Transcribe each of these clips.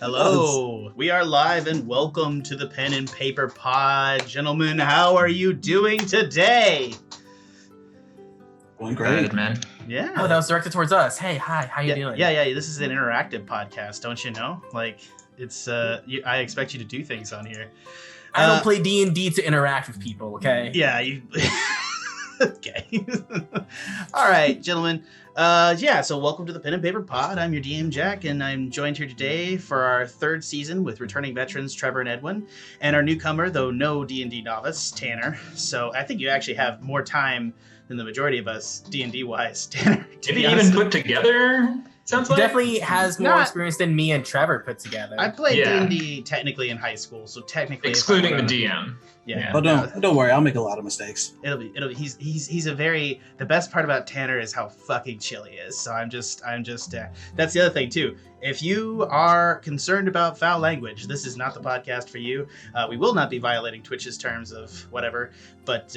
Hello, we are live and welcome to the Pen and Paper Pod. Gentlemen, how are you doing today? Going great, man. Yeah. Oh, that was directed towards us. Hey, hi, how you doing? Yeah, this is an interactive podcast, don't you know? Like, it's, I expect you to do things on here. I don't play D&D to interact with people, okay? Yeah, you... Okay. All right, gentlemen. So welcome to the Pen and Paper Pod. I'm your DM, Jack, and I'm joined here today for our third season with returning veterans Trevor and Edwin, and our newcomer, though no D&D novice, Tanner. So I think you actually have more time than the majority of us, D&D-wise, Tanner. Did he even put together? Sounds like Definitely has more experience than me and Trevor put together. I played D&D technically in high school, so technically... Excluding the DM. Yeah. But don't worry, I'll make a lot of mistakes. It'll be he's a very, the best part about Tanner is how fucking chill he is. So I'm just that's the other thing too. If you are concerned about foul language, this is not the podcast for you. We will not be violating Twitch's terms of whatever, but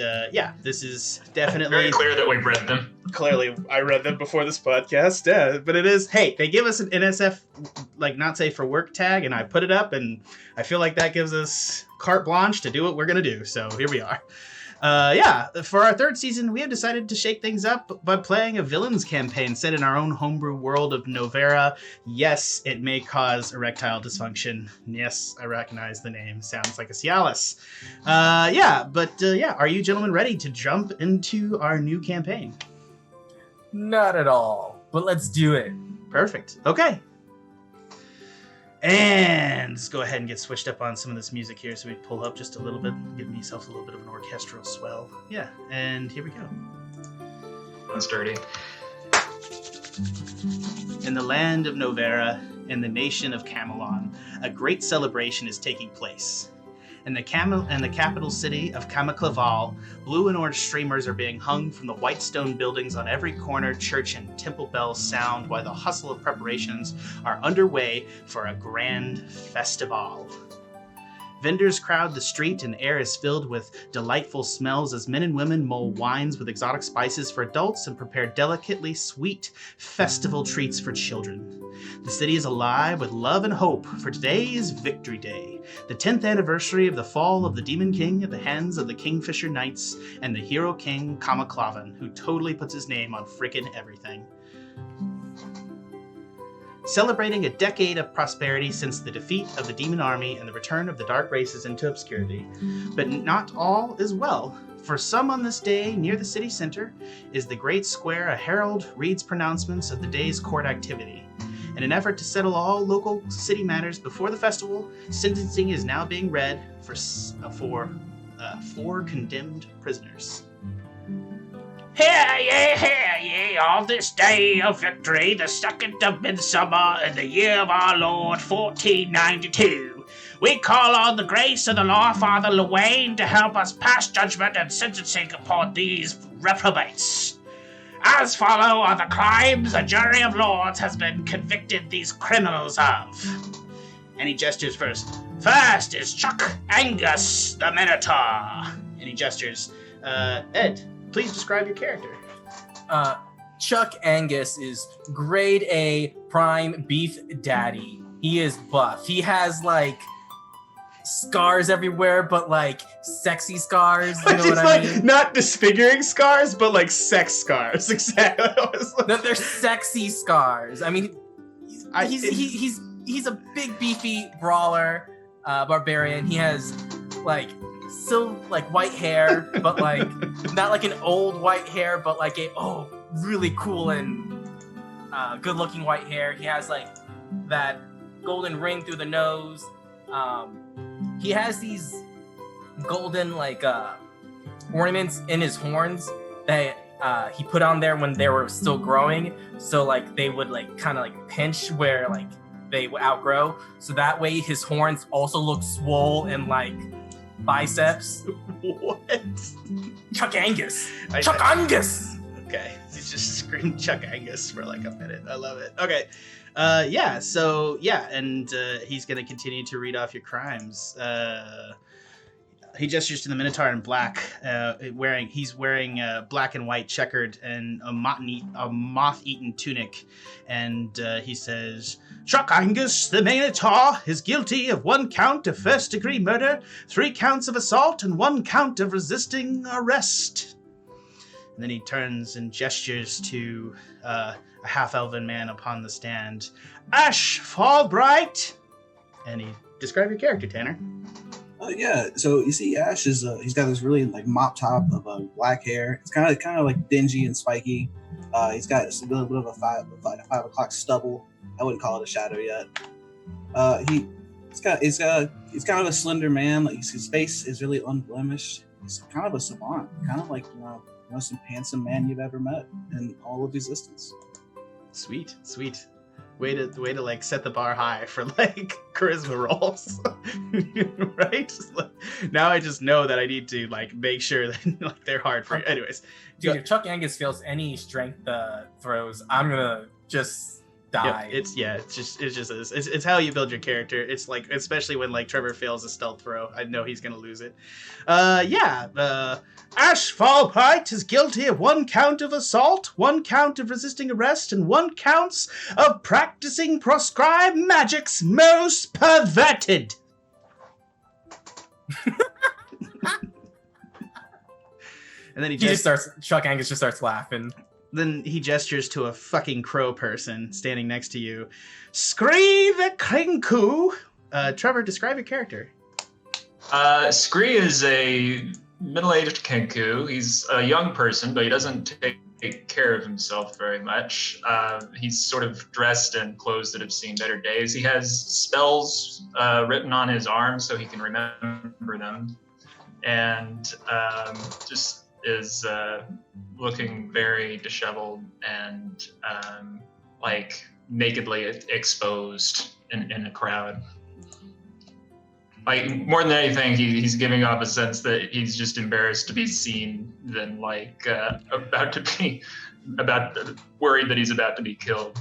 this is definitely very clear that we've read them. Clearly, I read them before this podcast. Yeah, but it is. Hey, they give us an NSF like not safe for work tag, and I put it up, and I feel like that gives us carte blanche to do what we're gonna do. So here we are. For our third season, we have decided to shake things up by playing a villains campaign set in our own homebrew world of Novera. Yes, it may cause erectile dysfunction. Yes, I recognize the name. Sounds like a Cialis. Are you gentlemen ready to jump into our new campaign? Not at all, but let's do it. Perfect. Okay. And let's go ahead and get switched up on some of this music here so we pull up just a little bit, give myself a little bit of an orchestral swell. Yeah, and here we go. That's dirty. In the land of Novera, in the nation of Camelon, a great celebration is taking place. In the capital city of Kamaclaval, blue and orange streamers are being hung from the white stone buildings on every corner, church, and temple bells sound while the hustle of preparations are underway for a grand festival. Vendors crowd the street and air is filled with delightful smells as men and women mull wines with exotic spices for adults and prepare delicately sweet festival treats for children. The city is alive with love and hope, for today is Victory Day, the 10th anniversary of the fall of the Demon King at the hands of the Kingfisher Knights and the Hero King Kamaclavan, who totally puts his name on frickin' everything. Celebrating a decade of prosperity since the defeat of the demon army and the return of the dark races into obscurity. But not all is well. For some on this day, near the city center, is the great square a herald reads pronouncements of the day's court activity. In an effort to settle all local city matters before the festival, sentencing is now being read for 4 condemned prisoners. Hear ye, on this day of victory, the 2nd of Midsummer in the year of our Lord 1492, we call on the grace of the Lawfather Luwain to help us pass judgment and sentencing upon these reprobates. As follow are the crimes a jury of lords has been convicted these criminals of. And he gestures first. First is Chuck Angus, the Minotaur. And he gestures. Ed, please describe your character. Chuck Angus is grade A prime beef daddy. He is buff. He has like scars everywhere, but like sexy scars. You know what I mean? Not disfiguring scars, but like sex scars. Exactly. No, they're sexy scars. I mean, he's a big beefy brawler, barbarian. He has like white hair, but like not like an old white hair, but like really cool and good looking white hair. He has like that golden ring through the nose. He has these golden like ornaments in his horns that he put on there when they were still growing, so like they would like kind of like pinch where like they would outgrow, so that way his horns also look swole and like biceps. What? Chuck Angus. Chuck Angus. Okay, he's just screamed Chuck Angus for like a minute. I love it. Okay, and he's gonna continue to read off your crimes. He gestures to the Minotaur in black, he's wearing black and white checkered and a moth-eaten tunic, and he says, "Chuck Angus, the Minotaur, is guilty of 1 count of first-degree murder, 3 counts of assault, and 1 count of resisting arrest." And then he turns and gestures to a half-elven man upon the stand. "Ashe, Fallbright!" And he describe your character, Tanner. Yeah, so you see Ashe is he's got this really like mop top of black hair. It's kind of like dingy and spiky. He's got a little bit of a 5 o'clock stubble. I wouldn't call it a shadow yet. He's kind of a slender man. Like his face is really unblemished. He's kind of a savant, kind of like most handsome man you've ever met in all of existence. Sweet. Way to like set the bar high for like charisma rolls, right? Now I just know that I need to like make sure that like they're hard for you. Anyways, dude, if Chuck Angus fails any strength throws, I'm gonna just die. It's how you build your character. It's like, especially when like Trevor fails a stealth throw, I know he's gonna lose it. Ashe Fallbright is guilty of 1 count of assault, 1 count of resisting arrest, and 1 count of practicing proscribed magics most perverted. And then Chuck Angus just starts laughing. Then he gestures to a fucking crow person standing next to you. "Scree the Kenku." Trevor, describe your character. Scree is a middle-aged Kenku. He's a young person, but he doesn't take care of himself very much. He's sort of dressed in clothes that have seen better days. He has spells written on his arms so he can remember them. And just is looking very disheveled and like nakedly exposed in a crowd. Like, more than anything, he's giving off a sense that he's just embarrassed to be seen than like worried that he's about to be killed.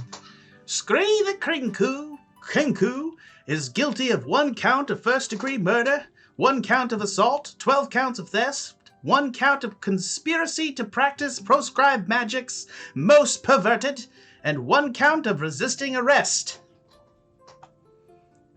"Scree the Kenku is guilty of 1 count of first-degree murder, 1 count of assault, 12 counts of theft, 1 count of conspiracy to practice proscribed magics most perverted, and 1 count of resisting arrest."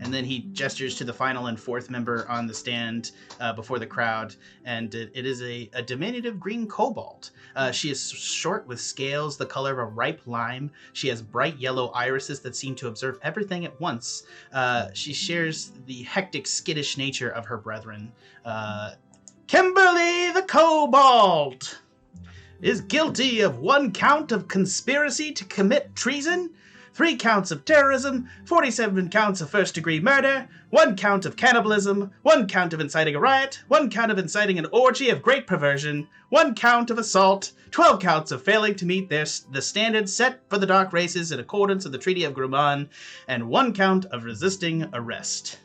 And then he gestures to the final and 4th member on the stand before the crowd, and it is a diminutive green kobold. She is short with scales the color of a ripe lime. She has bright yellow irises that seem to observe everything at once. She shares the hectic, skittish nature of her brethren. "Kimberly the kobold is guilty of 1 count of conspiracy to commit treason, 3 counts of terrorism, 47 counts of first-degree murder, 1 count of cannibalism, 1 count of inciting a riot, 1 count of inciting an orgy of great perversion, 1 count of assault, 12 counts of failing to meet the standards set for the dark races in accordance with the Treaty of Grumman, and 1 count of resisting arrest."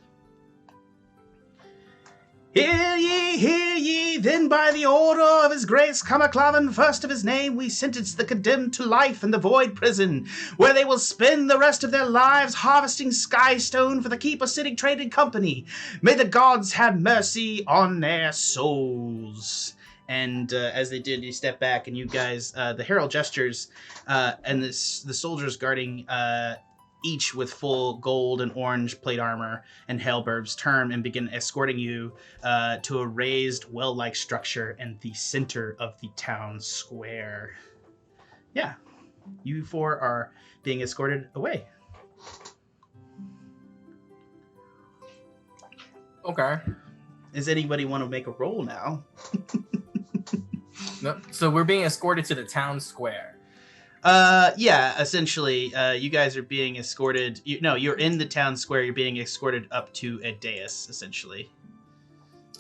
Hear ye, then by the order of his grace Kamaclavan, first of his name, we sentence the condemned to life in the void prison, where they will spend the rest of their lives harvesting skystone for the Keeper City Trading Company. May the gods have mercy on their souls. And as they did, you step back, and you guys, the herald gestures, and the soldiers guarding each with full gold and orange plate armor and halberds turn and begin escorting you to a raised, well-like structure in the center of the town square. Yeah, you 4 are being escorted away. Okay. Does anybody want to make a roll now? No, so we're being escorted to the town square. Yeah, essentially, you guys are being escorted. You're in the town square. You're being escorted up to a dais, essentially.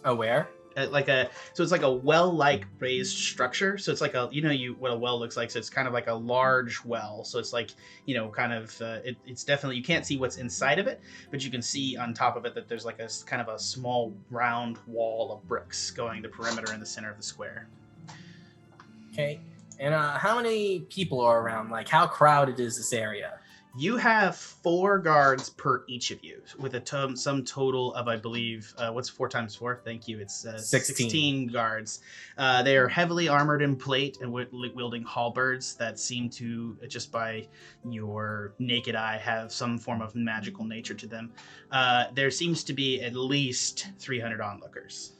Oh, where? So it's like a well-like raised structure. So it's like what a well looks like. So it's kind of like a large well. So it's like, it's definitely, you can't see what's inside of it, but you can see on top of it that there's like a kind of a small round wall of bricks going the perimeter in the center of the square. Okay. And how many people are around? Like, how crowded is this area? You have 4 guards per each of you, with a sum total of, I believe, what's 4 times 4? Thank you. It's 16 guards. They are heavily armored in plate and wielding halberds that seem to, just by your naked eye, have some form of magical nature to them. There seems to be at least 300 onlookers.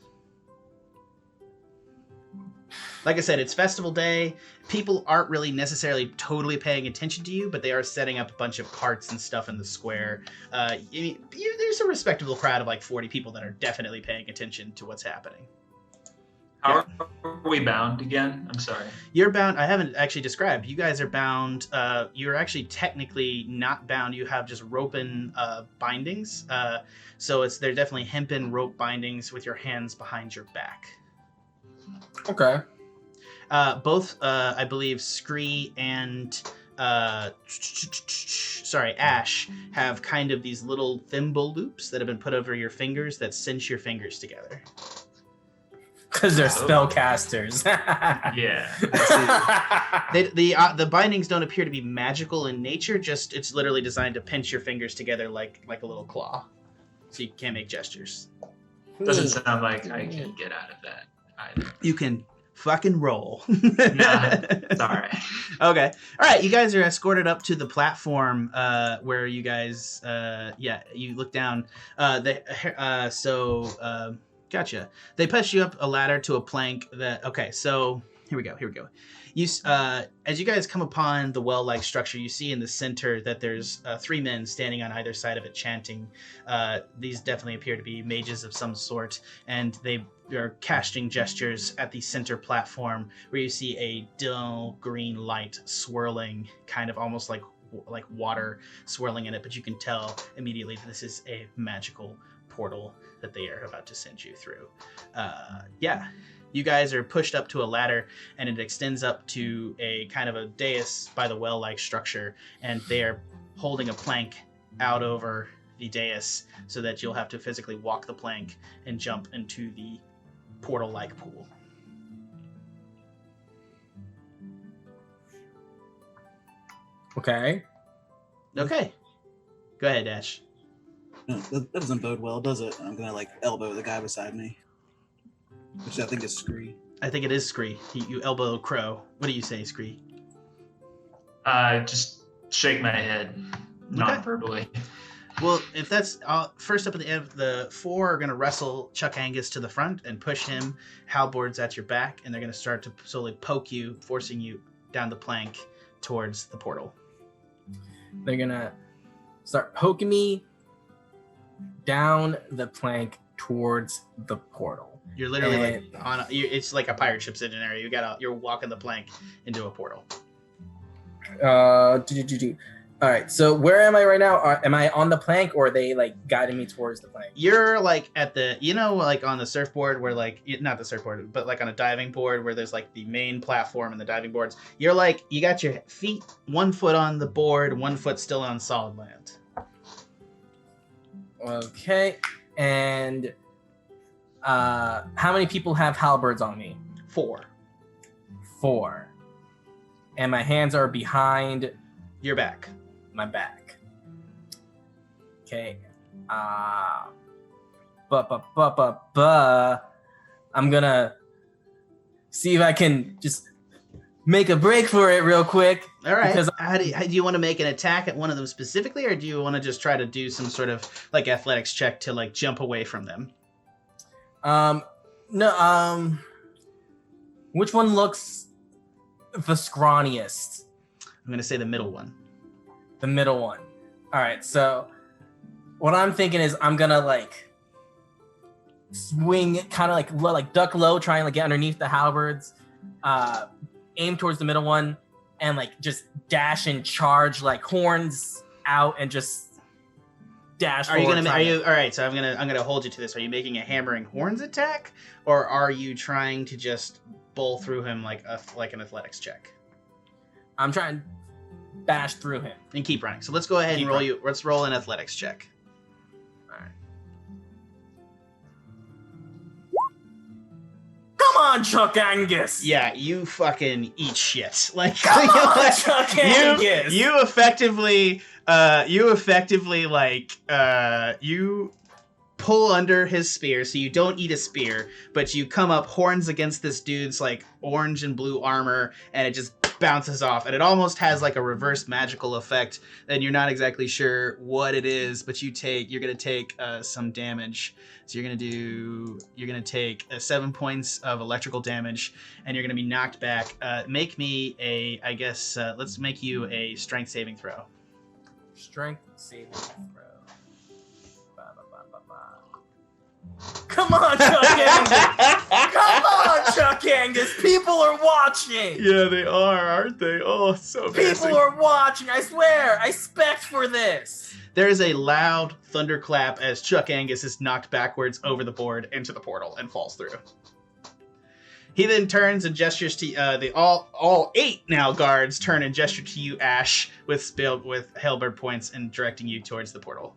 Like I said, it's festival day. People aren't really necessarily totally paying attention to you, but they are setting up a bunch of carts and stuff in the square. There's a respectable crowd of like 40 people that are definitely paying attention to what's happening. How are we bound again? I'm sorry. You're bound. I haven't actually described. You guys are bound. You're actually technically not bound. You have just rope-in bindings. So they're definitely hempen rope bindings with your hands behind your back. Okay. Both, I believe, Scree and Ashe have kind of these little thimble loops that have been put over your fingers that cinch your fingers together. Because they're spellcasters. Yeah. The bindings don't appear to be magical in nature. Just it's literally designed to pinch your fingers together like a little claw, so you can't make gestures. Doesn't sound like I can get out of that either. You can fucking roll. Nah, it's all right. Okay. All right. You guys are escorted up to the platform where you guys, you look down. Gotcha. They push you up a ladder to a plank that, okay, so here we go. You, as you guys come upon the well-like structure, you see in the center that there's 3 men standing on either side of it chanting. These definitely appear to be mages of some sort, and they are casting gestures at the center platform where you see a dull green light swirling, kind of almost like water swirling in it, but you can tell immediately that this is a magical portal that they are about to send you through. You guys are pushed up to a ladder, and it extends up to a kind of a dais by the well-like structure, and they are holding a plank out over the dais so that you'll have to physically walk the plank and jump into the portal-like pool. Okay. Okay. Go ahead, Ashe. No, that doesn't bode well, does it? I'm gonna elbow the guy beside me, which I think is Scree. I think it is Scree. You elbow Crow. What do you say, Scree? Just shake my head, not verbally. Well, if that's first up at the end, the 4 are going to wrestle Chuck Angus to the front and push him halberds at your back, and they're going to start to slowly poke you, forcing you down the plank towards the portal. They're going to start poking me down the plank towards the portal. You're literally it's like a pirate ship scenario. You're walking the plank into a portal. All right, so where am I right now? Am I on the plank, or are they guiding me towards the plank? You're at the, on the surfboard where not the surfboard, but on a diving board where there's the main platform and the diving boards. You're you got your feet 1 foot on the board, 1 foot still on solid land. Okay, and how many people have halberds on me? 4. 4. And my hands are behind your back. My back. Okay. I'm gonna see if I can just make a break for it real quick. All right. Because do you want to make an attack at one of them specifically, or do you want to just try to do some sort of athletics check to jump away from them? No. Which one looks the scrawniest? I'm gonna say the middle one. The middle one. All right. So what I'm thinking is I'm gonna swing, kind of duck low, try and get underneath the halberds, aim towards the middle one, and just dash and charge, horns out, and just dash. Are you all right? So I'm gonna hold you to this. Are you making a hammering horns attack, or are you trying to just bowl through him like an athletics check? I'm trying to bash through him and keep running. So let's go ahead and roll you. Let's roll an athletics check. All right. Come on, Chuck Angus. Yeah, you fucking eat shit. Like, Come on, Chuck Angus. You effectively you pull under his spear, so you don't eat a spear, but you come up horns against this dude's like orange and blue armor, and it just bounces off, and it almost has like a reverse magical effect, and you're not exactly sure what it is, but you're gonna take some damage. So you're gonna take 7 points of electrical damage, and you're gonna be knocked back. Make me let's make you a strength saving throw. Strength saving throw. Come on, Chuck Angus! Come on, Chuck Angus! People are watching! Yeah, they are, aren't they? Oh, so embarrassing. People are watching, I swear! I spec for this! There is a loud thunderclap as Chuck Angus is knocked backwards over the board into the portal and falls through. He then turns and gestures to all 8 now guards turn and gesture to you, Ashe, with halberd points and directing you towards the portal.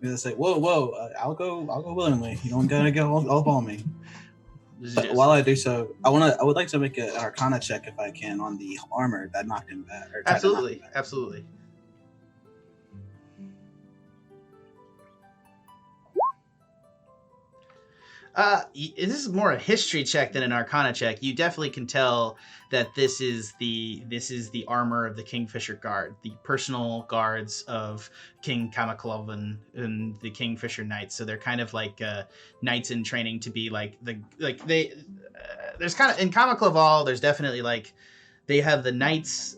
And it's like, whoa, I'll go willingly. You don't gotta get all up on me. But while I do so, I would like to make an Arcana check if I can on the armor that knocked him back. Absolutely. This is more a history check than an Arcana check. You definitely can tell that this is the armor of the Kingfisher Guard, the personal guards of King Kamaclovan and the Kingfisher Knights. So they're kind of like knights in training to be there's kind of in Kamacloval. There's definitely like. They have the knights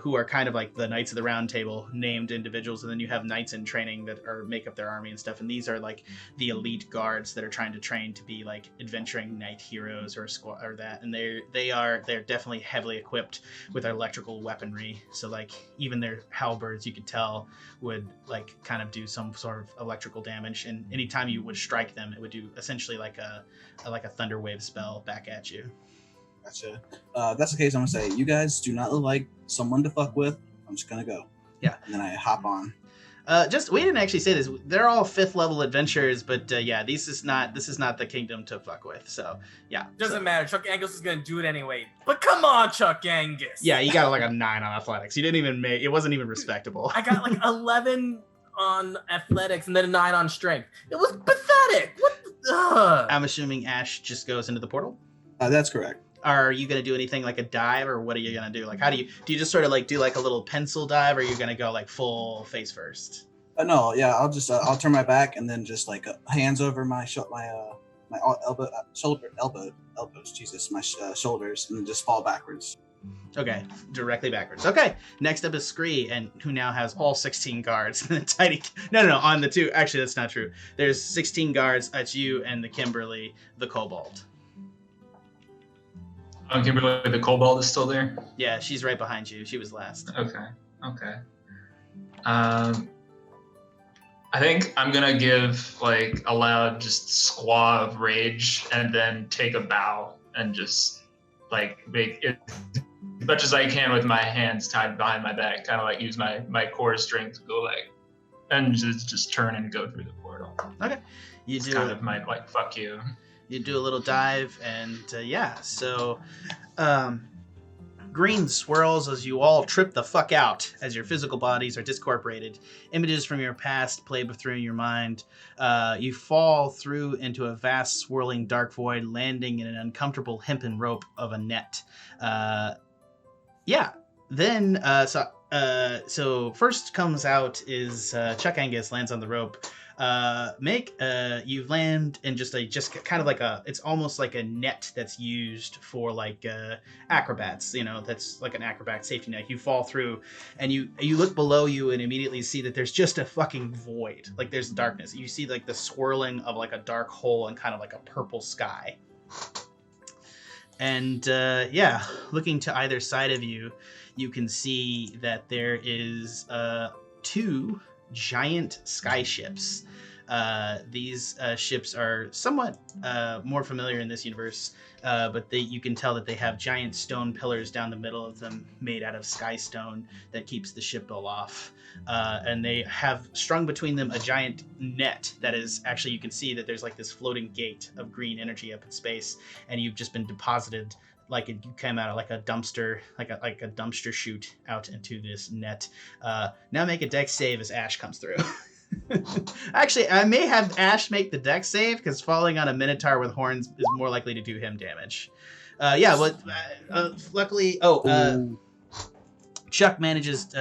who are kind of like the Knights of the Round Table, named individuals, and then you have knights in training that make up their army and stuff. And these are like the elite guards that are trying to train to be like adventuring knight heroes or that. And they're definitely heavily equipped with electrical weaponry. So like even their halberds, you could tell, would like kind of do some sort of electrical damage. And anytime you would strike them, it would do essentially like a thunder wave spell back at you. Gotcha. If that's the case, I'm gonna say, you guys do not look like someone to fuck with. I'm just gonna go. Yeah. And then I hop on. We didn't actually say this. They're all 5th level adventurers, but this is not the kingdom to fuck with. So yeah. Doesn't matter. Chuck Angus is gonna do it anyway. But come on, Chuck Angus. Yeah, you got like a 9 on athletics. You didn't even it wasn't even respectable. I got like 11 on athletics and then a 9 on strength. It was pathetic. What? I'm assuming Ashe just goes into the portal. That's correct. Are you going to do anything like a dive, or what are you going to do? Like, do you just sort of like do like a little pencil dive, or are you going to go like full face first? No, yeah, I'll just I'll turn my back and then just like hands over my elbows, Jesus, my shoulders, and then just fall backwards. Okay, directly backwards. Okay, next up is Scree, and who now has all 16 guards. No, on the 2. Actually, that's not true. There's 16 guards at you and the Kimberly, the Kobold. Kimberly, the Kobold is still there? Yeah, she's right behind you. She was last. Okay. I think I'm gonna give like a loud just squaw of rage and then take a bow and just like make it as much as I can with my hands tied behind my back, kind of like use my core strength to go like and just turn and go through the portal. Okay. It's kind of my like fuck you. You do a little dive, and so green swirls as you all trip the fuck out as your physical bodies are discorporated. Images from your past play through your mind. You fall through into a vast swirling dark void, landing in an uncomfortable hempen rope of a net. Then so first comes out is Chuck Angus lands on the rope. You land in just kind of like it's almost like a net that's used for like acrobats, that's like an acrobat safety net. You fall through and you look below you and immediately see that there's just a fucking void. Like there's darkness. You see like the swirling of like a dark hole and kind of like a purple sky. And looking to either side of you, you can see that there is 2 giant skyships These ships are somewhat more familiar in this universe, but you can tell that they have giant stone pillars down the middle of them made out of sky stone that keeps the ship aloft. And they have strung between them a giant net that is actually, you can see that there's like this floating gate of green energy up in space, and you've just been deposited like you came out of like a dumpster, like a dumpster chute out into this net. Now make a dex save as Ashe comes through. Actually, I may have Ashe make the dex save because falling on a Minotaur with horns is more likely to do him damage. Luckily, Chuck manages.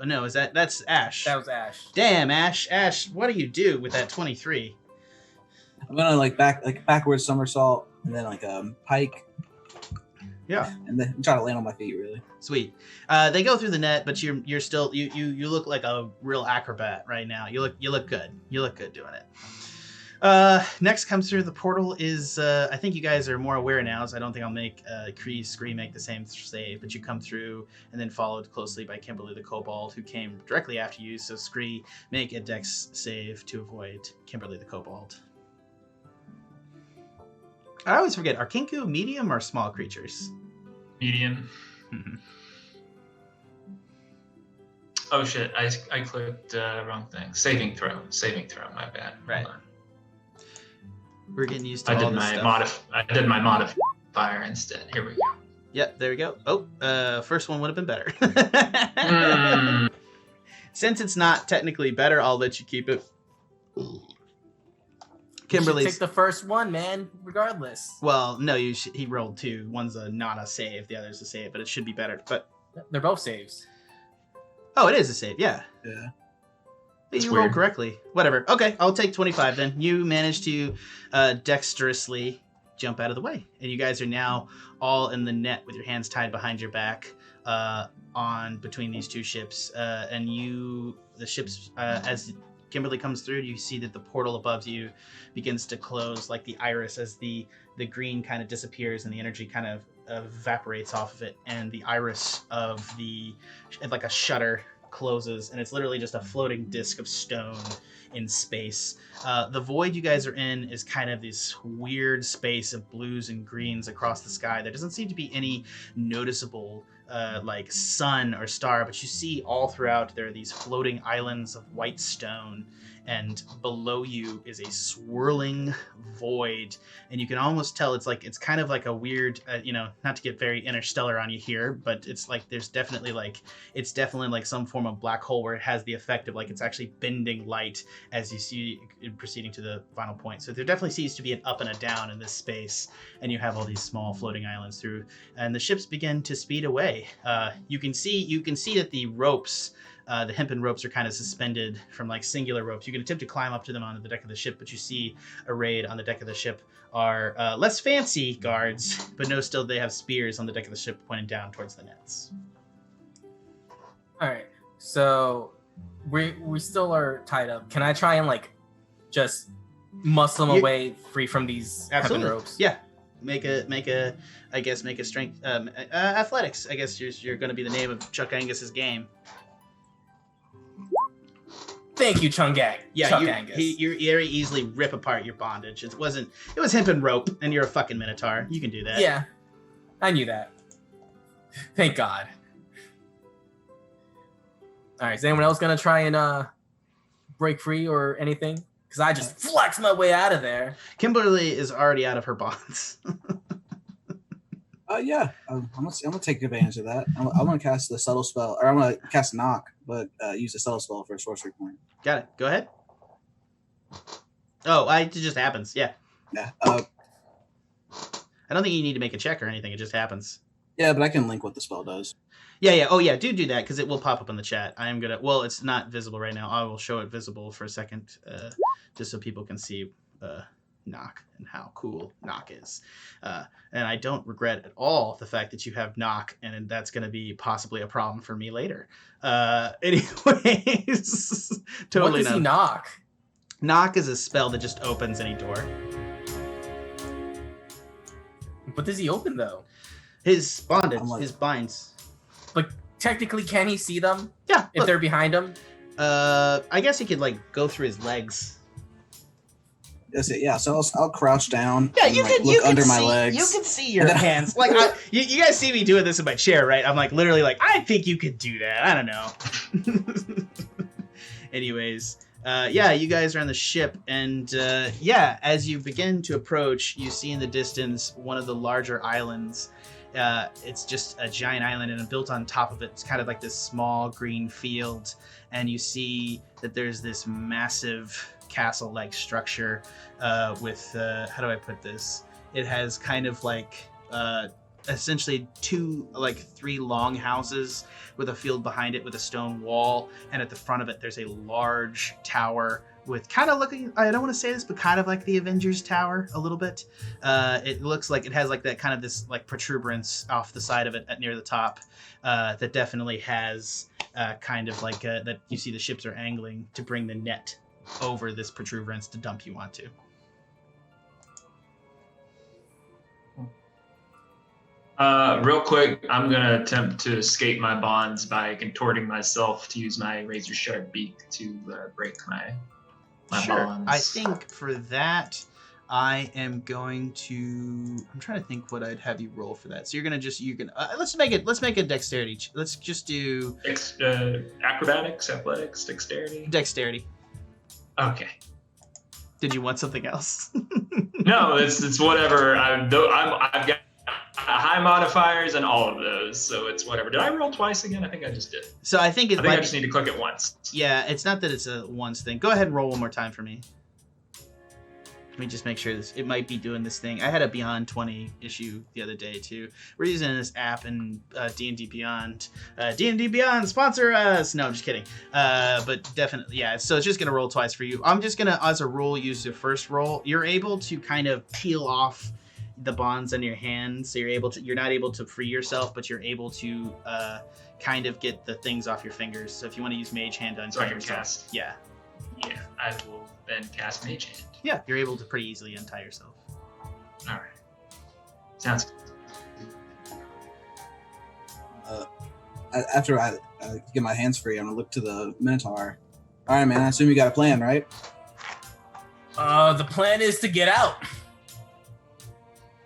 No, that's Ashe? That was Ashe. Damn, Ashe! Ashe, what do you do with that 23? I'm gonna backwards somersault and then like pike. Yeah, and then try to land on my feet. Really sweet. They go through the net, but you're still you look like a real acrobat right now. You look good. You look good doing it. Next comes through the portal is I think you guys are more aware now, so I don't think I'll make Scree make the same save, but you come through and then followed closely by Kimberly the Kobold, who came directly after you. So Scree, make a dex save to avoid Kimberly the Kobold. I always forget, are Kenku medium or small creatures? Medium. Mm-hmm. Oh shit, I clicked wrong thing. Saving throw, my bad. Right. Hold on. We're getting used to all this stuff. I did my modifier instead. Here we go. Yep, there we go. Oh, first one would have been better. Since it's not technically better, I'll let you keep it. Kimberly's take the first one, man. Regardless. Well, no, he rolled 2. One's not a save, the other's a save, but it should be better. But they're both saves. Oh, it is a save. Yeah. Yeah. You rolled correctly. Whatever. Okay, I'll take 25 then. You managed to dexterously jump out of the way, and you guys are now all in the net with your hands tied behind your back, on between these two ships. And the ships, as Kimberly comes through, you see that the portal above you begins to close like the iris as the green kind of disappears and the energy kind of evaporates off of it, and the iris of like a shutter closes, and it's literally just a floating disc of stone in space. The void you guys are in is kind of this weird space of blues and greens across the sky. There doesn't seem to be any noticeable like sun or star, but you see all throughout there are these floating islands of white stone, and below you is a swirling void, and you can almost tell it's kind of like a weird, not to get very interstellar on you here, but it's like it's definitely like some form of black hole where it has the effect of like it's actually bending light as you see it proceeding to the final point. So there definitely seems to be an up and a down in this space, and you have all these small floating islands through, and the ships begin to speed away. You can see that the ropes, the hempen ropes, are kind of suspended from like singular ropes. You can attempt to climb up to them on the deck of the ship, but you see arrayed on the deck of the ship are less fancy guards, but no, still they have spears on the deck of the ship pointing down towards the nets. All right, so we still are tied up. Can I try and like just muscle them away free from these hempen ropes? Yeah. Make a strength athletics. I guess you're going to be the name of Chuck Angus's game. Thank you, Chungak. Yeah, Chuck Angus. You very easily rip apart your bondage. It was hemp and rope, and you're a fucking Minotaur. You can do that. Yeah, I knew that. Thank God. All right, is anyone else gonna try and break free or anything? Because I just flexed my way out of there. Kimberly is already out of her bonds. Yeah, I'm gonna take advantage of that. I'm gonna cast the subtle spell, or I'm gonna cast knock, but use the subtle spell for a sorcery point. Got it. Go ahead. Oh, it just happens. Yeah. Yeah. I don't think you need to make a check or anything. It just happens. Yeah, but I can link what the spell does. Yeah. Oh, yeah. Do that because it will pop up in the chat. I am gonna. Well, it's not visible right now. I will show it visible for a second, just so people can see knock and how cool knock is. And I don't regret at all the fact that you have knock, and that's going to be possibly a problem for me later. Anyways, totally. What does he knock? Knock is a spell that just opens any door. What does he open though? His bondage, his binds. Like technically, can he see them? Yeah. If they're behind him. I guess he could like go through his legs. That's it. Yeah. So I'll crouch down. Yeah, and, you like, can. look You can under see. my legs. You can see your hands. Like you guys see me doing this in my chair, right? I'm like literally like I think you could do that. I don't know. Anyways, yeah, you guys are on the ship, and yeah, as you begin to approach, you see in the distance one of the larger islands. It's just a giant island, and built on top of it, it's kind of like this small green field, and you see that there's this massive castle-like structure with how do I put this? It has kind of like essentially three long houses with a field behind it with a stone wall, and at the front of it there's a large tower with kind of looking, I don't want to say this, but kind of like the Avengers Tower a little bit. It looks like it has like that kind of this like protuberance off the side of it near the top that definitely has kind of like that you see the ships are angling to bring the net over this protuberance to dump you onto. Real quick, I'm gonna attempt to escape my bonds by contorting myself to use my razor sharp beak to break my bonds. I think for that, I am going to. I'm trying to think what I'd have you roll for that. So let's make it dexterity. Let's just do acrobatics, athletics, dexterity. Dexterity. Okay. Did you want something else? No, it's whatever. I've got high modifiers and all of those, so it's whatever. Did I roll twice again? I think I just did. So I think I just need to click it once. Yeah, it's not that it's a once thing. Go ahead and roll one more time for me. Let me just make sure it might be doing this thing. I had a Beyond 20 issue the other day too. We're using this app in D&D Beyond. D&D Beyond, sponsor us! No, I'm just kidding. But definitely, yeah. So it's just gonna roll twice for you. I'm just gonna, as a rule, use the first roll. You're able to kind of peel off the bonds on your hands, so you're not able to free yourself, but you're able to kind of get the things off your fingers. So if you want to use Mage Hand on so I can cast. Yeah, I will then cast Mage Hand. Yeah, you're able to pretty easily untie yourself. All right, sounds good. After I get my hands free, I'm gonna look to the Minotaur. All right, man. I assume you got a plan, right? The plan is to get out.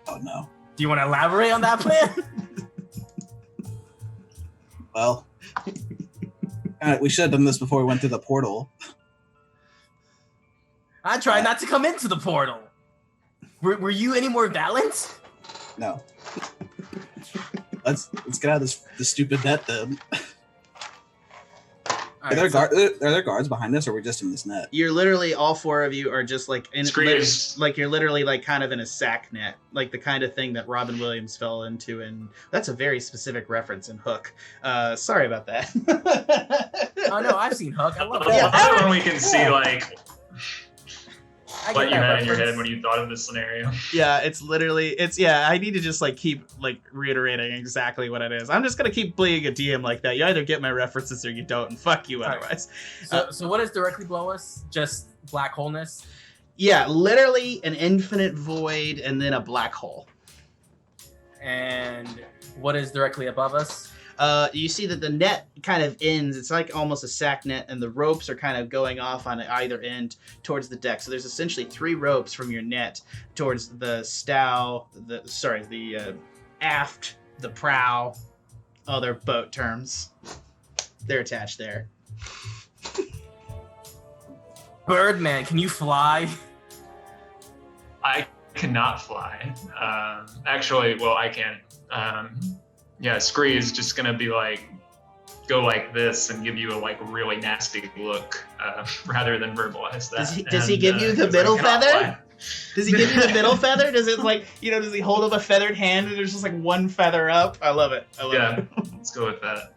Oh no. Do you want to elaborate on that plan? Well, we should have done this before we went through the portal. I tried not to come into the portal. Were you any more balanced? No. Let's get out of this stupid net then. Are there guards behind us, or are we just in this net? You're literally, all four of you are just like in like you're literally like kind of in a sack net, like the kind of thing that Robin Williams fell into, and that's a very specific reference in Hook. Sorry about that. Oh no, I've seen Hook. I love it. Yeah, when we can see like what you had reference in your head when you thought of this scenario. Yeah, I need to just like keep like reiterating exactly what it is. I'm just gonna keep being a DM like that. You either get my references or you don't, and fuck you otherwise. So what is directly below us? Just black wholeness? Yeah, literally an infinite void and then a black hole. And what is directly above us? You see that the net kind of ends. It's like almost a sack net, and the ropes are kind of going off on either end towards the deck. So there's essentially 3 ropes from your net towards the the aft, the prow. Oh, they're boat terms. They're attached there. Birdman, can you fly? I cannot fly. Actually, well, I can. Yeah, Scree is just gonna be like, go like this and give you a like really nasty look, rather than verbalize that. Does he give you the middle feather? Does he give you the middle feather? Does it like, does he hold up a feathered hand and there's just like one feather up? I love it. Yeah, let's go with that.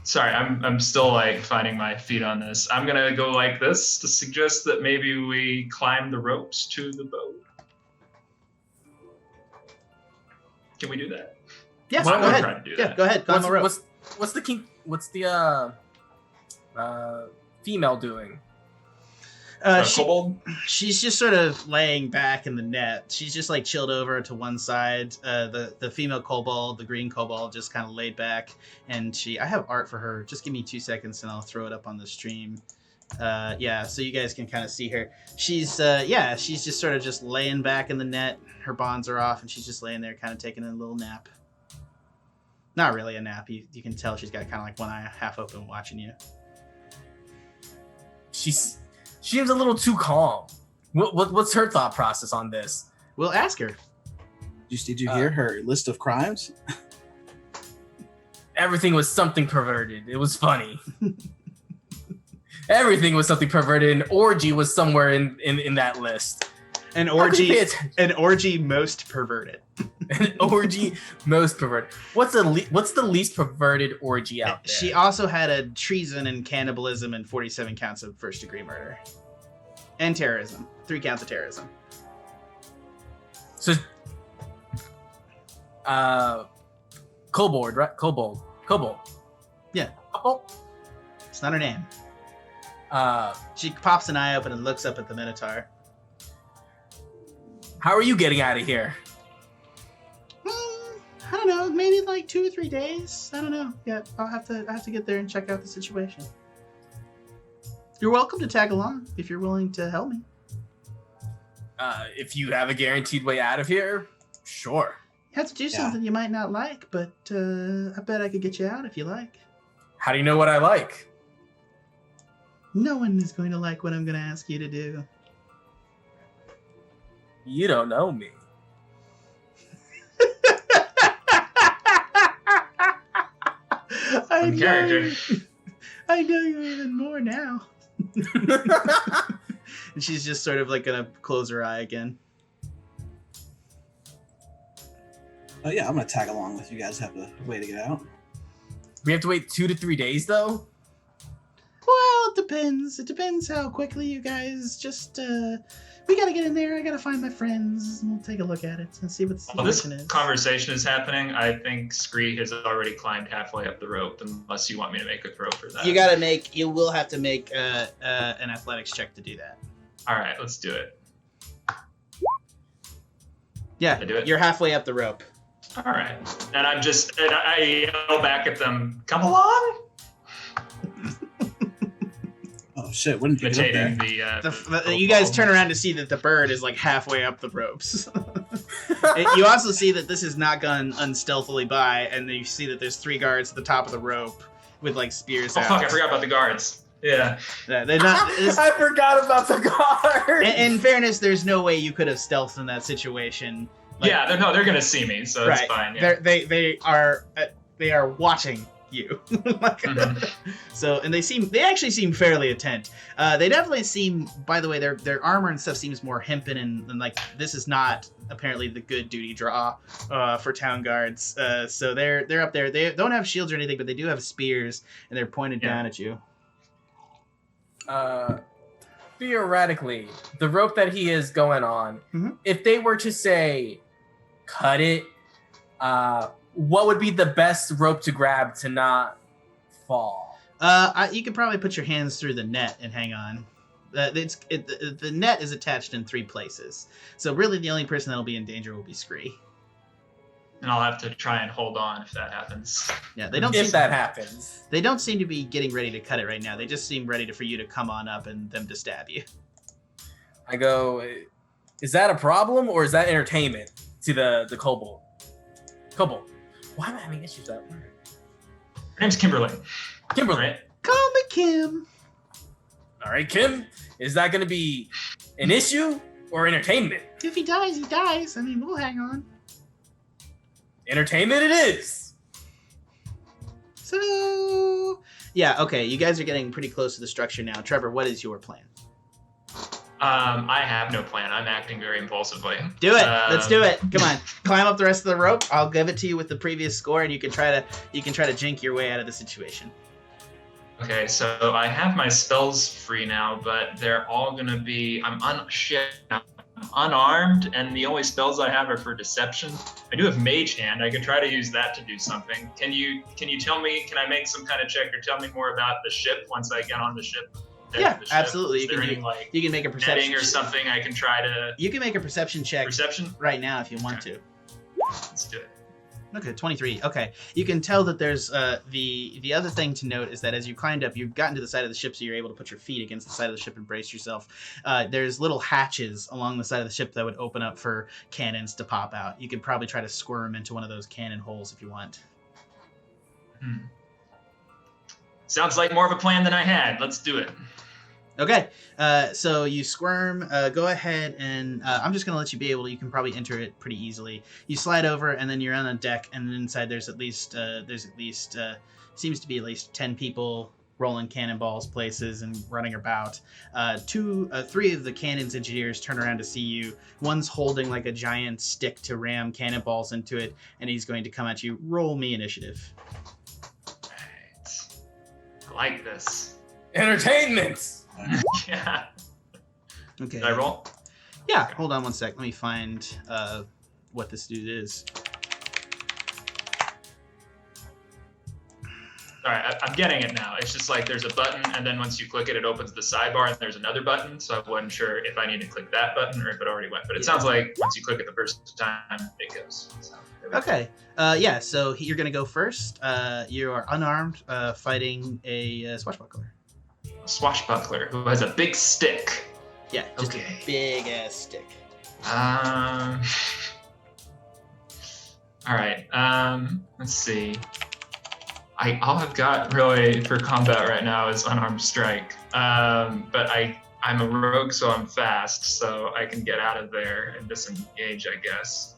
Sorry, I'm still like finding my feet on this. I'm gonna go like this to suggest that maybe we climb the ropes to the boat. Can we do that? Yes, go ahead. Go ahead. Climb the rope. What's the female doing? Kobold? She's just sort of laying back in the net. She's just like chilled over to one side. The female kobold, the green kobold, just kind of laid back. And I have art for her. Just give me 2 seconds and I'll throw it up on the stream. Yeah, so you guys can kind of see her. She's just sort of just laying back in the net. Her bonds are off, and she's just laying there, kind of taking a little nap. Not really a nap. You can tell she's got kind of like one eye half open, watching you. She seems a little too calm. What's her thought process on this? We'll ask her. Did you hear her list of crimes? Everything was something perverted. It was funny. Everything was something perverted. An orgy was somewhere in that list. An orgy most perverted. An orgy most perverted. What's the least perverted orgy out there? She also had a treason and cannibalism and 47 counts of first-degree murder. And terrorism. 3 counts of terrorism. So, Kobold, right? Kobold. Yeah. Oh. It's not her name. She pops an eye open and looks up at the Minotaur. How are you getting out of here? I don't know. Maybe like 2 or 3 days. I don't know. Yeah, I have to get there and check out the situation. You're welcome to tag along if you're willing to help me. If you have a guaranteed way out of here, sure. You have to do something you might not like, but I bet I could get you out if you like. How do you know what I like? No one is going to like what I'm going to ask you to do. You don't know me. I know you even more now. And she's just sort of like gonna close her eye again. Yeah, I'm gonna tag along with you guys. Have a way to get out. We have to wait 2 to 3 days, though? Well, it depends. It depends how quickly you guys just, we gotta get in there. I gotta find my friends, and we'll take a look at it and see what the situation is. Conversation is happening. I think Scree has already climbed halfway up the rope, unless you want me to make a throw for that. You will have to make an athletics check to do that. All right, let's do it. Yeah, I do it? You're halfway up the rope. All right, and I yell back at them, "Come along!" Oh shit! When did you get up there? You guys turn around to see that the bird is like halfway up the ropes. You also see that this has not gone unstealthily by, and you see that there's 3 guards at the top of the rope with like spears out. Oh fuck! I forgot about the guards. Yeah. They're not. I forgot about the guards. In fairness, there's no way you could have stealthed in that situation. Like, yeah, they're gonna see me, so right. it's fine. Yeah. They are watching you. So, and they actually seem fairly attent. They definitely seem. By the way, their armor and stuff seems more hempen and like this is not apparently the good duty draw for town guards. So they're up there. They don't have shields or anything, but they do have spears and they're pointed down at you. Theoretically, the rope that he is going on, if they were to say, cut it, what would be the best rope to grab to not fall? You could probably put your hands through the net and hang on. The net is attached in 3 places, so really the only person that'll be in danger will be Scree. And I'll have to try and hold on if that happens. Yeah, they don't. If that happens, they don't seem to be getting ready to cut it right now. They just seem ready for you to come on up and them to stab you. I go, is that a problem or is that entertainment to the kobold? Kobold. Why am I having issues with that word? Her name's Kimberly. Kimberly. Right? Call me Kim. All right, Kim. Is that going to be an issue or entertainment? If he dies, he dies. I mean, we'll hang on. Entertainment it is. So, yeah, okay. You guys are getting pretty close to the structure now. Trevor, what is your plan? I have no plan. I'm acting very impulsively. Do it. Let's do it. Come on. Climb up the rest of the rope. I'll give it to you with the previous score, and you can try to jink your way out of the situation. Okay, so I have my spells free now, but they're all gonna be. I'm unarmed, and the only spells I have are for deception. I do have Mage Hand. I could try to use that to do something. Can you tell me? Can I make some kind of check or tell me more about the ship once I get on the ship? Yeah, absolutely. You can make a perception or something. I can try to. You can make a perception check. Perception right now if you want to. Let's do it. Okay, 23. Okay, you can tell that there's the other thing to note is that as you climbed up, you've gotten to the side of the ship, so you're able to put your feet against the side of the ship and brace yourself. There's little hatches along the side of the ship that would open up for cannons to pop out. You could probably try to squirm into one of those cannon holes if you want. Sounds like more of a plan than I had. Let's do it. Okay, so you squirm. Go ahead and I'm just gonna let you be able to. You can probably enter it pretty easily. You slide over, and then you're on a deck, and then inside there's at least seems to be at least 10 people rolling cannonballs places and running about. 3 of the cannons engineers turn around to see you. One's holding like a giant stick to ram cannonballs into it, and he's going to come at you. Roll me initiative. Right. I like this. Entertainment. Yeah. Okay. Did I roll? Yeah. Hold on one sec. Let me find what this dude is. All right, I'm getting it now. It's just like there's a button, and then once you click it, it opens the sidebar, and there's another button. So I wasn't sure if I need to click that button or if it already went. But it sounds like once you click it the first time, it goes. So, okay. Yeah. So you're gonna go first. You are unarmed, fighting a swashbuckler. A swashbuckler who has a big stick. Yeah. Just Okay. a big ass stick. All right. Let's see. All I've got really for combat right now is unarmed strike. But I'm a rogue, so I'm fast, so I can get out of there and disengage, I guess.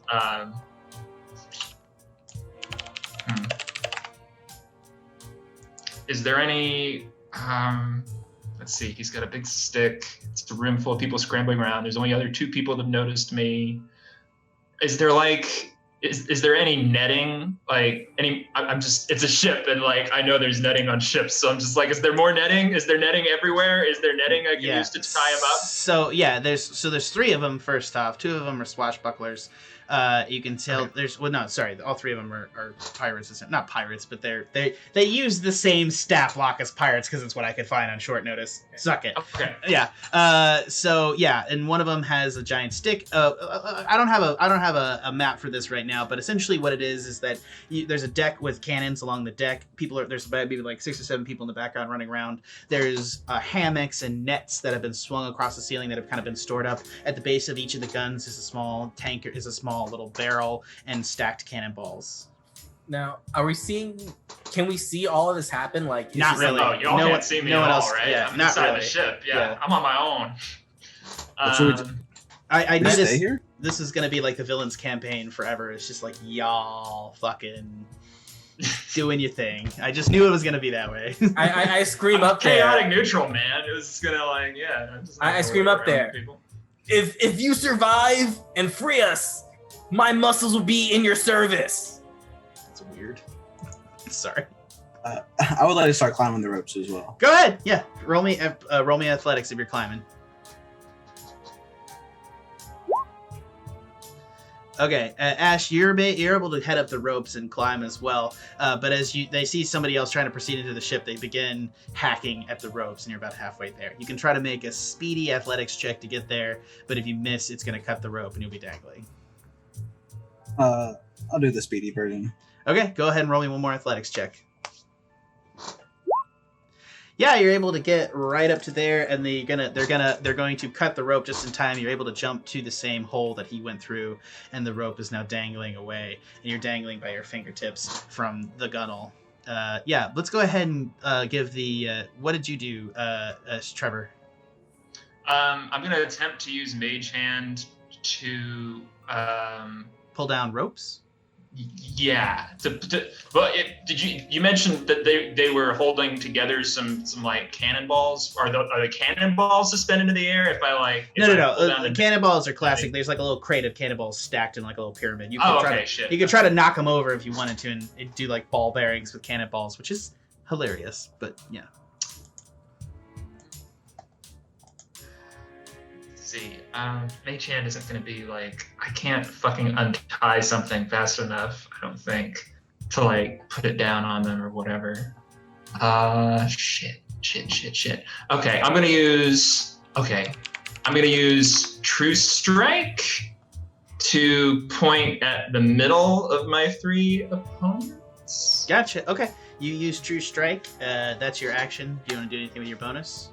Is there any? Let's see. He's got a big stick. It's a room full of people scrambling around. There's only other 2 people that have noticed me. Is there like? Is there any netting? Like any? It's a ship, and like I know there's netting on ships, so I'm just like, is there more netting? Is there netting everywhere? Is there netting I can use to tie him up? So yeah, there's 3 of them. First off, 2 of them are swashbucklers. You can tell there's all 3 of them are pirates. Not pirates, but they use the same stat block as pirates because it's what I could find on short notice. Suck it. Okay. Yeah. So yeah, and one of them has a giant stick. I don't have a map for this right now, but essentially what it is that there's a deck with cannons along the deck. There's maybe like 6 or 7 people in the background running around. There's hammocks and nets that have been swung across the ceiling that have kind of been stored up. At the base of each of the guns is a small tanker, is a small little barrel, and stacked cannonballs. Now, can we see all of this happen? Like, Not really. Oh, y'all No can't one- see me no at one all, else- right? yeah, I'm not inside really. the ship. Yeah, Yeah. I'm on my own. What should we do? I knew Stay this. here? This is gonna be like the villain's campaign forever. It's just like y'all fucking doing your thing. I just knew it was gonna be that way. I scream I'm up there. chaotic neutral, man. It was just gonna like, yeah. I'm just not I gonna scream work up around there. people. If you survive and free us, my muscles will be in your service. That's weird. Sorry. I would like to start climbing the ropes as well. Go ahead. Yeah. Roll me athletics if you're climbing. Okay, Ashe, you're able to head up the ropes and climb as well. But as they see somebody else trying to proceed into the ship, they begin hacking at the ropes, and you're about halfway there. You can try to make a speedy athletics check to get there, but if you miss, it's going to cut the rope and you'll be dangling. I'll do the speedy version. Okay, go ahead and roll me one more athletics check. Yeah, you're able to get right up to there, and they're going to cut the rope just in time. You're able to jump to the same hole that he went through, and the rope is now dangling away, and you're dangling by your fingertips from the gunnel. Yeah, let's go ahead and give the. What did you do, Trevor? I'm gonna attempt to use Mage Hand to. Pull down ropes. Yeah. You mentioned that they were holding together some like cannonballs. Are the cannonballs suspended in the air? If I like. No. The cannonballs are classic. There's like a little crate of cannonballs stacked in like a little pyramid. You could try to knock them over if you wanted to, and do like ball bearings with cannonballs, which is hilarious. But yeah. See, Mage Hand isn't going to be like, I can't fucking untie something fast enough, I don't think, to like put it down on them or whatever. Shit. Okay, I'm going to use True Strike to point at the middle of my 3 opponents. Gotcha. Okay. You use True Strike. That's your action. Do you want to do anything with your bonus?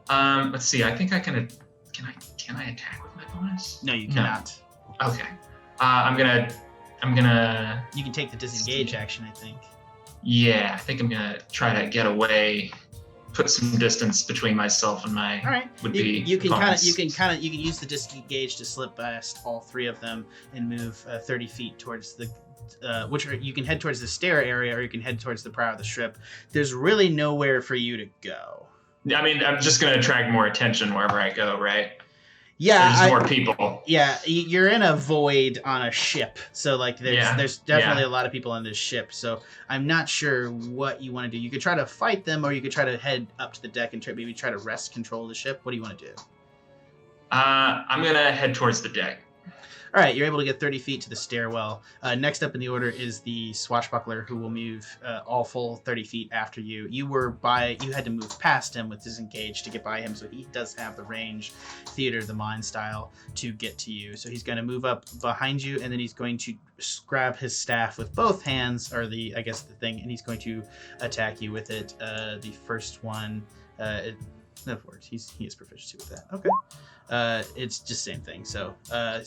Let's see. I think I can. Can I attack with my bonus? No, you cannot. Okay. I'm gonna. You can take the disengage action, I think. Yeah, I think I'm gonna try to get away, put some distance between myself and my. All right. Would-be You can opponents. you can use the disengage to slip past all 3 of them and move 30 feet towards the. You can head towards the stair area, or you can head towards the prow of the ship. There's really nowhere for you to go. I mean, I'm just gonna attract more attention wherever I go, right? Yeah, There's more people. Yeah, you're in a void on a ship, so like there's definitely Yeah. a lot of people on this ship. So I'm not sure what you want to do. You could try to fight them, or you could try to head up to the deck and maybe try to wrest control of the ship. What do you want to do? I'm gonna head towards the deck. All right, you're able to get 30 feet to the stairwell. Next up in the order is the Swashbuckler, who will move all full 30 feet after you. You had to move past him with disengage to get by him, so he does have the range, theater of the mind style, to get to you. So he's going to move up behind you, and then he's going to grab his staff with both hands, or the thing, and he's going to attack you with it. The first one, that works. He has proficiency with that. Okay. It's just same thing. So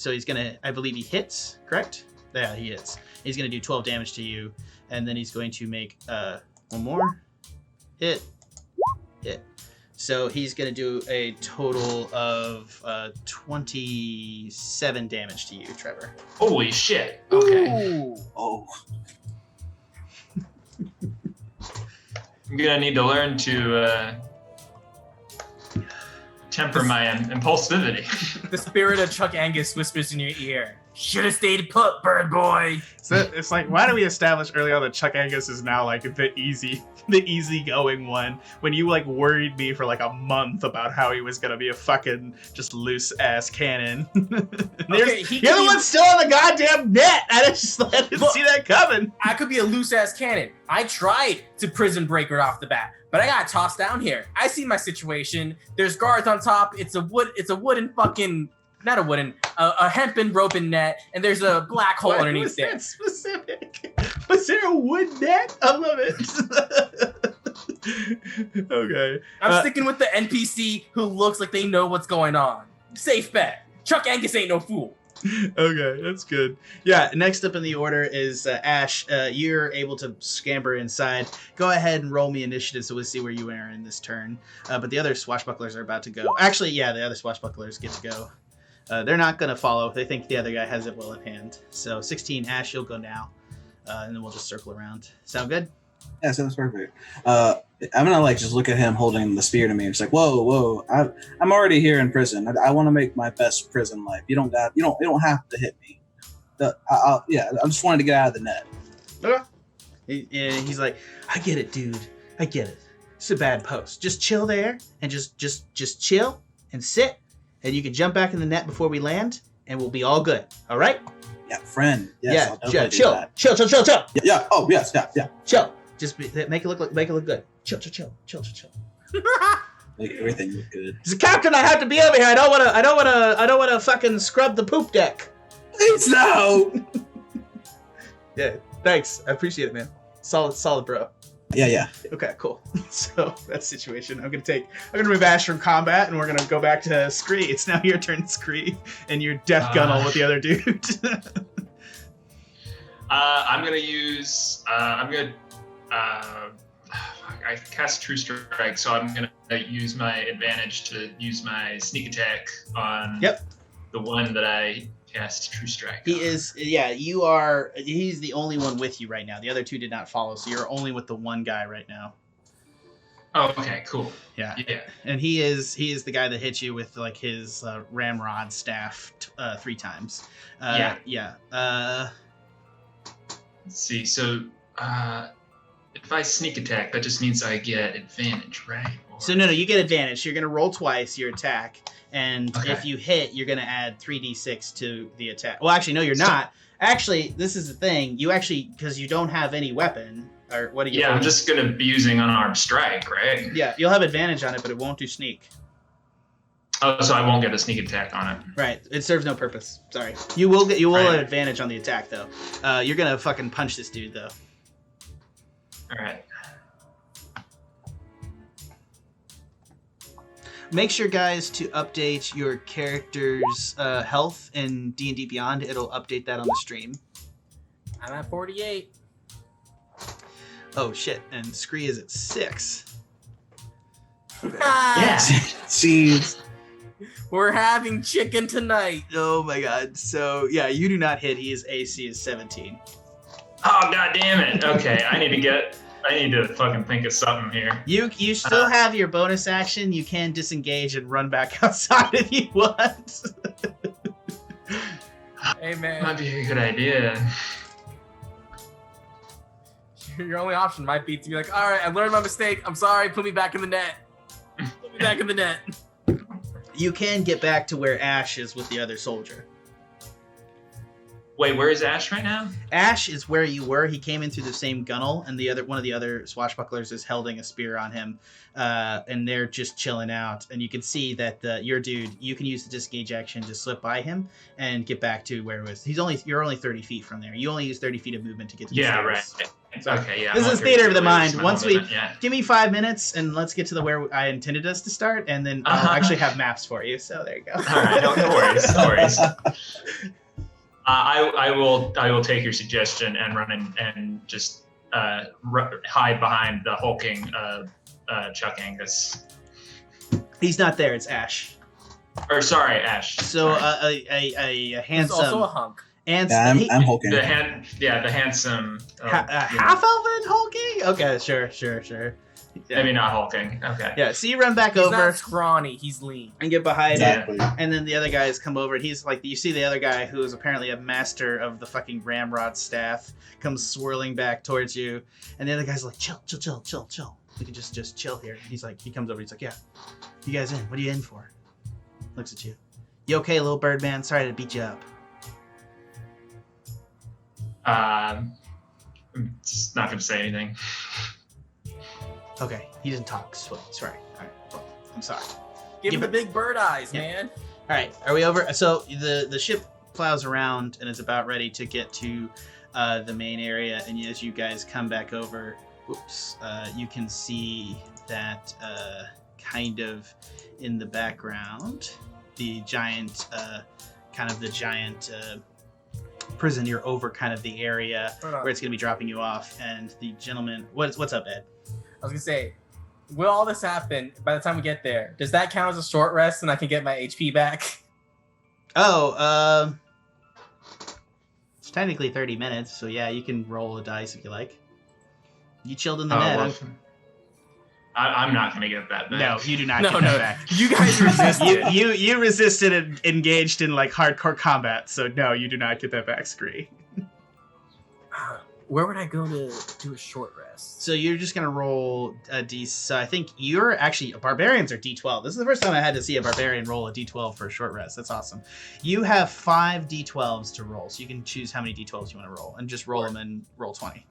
he's gonna. I believe he hits. Correct? Yeah, he hits. He's gonna do 12 damage to you, and then he's going to make one more hit. So he's gonna do a total of 27 damage to you, Trevor. Holy shit! Okay. Ooh. Oh, I'm gonna need to learn to temper my impulsivity. The spirit of Chuck Angus whispers in your ear. Should have stayed put, bird boy. So it's like, why do we establish early on that Chuck Angus is now like the easygoing one, when you like worried me for like a month about how he was gonna be a fucking just loose ass cannon. Okay, You're the one still on the goddamn net. I didn't see that coming. I could be a loose ass cannon. I tried to prison break right off the bat, but I got tossed down here. I see my situation. There's guards on top. It's a wooden fucking. Not a wooden, a hempen ropen net, and there's a black hole underneath there. Was that specific? Was there a wood net? I love it. Okay. I'm sticking with the NPC who looks like they know what's going on. Safe bet. Chuck Angus ain't no fool. Okay, that's good. Yeah, next up in the order is Ashe. You're able to scamper inside. Go ahead and roll me initiative so we'll see where you are in this turn. But the other swashbucklers are about to go. Actually, yeah, the other swashbucklers get to go. They're not going to follow. They think the other guy has it well in hand. So 16, Ashe, you'll go now. And then we'll just circle around. Sound good? yeah, sounds perfect. I'm gonna like just look at him holding the spear to me. It's like, whoa! I'm already here in prison. I want to make my best prison life. You don't have to hit me. I just wanted to get out of the net. Okay. He's like, I get it, dude. I get it. It's a bad post. Just chill there and just chill and sit. And you can jump back in the net before we land, and we'll be all good. All right? Yeah, friend. Yes, Yeah, chill. Chill. Yeah. Oh, yes. Yeah. Chill. Just make it look good. Chill. Make everything look good. As a captain, I have to be over here. I don't wanna fucking scrub the poop deck. Please no. Yeah. Thanks. I appreciate it, man. Solid, bro. Yeah. Okay, cool. So that situation, I'm gonna remove Ashe from combat, and we're gonna go back to Scree. It's now your turn, Scree, and you're death gunnel with the other dude. I'm gonna use. I cast True Strike, so I'm gonna use my advantage to use my sneak attack on the one that I cast True Strike. He is, yeah. You are. He's the only one with you right now. The other two did not follow, so you're only with the one guy right now. Oh, okay, cool. Yeah. Yeah. And he is the guy that hit you with like his ramrod staff 3 times. Yeah. Let's see. So, if I sneak attack, that just means I get advantage, right? Or... So no, you get advantage. You're gonna roll twice your attack, and Okay. if you hit, you're gonna add 3d6 to the attack. Well, actually, no, you're not. Actually, this is the thing. You actually, because you don't have any weapon, or what do you? Yeah, I'm just gonna be using unarmed strike, right? Yeah, you'll have advantage on it, but it won't do sneak. Oh, so I won't get a sneak attack on it. Right. It serves no purpose. Sorry. You will get Right. an advantage on the attack though. You're gonna fucking punch this dude though. All right. Make sure, guys, to update your character's health in D&D Beyond. It'll update that on the stream. I'm at 48. Oh shit! And Scree is at 6. Yeah. Jeez. We're having chicken tonight. Oh my god! So yeah, you do not hit. His AC is 17. Oh, god damn it. Okay, I need to fucking think of something here. You still have your bonus action. You can disengage and run back outside if you want. Hey, man. Might be a good idea. Your only option might be to be like, all right, I learned my mistake. I'm sorry. Put me back in the net. Put me back in the net. You can get back to where Ashe is with the other soldier. Wait, where is Ashe right now? Ashe is where you were. He came in through the same gunnel, and one of the other swashbucklers is holding a spear on him, and they're just chilling out. And you can see that your dude, you can use the disengage action to slip by him and get back to where it was. You're only 30 feet from there. You only use 30 feet of movement to get to the stairs. Right. So, Okay, yeah. this I'm is on theater of the 32, mind. my Once whole we movement, yeah. give me 5 minutes, and let's get to the where I intended us to start, and then I'll actually have maps for you. So there you go. All right, no worries, no worries. I will take your suggestion and run and just hide behind the hulking Chuck Angus. He's not there. It's Ashe. Or sorry, Ashe. So Sorry. a He's handsome also a hunk. and Yeah, I'm hulking. the handsome. half elven hulking. Okay, sure. Yeah. Maybe not hulking. Okay. Yeah, so you run back He's over not scrawny. He's lean. and get behind Yeah. it, Exactly. and then the other guys come over, and he's like, you see the other guy who is apparently a master of the fucking ramrod staff comes swirling back towards you, and the other guy's like, chill. We can just chill here. He's like, he comes over, he's like, yeah, you guys in? What are you in for? Looks at you. You okay, little bird man? Sorry to beat you up. I'm just not gonna say anything. Okay, he doesn't talk. Sorry. All right, well, I'm sorry. Give Give him the it- big bird eyes, Yeah. man. All right, are we over? So the ship plows around and is about ready to get to the main area. And as you guys come back over, you can see that kind of in the background, the giant prison. You're over kind of the area Hold on. where it's going to be dropping you off. And the gentleman, what's up, Ed? I was gonna say, will all this happen by the time we get there? Does that count as a short rest and I can get my HP back? Oh, it's technically 30 minutes, so yeah, you can roll a dice if you like. You chilled in the net. Well, I'm not gonna get that back. No, you do not No, get no. that back. You guys resisted. You resisted and engaged in like hardcore combat, so no, you do not get that back, Scree. Where would I go to do a short rest? So you're just gonna roll a D. So I think you're actually barbarians are D12. This is the first time I had to see a barbarian roll a D12 for a short rest. That's awesome. You have 5 D12s to roll, so you can choose how many D12s you want to roll, and just roll them and roll 20.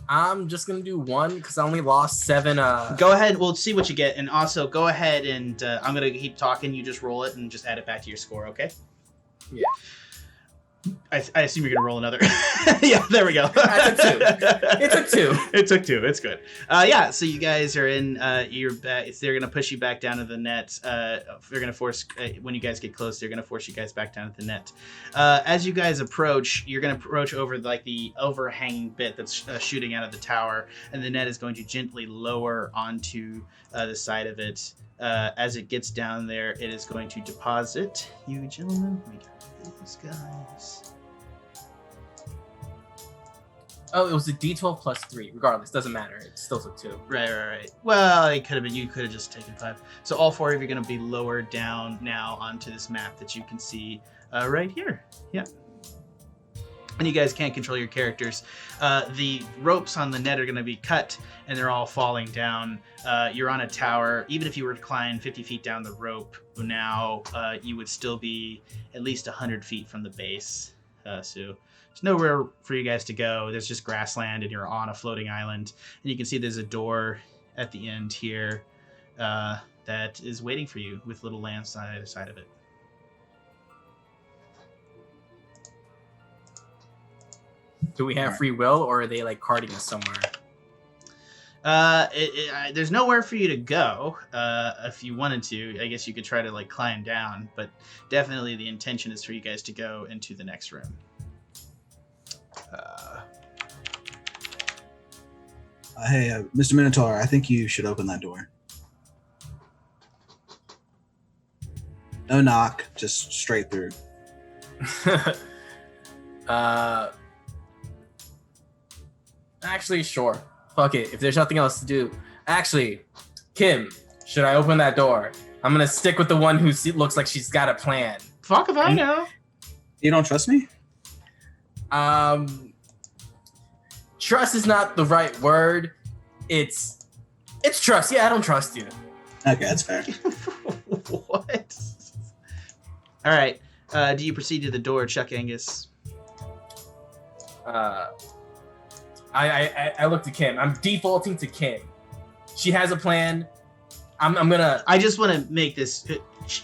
I'm just gonna do one because I only lost 7. Go ahead. We'll see what you get, and also go ahead and I'm gonna keep talking. You just roll it and just add it back to your score, okay? Yeah. I assume you're gonna roll another. Yeah, there we go. I took 2. It took 2. It took 2. It's good. Yeah. So you guys are in. You're back. They're gonna push you back down to the net. They're gonna force when you guys get close. They're gonna force you guys back down to the net. As you guys approach, you're gonna approach over like the overhanging bit that's shooting out of the tower, and the net is going to gently lower onto the side of it. As it gets down there, it is going to deposit you gentlemen. Let me get these guys. Oh, it was a D12 plus 3. Regardless, doesn't matter. It still took 2. Right. Well, it could have been. You could have just taken 5. So all 4 of you are going to be lowered down now onto this map that you can see right here. Yeah. And you guys can't control your characters. The ropes on the net are going to be cut, and they're all falling down. You're on a tower. Even if you were to climb 50 feet down the rope now, you would still be at least 100 feet from the base. So there's nowhere for you guys to go. There's just grassland, and you're on a floating island. And you can see there's a door at the end here that that is waiting for you with little lamps on either side of it. Do we have free will, or are they like carting us somewhere? There's nowhere for you to go. If you wanted to, I guess you could try to like climb down, but definitely the intention is for you guys to go into the next room. Hey, Mr. Minotaur, I think you should open that door. No knock, just straight through. Actually, sure. Fuck it. If there's nothing else to do. Actually, Kim, should I open that door? I'm gonna stick with the one who looks like she's got a plan. Fuck if I know. You don't trust me? Trust is not the right word. It's trust. Yeah, I don't trust you. Okay, that's fair. What? All right. Do you proceed to the door, Chuck Angus? I look to Kim. I'm defaulting to Kim. She has a plan. I'm gonna. I just want to make this.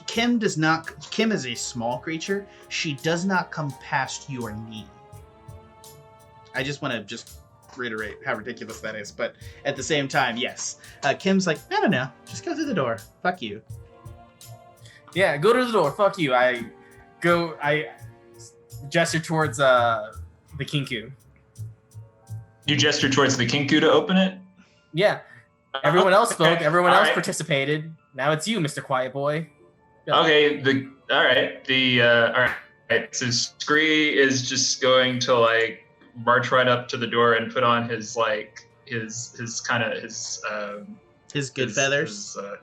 Kim does not. Kim is a small creature. She does not come past your knee. I just want to reiterate how ridiculous that is, but at the same time, yes. Kim's like, I don't know. Just go through the door. Fuck you. Yeah, go to the door. Fuck you. I gesture towards the Kenku. You gesture towards the Kenku to open it? Yeah. Everyone else spoke. Okay. Everyone All else right. participated. Now it's you, Mr. Quiet Boy. Go. Okay. All right. So Scree is just going to like march right up to the door and put on his good feathers. His good feathers. I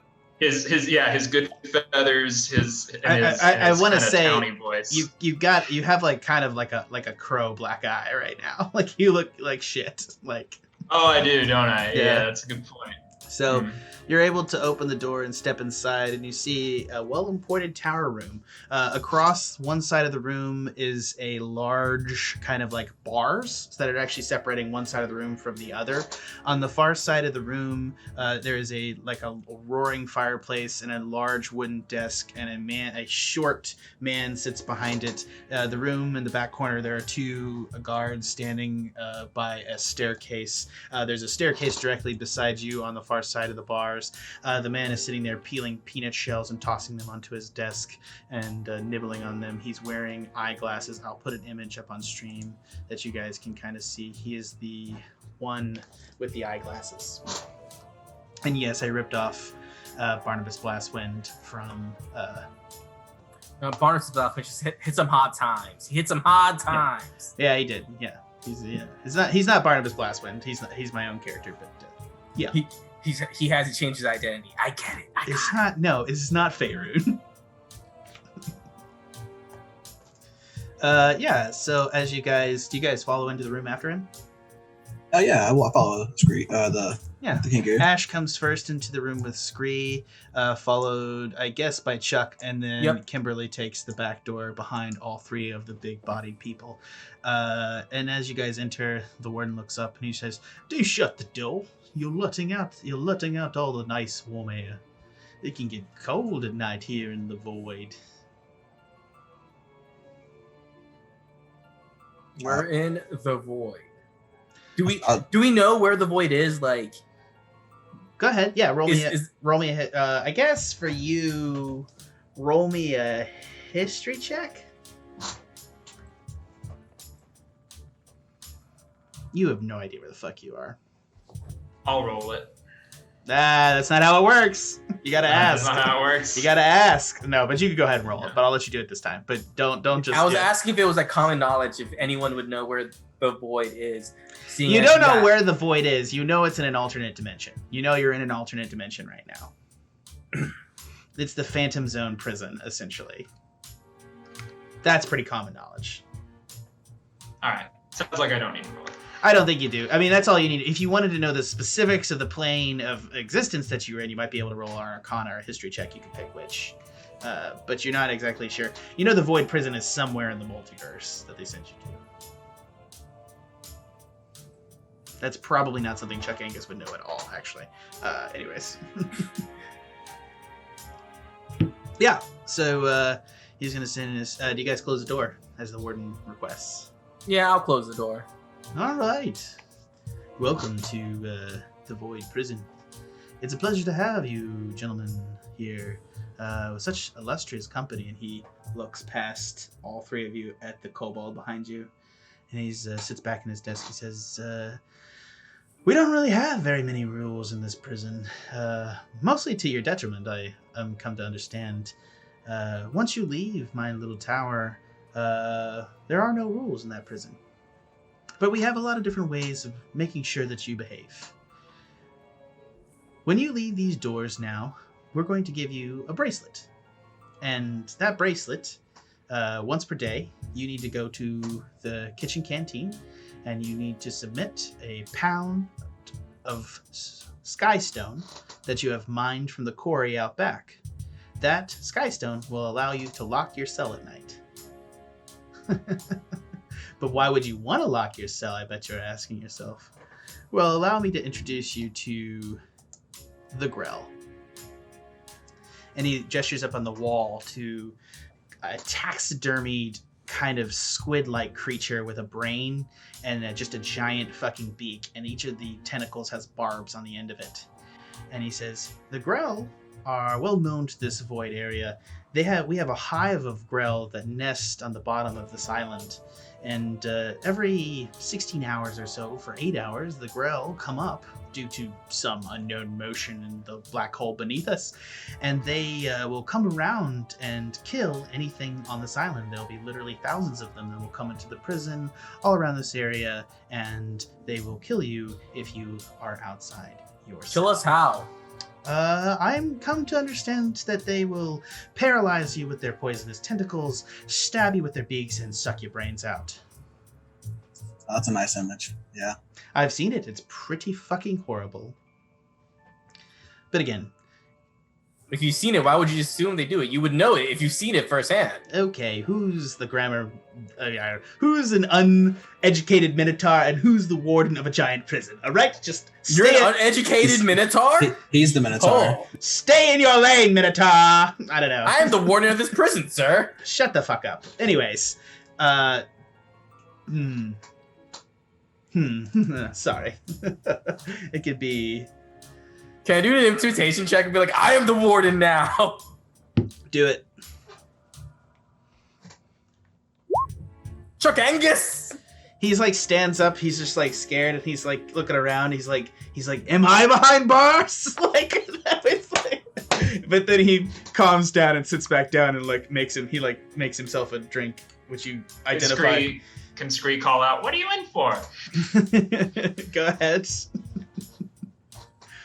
want to say towny voice. you have like kind of like a crow black eye right now. Like you look like shit. Like. Oh, I do, don't I? Yeah. Yeah, that's a good point. So you're able to open the door and step inside, and you see a well-appointed tower room. Across one side of the room is a large kind of like bars that are actually separating one side of the room from the other. On the far side of the room, there is a roaring fireplace and a large wooden desk, and a short man sits behind it. The room in the back corner, there are two guards standing by a staircase. There's a staircase directly beside you on the far side of the bars. The man is sitting there peeling peanut shells and tossing them onto his desk and nibbling on them. He's wearing eyeglasses. I'll put an image up on stream that you guys can kind of see. He is the one with the eyeglasses. And yes, I ripped off Barnabas Blastwind from... Barnabas Blastwind just hit some hard times. He hit some hard times. Yeah, he did. Yeah. He's not Barnabas Blastwind. He's my own character, but yeah. He hasn't changed his identity. I get it. It's not Faerun. Yeah, so do you guys follow into the room after him? Yeah, I follow Scree, the Kenku. Ashe comes first into the room with Scree, followed, I guess, by Chuck, and then Kimberly takes the back door behind all three of the big-bodied people. And as you guys enter, the warden looks up and he says, "Do shut the door. You're letting out all the nice warm air. It can get cold at night here in the void." We're in the void. Do we know where the void is? Like, go ahead. Yeah, roll me a. I guess for you, roll me a history check. You have no idea where the fuck you are. I'll roll it. That's not how it works. You gotta ask. That's not how it works. You gotta ask. No, but you can go ahead and roll it. But I'll let you do it this time. But don't just. I was asking if it was like common knowledge, if anyone would know where the void is. You don't know where the void is. You know it's in an alternate dimension. You know you're in an alternate dimension right now. It's the Phantom Zone prison, essentially. That's pretty common knowledge. All right. Sounds like I don't need to roll it. I don't think you do. I mean, that's all you need. If you wanted to know the specifics of the plane of existence that you were in, you might be able to roll an Arcana or a history check. You can pick which. But you're not exactly sure. You know the Void Prison is somewhere in the multiverse that they sent you to. That's probably not something Chuck Angus would know at all, actually. Anyways. Yeah. So he's gonna send his. Do you guys close the door as the warden requests? Yeah, I'll close the door. All right. Welcome to the Void Prison. It's a pleasure to have you, gentlemen, here with such illustrious company. And he looks past all three of you at the kobold behind you, and he sits back in his desk. He says, "We don't really have very many rules in this prison, mostly to your detriment. I come to understand. Once you leave my little tower, there are no rules in that prison. But we have a lot of different ways of making sure that you behave. When you leave these doors now, we're going to give you a bracelet. And that bracelet, once per day, you need to go to the kitchen canteen and you need to submit a pound of skystone that you have mined from the quarry out back. That skystone will allow you to lock your cell at night." But why would you want to lock your cell, I bet you're asking yourself. Well, allow me to introduce you to the Grell. And he gestures up on the wall to a taxidermied kind of squid-like creature with a brain and just a giant fucking beak, and each of the tentacles has barbs on the end of it. And he says, "The Grell are well known to this void area. We have a hive of Grell that nest on the bottom of this island. And every 16 hours or so, for 8 hours, the Grell come up due to some unknown motion in the black hole beneath us. And they will come around and kill anything on this island. There'll be literally thousands of them that will come into the prison all around this area, and they will kill you if you are outside your cell. Kill us how? I'm come to understand that they will paralyze you with their poisonous tentacles, stab you with their beaks, and suck your brains out. Oh, that's a nice image. Yeah. I've seen it. It's pretty fucking horrible. But again... If you've seen it, why would you assume they do it? You would know it if you've seen it firsthand. Okay, who's the grammar... who's an uneducated Minotaur and who's the warden of a giant prison? Alright, just You're an uneducated Minotaur? He's the Minotaur. Oh. Stay in your lane, Minotaur! I don't know. I am the warden of this prison, sir. Shut the fuck up. Anyways, sorry. It could be... Can I do an intimidation check and be like, I am the warden now? Do it. Chuck Angus! He's like stands up, he's just like scared, and he's like looking around, he's like, am I behind bars? Like, it's like, but then he calms down and sits back down and like makes himself a drink, which you identify. Can Scree call out, "What are you in for?" Go ahead.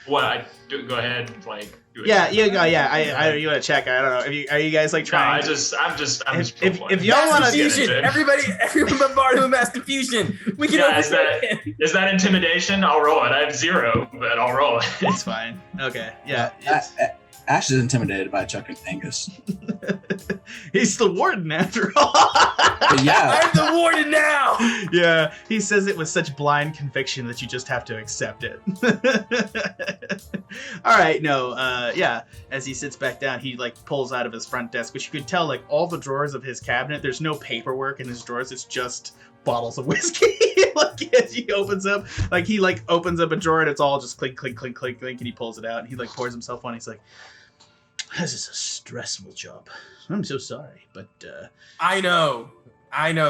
What? Go ahead, like. Do it. Yeah. You want to check? I don't know. Are you guys like trying? No, I'm just. If y'all want to, everyone bombard him with mass confusion. We can. Yeah, is that intimidation? I'll roll it. I have 0, but I'll roll it. It's fine. Okay. Yeah. Ashe is intimidated by Chuck and Angus. He's the warden after all. Yeah. I'm the warden now. Yeah, he says it with such blind conviction that you just have to accept it. All right, no, yeah. As he sits back down, he like pulls out of his front desk, which you could tell like all the drawers of his cabinet. There's no paperwork in his drawers. It's just bottles of whiskey. Like as he opens up a drawer and it's all just clink, clink, clink, clink, clink, and he pulls it out and he like pours himself one. He's like, "This is a stressful job. I'm so sorry, but I know.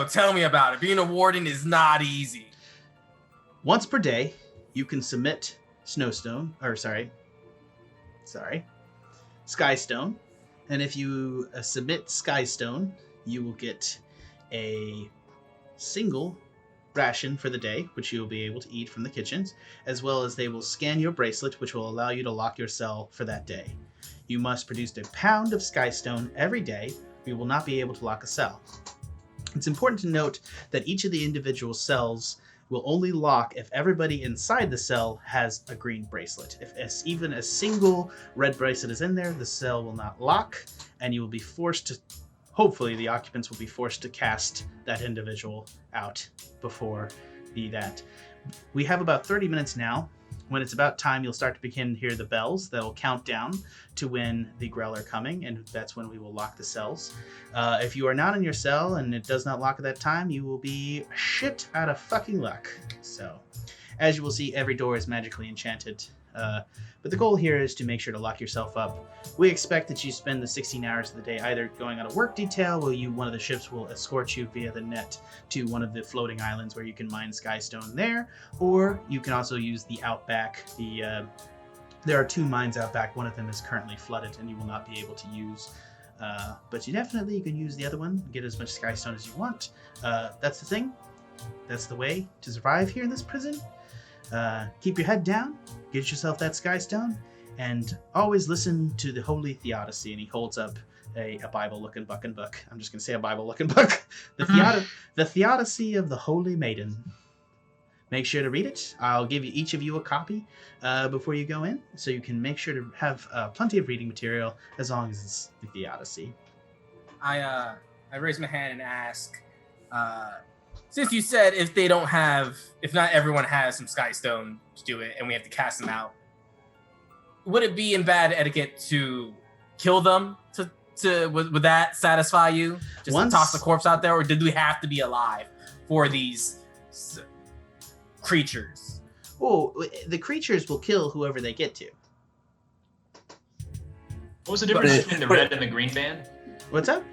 Tell me about it. Being a warden is not easy." Once per day, you can submit Skystone, and if you submit Skystone, you will get a single ration for the day, which you will be able to eat from the kitchens, as well as they will scan your bracelet, which will allow you to lock your cell for that day. You must produce a pound of Skystone every day. You will not be able to lock a cell. It's important to note that each of the individual cells will only lock if everybody inside the cell has a green bracelet. If even a single red bracelet is in there, the cell will not lock, and you will be forced to, hopefully the occupants will be forced to cast that individual out before that. We have about 30 minutes now. When it's about time, you'll start to begin to hear the bells that will count down to when the Grell are coming, and that's when we will lock the cells. If you are not in your cell and it does not lock at that time, you will be shit out of fucking luck. So, as you will see, every door is magically enchanted. But the goal here is to make sure to lock yourself up. We expect that you spend the 16 hours of the day either going on a work detail, where one of the ships will escort you via the net to one of the floating islands where you can mine skystone there, or you can also use the outback. There are 2 mines out back. One of them is currently flooded and you will not be able to use. But you can use the other one, get as much skystone as you want. That's the thing. That's the way to survive here in this prison. Keep your head down, get yourself that skystone, and always listen to the Holy Theodicy. And he holds up a Bible-looking book. I'm just going to say a Bible-looking book. The Theodicy of the Holy Maiden. Make sure to read it. I'll give each of you a copy before you go in, so you can make sure to have plenty of reading material as long as it's the Theodicy. I raise my hand and ask, since you said if not everyone has some skystone to do it, and we have to cast them out, would it be in bad etiquette to kill them? Would that satisfy you? Just to toss the corpse out there, or did we have to be alive for these creatures? Oh, the creatures will kill whoever they get to. What was the difference between the red and the green band? What's up?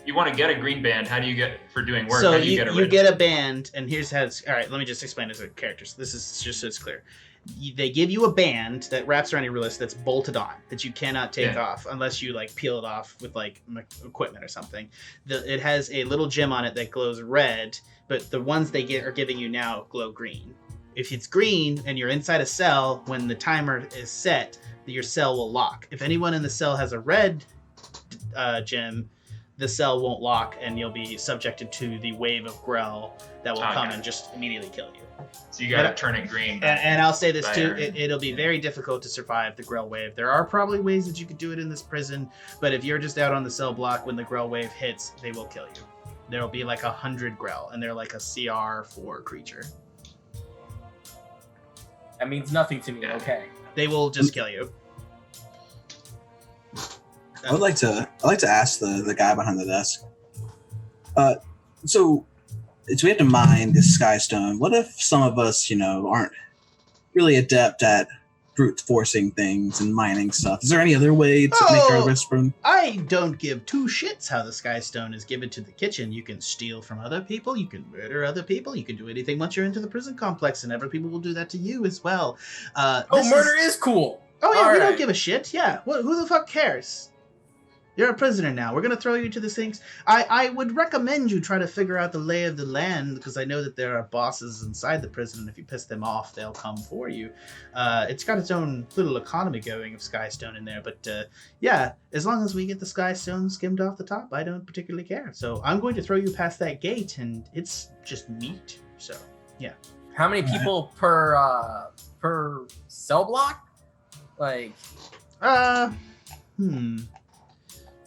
You want to get a green band. How do you get for doing work? So how do you get a red you get a band, and here's how it's... All right, let me just explain as a character. So this is just so it's clear. They give you a band that wraps around your wrist that's bolted on, that you cannot take off unless you like peel it off with like equipment or something. It has a little gem on it that glows red, but the ones they are giving you now glow green. If it's green and you're inside a cell, when the timer is set, your cell will lock. If anyone in the cell has a red gem, the cell won't lock, and you'll be subjected to the wave of Grell that will come and just immediately kill you. So you gotta turn it green. And I'll say this too, it'll be very difficult to survive the Grell wave. There are probably ways that you could do it in this prison, but if you're just out on the cell block when the Grell wave hits, they will kill you. There will be like 100 Grell, and they're like a CR4 creature. That means nothing to me, okay. They will just kill you. I'd like to ask the guy behind the desk. So we have to mine this skystone. What if some of us, aren't really adept at brute forcing things and mining stuff? Is there any other way to make our whispering? I don't give 2 shits how the skystone is given to the kitchen. You can steal from other people. You can murder other people. You can do anything once you're into the prison complex, and other people will do that to you as well. Murder is cool. Oh yeah, All we right. don't give a shit. Yeah, who the fuck cares? You're a prisoner now. We're going to throw you to the things. I would recommend you try to figure out the lay of the land, because I know that there are bosses inside the prison, and if you piss them off, they'll come for you. It's got its own little economy going of skystone in there, but yeah, as long as we get the skystone skimmed off the top, I don't particularly care. So I'm going to throw you past that gate, and it's just meat. So, yeah. How many people per cell block? Like...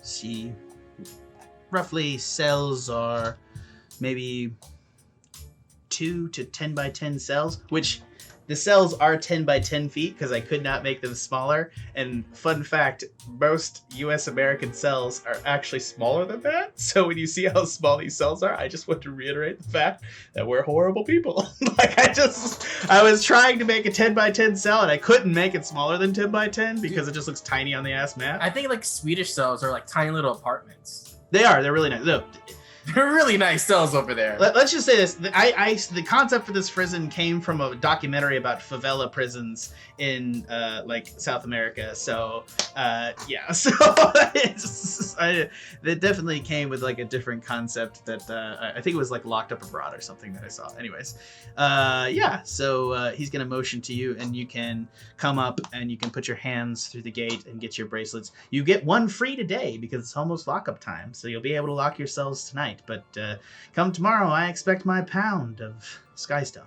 See, roughly cells are maybe 2 to 10 by 10 cells, which the cells are 10 by 10 feet because I could not make them smaller. And fun fact, most US American cells are actually smaller than that. So when you see how small these cells are, I just want to reiterate the fact that we're horrible people. I was trying to make a 10 by 10 cell and I couldn't make it smaller than 10 by 10 because it just looks tiny on the ass map. I think like Swedish cells are like tiny little apartments. They are. They're really nice. Look, they're really nice cells over there. Let's just say this. The concept for this prison came from a documentary about favela prisons in like South America. So yeah, so that definitely came with like a different concept that I think it was like Locked Up Abroad or something that I saw. Anyways, yeah. So he's gonna motion to you, and you can come up and you can put your hands through the gate and get your bracelets. You get 1 free today because it's almost lockup time, so you'll be able to lock yourselves tonight. But come tomorrow, I expect my pound of skystone.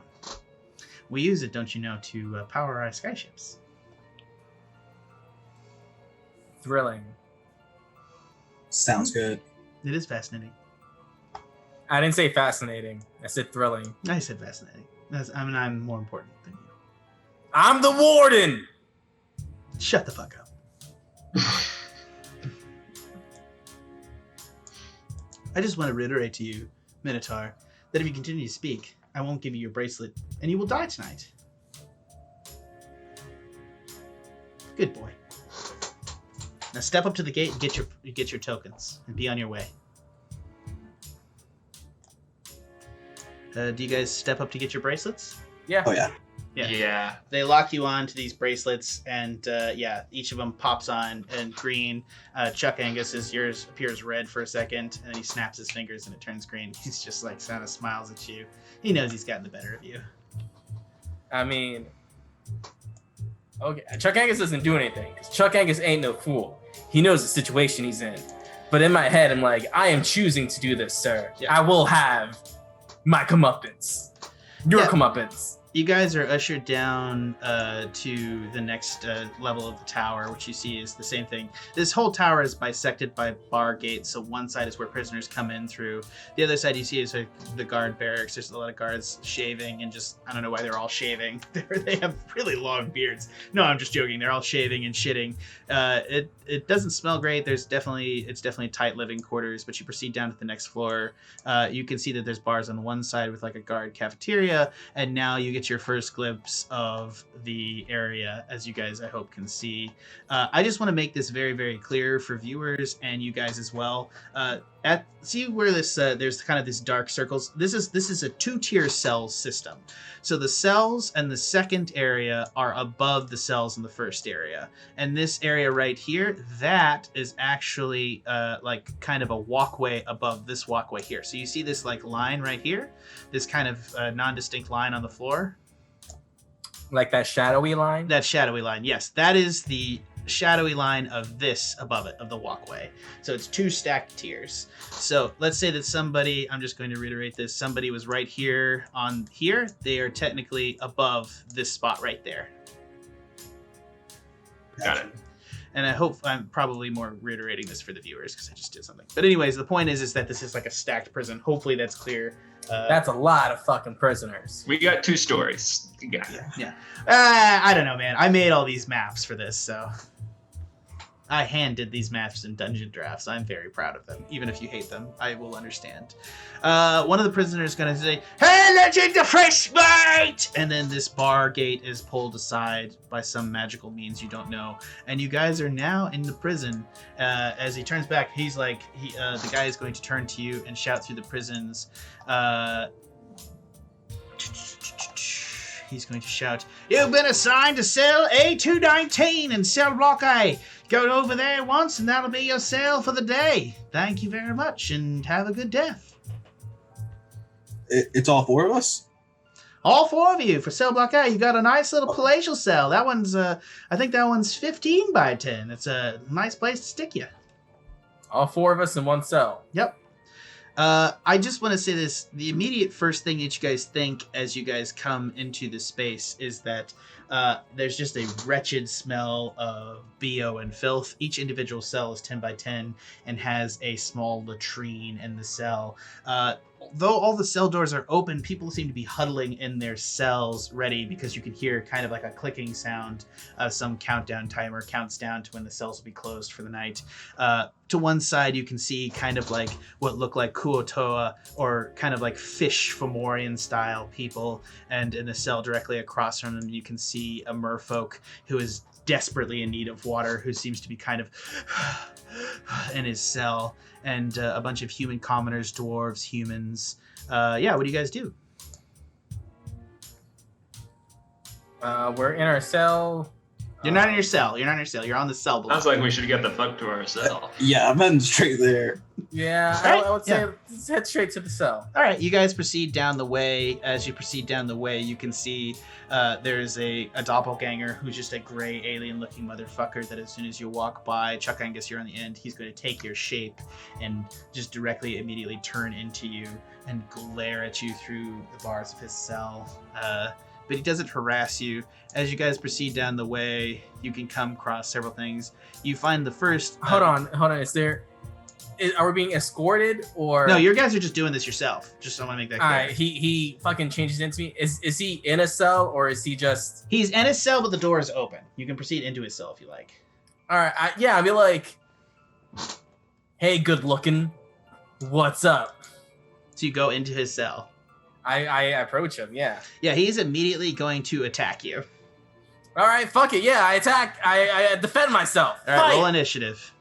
We use it, don't you know, to power our skyships. Thrilling. Sounds good. It is fascinating. I didn't say fascinating. I said thrilling. I said fascinating. I'm more important than you. I'm the warden. Shut the fuck up. I just want to reiterate to you, Minotaur, that if you continue to speak, I won't give you your bracelet, and you will die tonight. Good boy. Now step up to the gate and get your tokens, and be on your way. Do you guys step up to get your bracelets? Yeah. Oh yeah. Yeah. They lock you on to these bracelets, and each of them pops on and green. Chuck Angus's yours appears red for a second, and then he snaps his fingers and it turns green. He's just like kind of smiles at you. He knows he's gotten the better of you. I mean, okay, Chuck Angus doesn't do anything because Chuck Angus ain't no fool. He knows the situation he's in. But in my head, I'm like, I am choosing to do this, sir. Yeah. I will have my comeuppance. Your comeuppance. You guys are ushered down to the next level of the tower, which you see is the same thing. This whole tower is bisected by bar gates, so one side is where prisoners come in through. The other side you see is the guard barracks. There's a lot of guards shaving, and just, I don't know why they're all shaving. They have really long beards. No, I'm just joking. They're all shaving and shitting. It doesn't smell great. It's definitely tight living quarters, but you proceed down to the next floor. You can see that there's bars on one side with like a guard cafeteria, and now you get your first glimpse of the area, as you guys I hope can see. I just want to make this very, very clear for viewers and you guys as well. See where this there's kind of this dark circles. This is a 2-tier cell system. So the cells and the second area are above the cells in the first area, and this area right here, that is actually like kind of a walkway above this walkway here. So you see this like line right here, this kind of non-distinct line on the floor. Like that shadowy line? That shadowy line, yes. That is the shadowy line of this above it, of the walkway. So it's 2 stacked tiers. So let's say that somebody, I'm just going to reiterate this, somebody was right here on here. They are technically above this spot right there. Got it. And I hope I'm probably more reiterating this for the viewers because I just did something. But anyways, the point is that this is like a stacked prison. Hopefully that's clear. That's a lot of fucking prisoners. We got 2 stories. Yeah. I don't know, man. I made all these maps for this, so I hand did these maps in dungeon drafts. I'm very proud of them. Even if you hate them, I will understand. One of the prisoners is going to say, "Hey, legend of fresh meat!" And then this bar gate is pulled aside by some magical means you don't know. And you guys are now in the prison. As he turns back, he's like, the guy is going to turn to you and shout through the prisons. He's going to shout, "You've been assigned to cell A219 in cell block A. Go over there once and that'll be your cell for the day. Thank you very much and have a good death." It's all 4 of us? All 4 of you for cell block A. You got a nice little palatial cell. That one's, I think that one's 15 by 10. It's a nice place to stick you. All 4 of us in one cell. Yep. I just want to say this. The immediate first thing that you guys think as you guys come into the space is that there's just a wretched smell of BO and filth. Each individual cell is 10 by 10 and has a small latrine in the cell. Though all the cell doors are open, people seem to be huddling in their cells ready because you can hear kind of like a clicking sound. Some countdown timer counts down to when the cells will be closed for the night. To one side, you can see kind of like what look like Kuotoa or kind of like fish Fomorian style people. And in the cell directly across from them, you can see a merfolk who is desperately in need of water, who seems to be kind of in his cell. And a bunch of human commoners, dwarves, humans. What do you guys do? We're in our cell. You're not in your cell. You're on the cell block. Sounds like we should get the fuck to our cell. Yeah, I'm heading straight there. Yeah, Right? I would say let's head straight to the cell. All right, you guys proceed down the way. As you proceed down the way, you can see there's a doppelganger who's just a gray alien-looking motherfucker that as soon as you walk by, Chuck Angus, you're on the end, he's going to take your shape and just directly, immediately turn into you and glare at you through the bars of his cell. But he doesn't harass you. As you guys proceed down the way, you can come across several things. You find the first... Hold on. Is there are we being escorted or? No, your guys are just doing this yourself. Just I want to make that clear. All right, he fucking changes into me. Is he in a cell or is he just? He's in his cell, but the door is open. You can proceed into his cell if you like. All right, I'd be like, hey, good looking, what's up? So you go into his cell. I approach him, yeah. Yeah, he's immediately going to attack you. All right, fuck it, yeah, I attack, I defend myself. All right, Fight! roll initiative.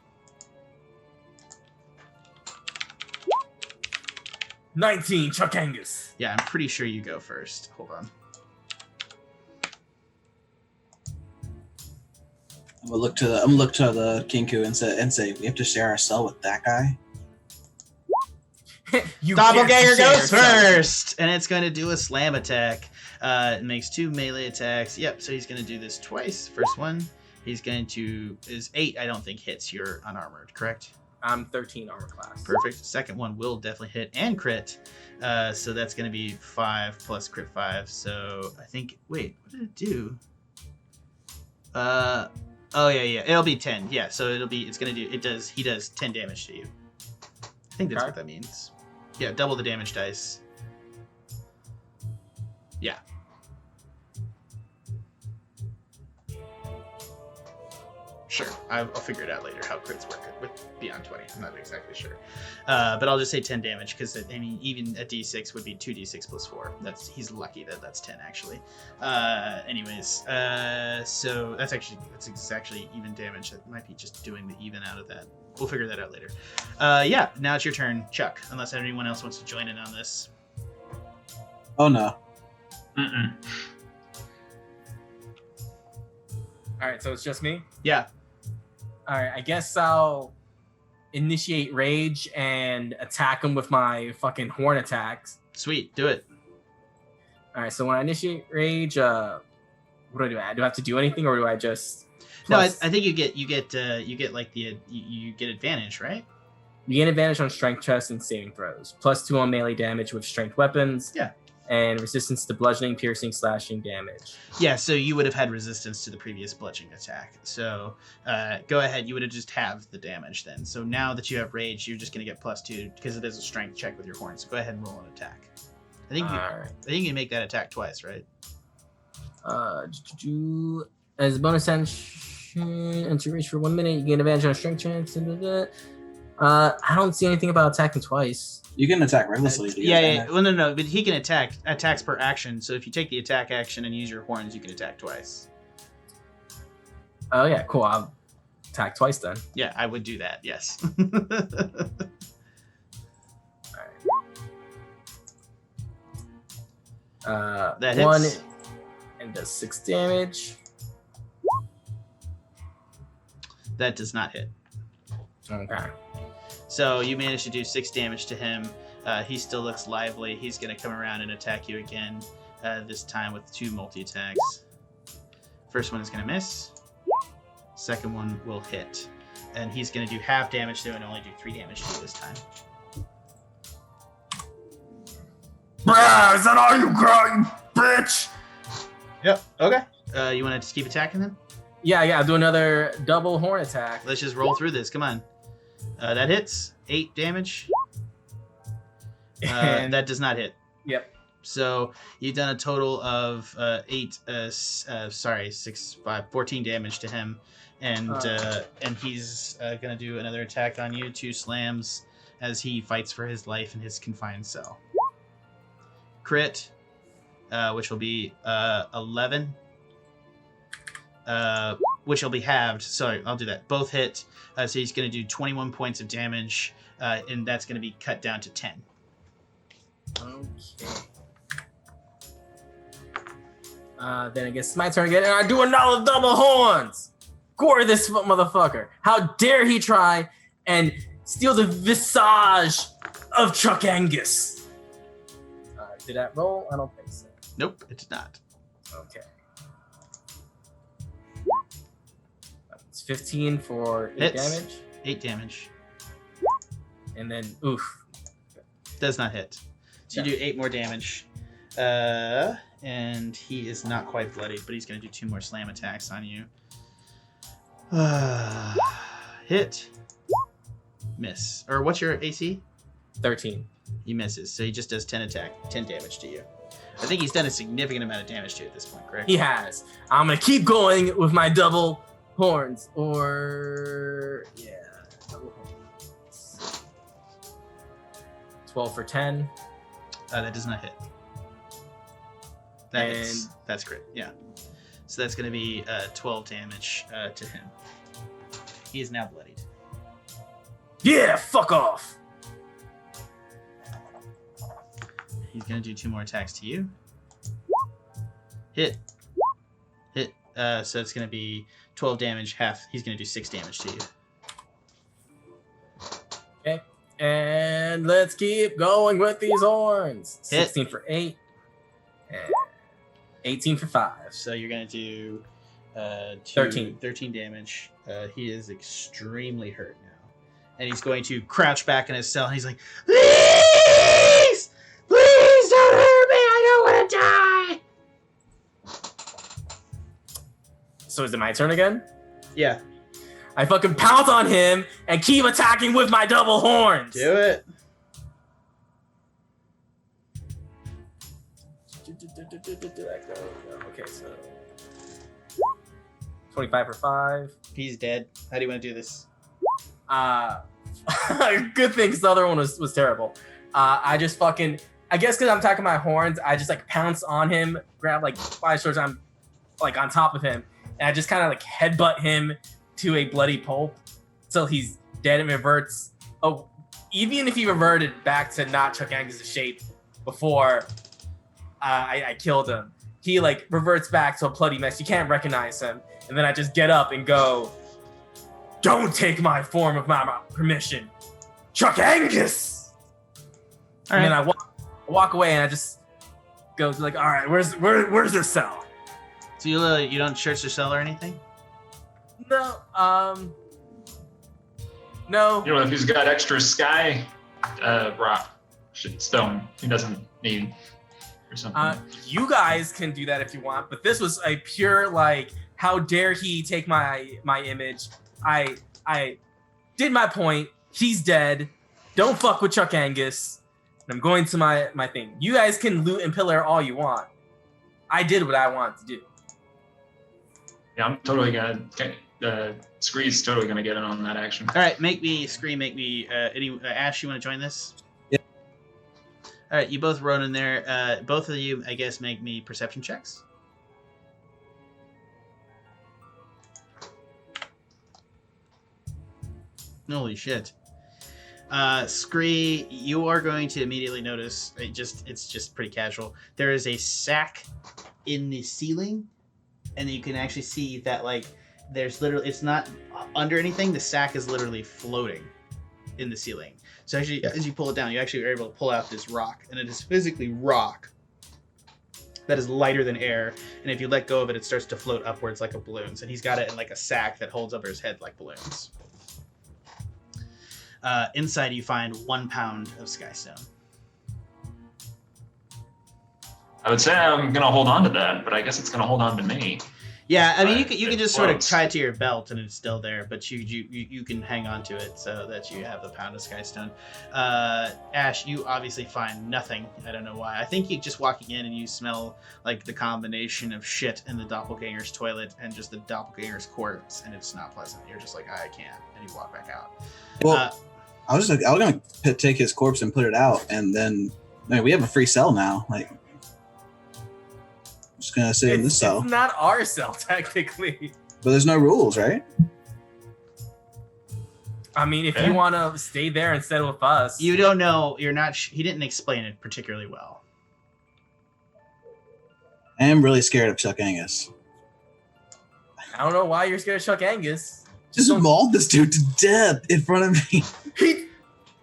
19, Chuck Angus. Yeah, I'm pretty sure you go first. Hold on. I'm gonna look to the Kenku and say we have to share our cell with that guy. You Doppelganger can't share goes yourself. first, and it's going to do a slam attack. It makes 2 melee attacks. Yep, so he's going to do this twice. First one, he's going to is 8. I don't think hits. You're unarmored, correct? I'm 13 armor class. Perfect. Second one will definitely hit and crit. So that's going to be 5 plus crit 5. So I think. Wait, what did it do? Oh yeah. It'll be 10. Yeah. So it's going to do. It does. He does 10 damage to you. I think that's Okay. what that means. Yeah, double the damage dice. Yeah. Sure, I'll figure it out later how crits work with beyond 20. I'm not exactly sure. But I'll just say 10 damage because, I mean, even a d6 would be 2d6 plus 4. He's lucky that's 10, actually. Anyways, so that's actually even damage. That might be just doing the even out of that. We'll figure that out later. Yeah, now it's your turn, Chuck, unless anyone else wants to join in on this. Oh no. Mm-mm. All right, so it's just me. Yeah. All right, I guess I'll initiate rage and attack him with my fucking horn attacks. Sweet, do it. All right, so when I initiate rage, what do I do? Do I have to do anything, or do I just? No, I plus- think you get like you get advantage, right? You gain advantage on strength checks and saving throws. +2 on melee damage with strength weapons. Yeah. And resistance to bludgeoning, piercing, slashing damage. Yeah, so you would have had resistance to the previous bludgeoning attack. So go ahead, you would have just have the damage then. So now that you have rage, you're just gonna get +2 because it is a strength check with your horn. So go ahead and roll an attack. I think you can make that attack twice, right? As a bonus action, enter reach for 1 minute, you gain advantage on strength checks. I don't see anything about attacking twice. You can attack recklessly. Yeah. Well, no, but he can attacks per action. So if you take the attack action and use your horns, you can attack twice. Oh yeah, cool. I'll attack twice then. Yeah, I would do that. Yes. That hits. 1 and does 6 damage. That does not hit. Okay. So you managed to do 6 damage to him. He still looks lively. He's going to come around and attack you again, this time with 2 multi-attacks. First one is going to miss. Second one will hit. And he's going to do half damage to you and only do 3 damage to you this time. Bruh, is that all you got, you bitch? Yep. Okay. You want to just keep attacking them? Yeah, I'll do another double horn attack. Let's just roll through this. Come on. That hits. 8 damage. And That does not hit. Yep. So you've done a total of 14 damage to him, and he's gonna do another attack on you. 2 slams as he fights for his life in his confined cell. Crit, which will be 11, which will be halved. Sorry, I'll do that. Both hit. So he's gonna do 21 points of damage, and that's gonna be cut down to 10. Okay. Then I guess it's my turn again, and I do another double horns. Gore this motherfucker! How dare he try and steal the visage of Chuck Angus? Did that roll? I don't think so. Nope, it did not. Okay. It's 15 for 8 Hits. damage, 8 damage. and then oof. Does not hit. So you do 8 more damage. And he is not quite bloodied, but he's going to do 2 more slam attacks on you. Hit. Miss. Or what's your AC? 13. He misses, so he just does 10 damage to you. I think he's done a significant amount of damage to you at this point, correct? He has. I'm gonna keep going with my double horns, or double horns. 12 for 10. That does not hit. That's great. Yeah. So that's going to be 12 damage to him. He is now bloodied. Yeah, fuck off. He's going to do 2 more attacks to you. Hit. So it's going to be 12 damage, half. He's going to do 6 damage to you. Okay. And let's keep going with these horns. Hit. 16 for 8. And 18 for 5. So you're going to do 13 damage. He is extremely hurt now. And he's going to crouch back in his cell. And he's like, please! Please don't hurt me! I don't want to die! So is it my turn again? Yeah. I fucking pounce on him and keep attacking with my double horns. Do it. Okay, so 25 for 5. He's dead. How do you want to do this? Good thing because the other one was terrible. I just fucking, I guess because I'm attacking my horns, I just like pounce on him, grab like 5 swords, I'm like on top of him, and I just kind of like headbutt him to a bloody pulp till he's dead and reverts. Oh, even if he reverted back to not Chuck Angus' shape before I killed him, he like reverts back to a bloody mess. You can't recognize him. And then I just get up and go, don't take my form of my permission, Chuck Angus! All and right. then I walk away and I just go like, all right, where's your cell? So you don't search your cell or anything? No, no. You know, if he's got extra sky rock stone, he doesn't need or something. You guys can do that if you want, but this was a pure like, how dare he take my image? I did my point. He's dead. Don't fuck with Chuck Angus. And I'm going to my thing. You guys can loot and pillar all you want. I did what I wanted to do. Yeah, I'm totally gonna. Scree's totally gonna get in on that action. All right, Scree, Ashe, you want to join this? Yeah. All right, you both run in there. Both of you, I guess, make me perception checks. Holy shit. Scree, you are going to immediately notice, it's just pretty casual. There is a sack in the ceiling, and you can actually see that, like, there's literally, it's not under anything, the sack is literally floating in the ceiling. So actually, as you pull it down, you actually are able to pull out this rock, and it is physically rock that is lighter than air, and if you let go of it, it starts to float upwards like a balloon. And he's got it in like a sack that holds over his head like balloons. Inside, you find 1 pound of skystone. I would say I'm gonna hold on to that, but I guess it's gonna hold on to me. Yeah, I mean, you can just sort of floats. tie it to your belt and it's still there, but you can hang on to it so that you have the pound of skystone. Ashe, you obviously find nothing. I don't know why. I think you just walking in and you smell like the combination of shit in the doppelganger's toilet and just the doppelganger's corpse, and it's not pleasant. You're just like, I can't, and you walk back out. Well, I was gonna take his corpse and put it out, and then we have a free cell now. Like, I'm just gonna sit in this cell. It's not our cell technically. But there's no rules, right? I mean, if you want to stay there instead with us, You don't know. You're not. He didn't explain it particularly well. I am really scared of Chuck Angus. I don't know why you're scared of Chuck Angus. Just mauled this dude to death in front of me. He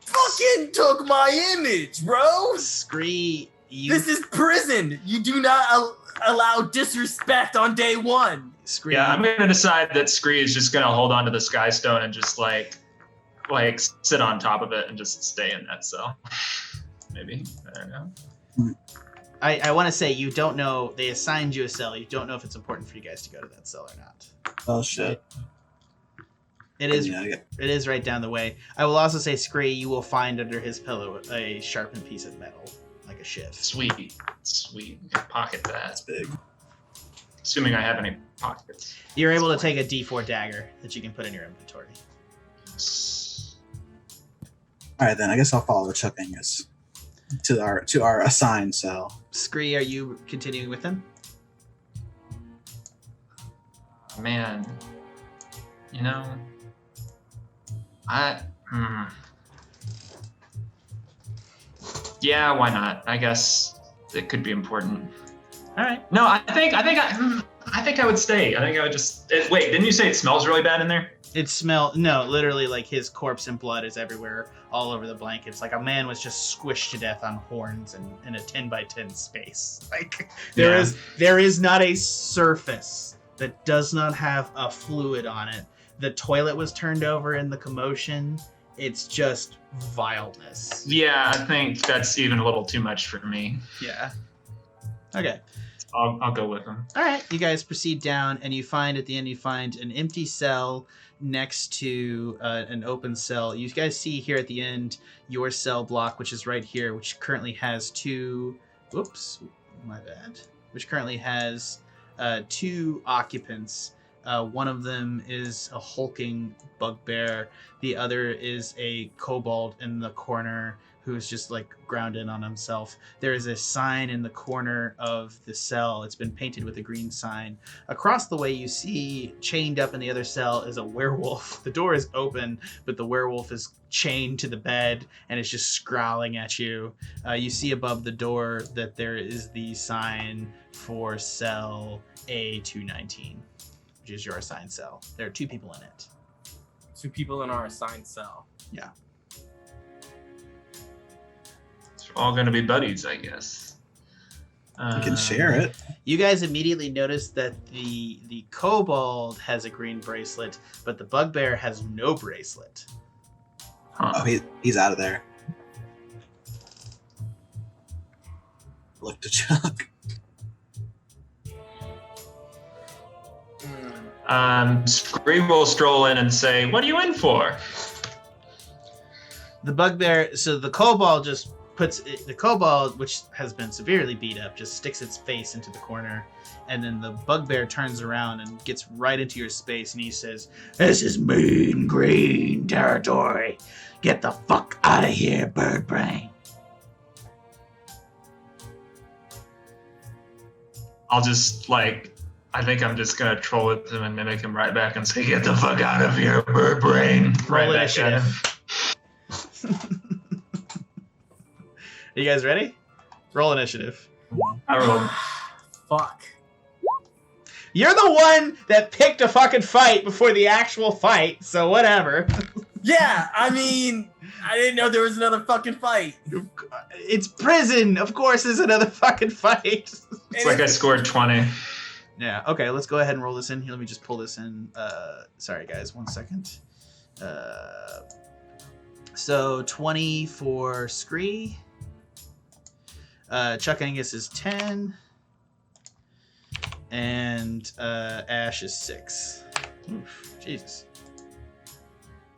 fucking took my image, bro. Scree, This is prison. You do not allow disrespect on day one. Scree. Yeah, I'm gonna decide that Scree is just gonna hold on to the sky stone and just like sit on top of it and just stay in that cell. Maybe, I don't know. I want to say you don't know. They assigned you a cell. You don't know if it's important for you guys to go to that cell or not. Oh shit. It is. Yeah, It is right down the way. I will also say, Scree, you will find under his pillow a sharpened piece of metal, like a shiv. Sweet. Pocket that. that's big. Assuming I have any pockets. You're able to take a D4 dagger that you can put in your inventory. All right, then I guess I'll follow Chuck Angus to our assigned cell. Scree, are you continuing with him? Man, you know, yeah, why not? I guess it could be important. All right. No, I think I would stay. I think I would just wait. Didn't you say it smells really bad in there? No, literally, like his corpse and blood is everywhere, all over the blankets. Like a man was just squished to death on horns in a 10x10 space. Like there is not a surface that does not have a fluid on it. The toilet was turned over in the commotion. It's just vileness. Yeah, I think that's even a little too much for me. Yeah. Okay. I'll go with him. All right. You guys proceed down, and you find at the end an empty cell next to an open cell. You guys see here at the end your cell block, which is right here, which currently has two. Whoops, my bad. Which currently has 2 occupants. One of them is a hulking bugbear. The other is a kobold in the corner who's just like ground in on himself. There is a sign in the corner of the cell. It's been painted with a green sign. Across the way, you see chained up in the other cell is a werewolf. The door is open, but the werewolf is chained to the bed and is just growling at you. You see above the door that there is the sign for cell A219, which is your assigned cell. There are 2 people in it. 2 people in our assigned cell. Yeah. We're all gonna be buddies, I guess. We can share it. You guys immediately notice that the kobold has a green bracelet, but the bugbear has no bracelet. Huh. Oh, he's out of there. Look to Chuck. Scree will stroll in and say, "What are you in for?" The bugbear, so the kobold just the kobold, which has been severely beat up, just sticks its face into the corner, and then the bugbear turns around and gets right into your space, and he says, "This is mean green territory. Get the fuck out of here, bird brain." I'll just I think I'm just gonna troll with him and mimic him right back and say, "Get the fuck out of here, bird brain!" Roll Right back at him. initiative. Are you guys ready? Roll initiative. I rolled. Fuck. You're the one that picked a fucking fight before the actual fight, so whatever. Yeah, I mean, I didn't know there was another fucking fight. It's prison. Of course there's another fucking fight. It's like I scored 20. Yeah, okay, let's go ahead and roll this in here. Let me just pull this in. Sorry, guys, 1 second. So 20 for Scree. Chuck Angus is 10. And Ashe is 6. Oof, Jesus.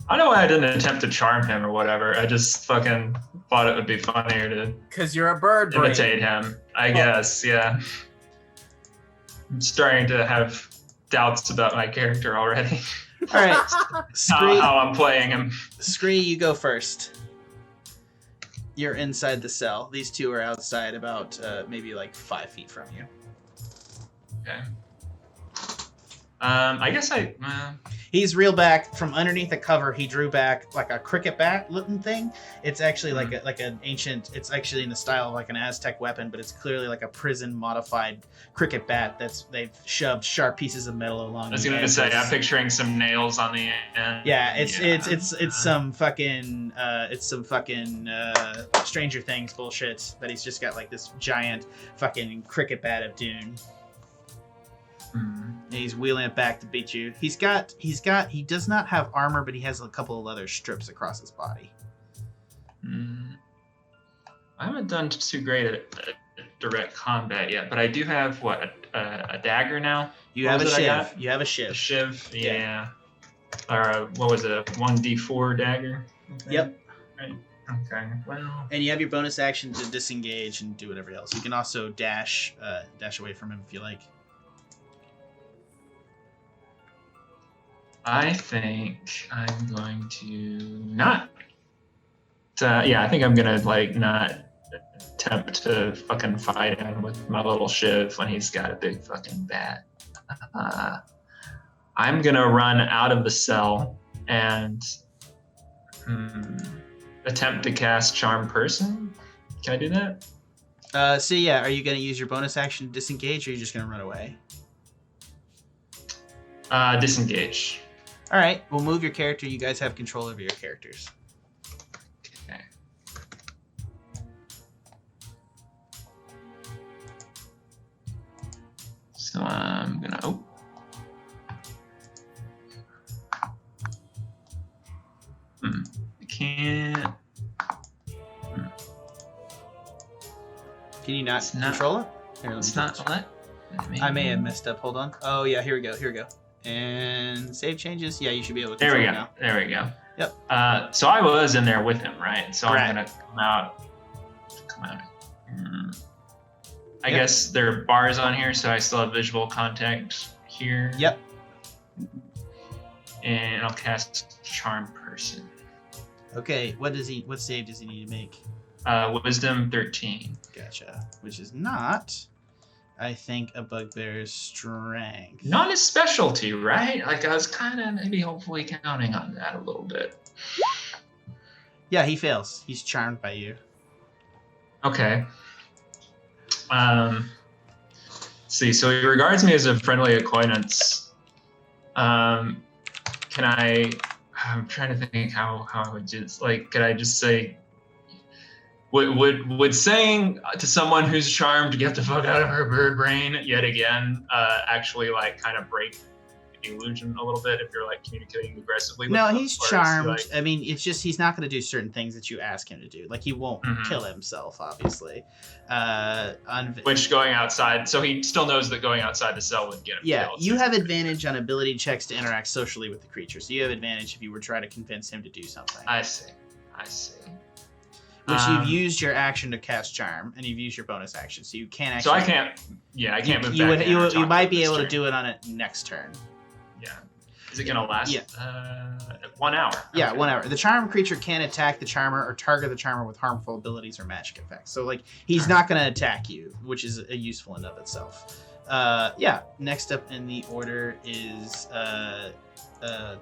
I don't know why I didn't attempt to charm him or whatever. I just fucking thought it would be funnier to Because you're a bird brain. imitate him. I guess, yeah. I'm starting to have doubts about my character already. All right, Scree, how I'm playing him. Scree, you go first. You're inside the cell. These 2 are outside, about maybe like 5 feet from you. Okay. I guess He's reeled back from underneath the cover. He drew back like a cricket bat looking thing. It's actually like an ancient. It's actually in the style of like an Aztec weapon, but it's clearly like a prison modified cricket bat they've shoved sharp pieces of metal along. I was gonna say I'm picturing some nails on the end. Yeah, it's some fucking Stranger Things bullshit that he's just got like this giant fucking cricket bat of Dune. And he's wheeling it back to beat you. He does not have armor, but he has a couple of leather strips across his body. I haven't done too great at direct combat yet, but I do have a dagger now. You have a shiv. You have a shiv. A shiv, yeah. Or what was it? A 1d4 dagger? Okay. Yep. Right. Okay. Well. And you have your bonus action to disengage and do whatever else. You can also dash away from him if you like. I think I'm going to not. I think I'm gonna like not attempt to fucking fight him with my little shiv when he's got a big fucking bat. I'm gonna run out of the cell and attempt to cast Charm Person. Can I do that? So yeah, are you gonna use your bonus action to disengage, or are you just gonna run away? Disengage. All right, we'll move your character. You guys have control over your characters. Okay. So I'm gonna. Oh. I can't. Can you not It's not- control it? Here, let me It's do not this. what? I may have messed up. Hold on. Oh yeah, here we go. Here we go. And save changes. Yeah, you should be able to There control we it go. now. There we go. Yep. So I was in there with him, right? So Correct. I'm gonna come out. I Yep. guess there are bars on here, so I still have visual contact here. Yep. And I'll cast Charm Person. Okay. What save does he need to make? Wisdom 13. Gotcha. Which is not, I think, a bugbear's strength. Not his specialty, right? Like I was kind of maybe hopefully counting on that a little bit. Yeah, he fails. He's charmed by you. Okay. See, so he regards me as a friendly acquaintance. I'm trying to think how I would just like. Could I just say? Would saying to someone who's charmed, "Get the fuck out of her bird brain" yet again, actually like kind of break the illusion a little bit if you're like communicating aggressively with No, them? he's Or is he, charmed. like- I mean, it's just he's not going to do certain things that you ask him to do. Like he won't Mhm. kill himself, obviously. which going outside, so he still knows that going outside the cell would get him Yeah, killed. you have advantage on ability checks to interact socially with the creature. So you have advantage if you were trying to convince him to do something. I see. Which you've used your action to cast charm, and you've used your bonus action, so you can't actually. So I can't. Yeah, I can't move You back. would. in or You talk might be this able to turn. do it on it next turn. Yeah. Is it gonna last? Yeah. 1 hour. Yeah, Okay. 1 hour. The charm creature can attack the charmer or target the charmer with harmful abilities or magic effects. So like he's not going to attack you, which is a useful in of itself. Next up in the order is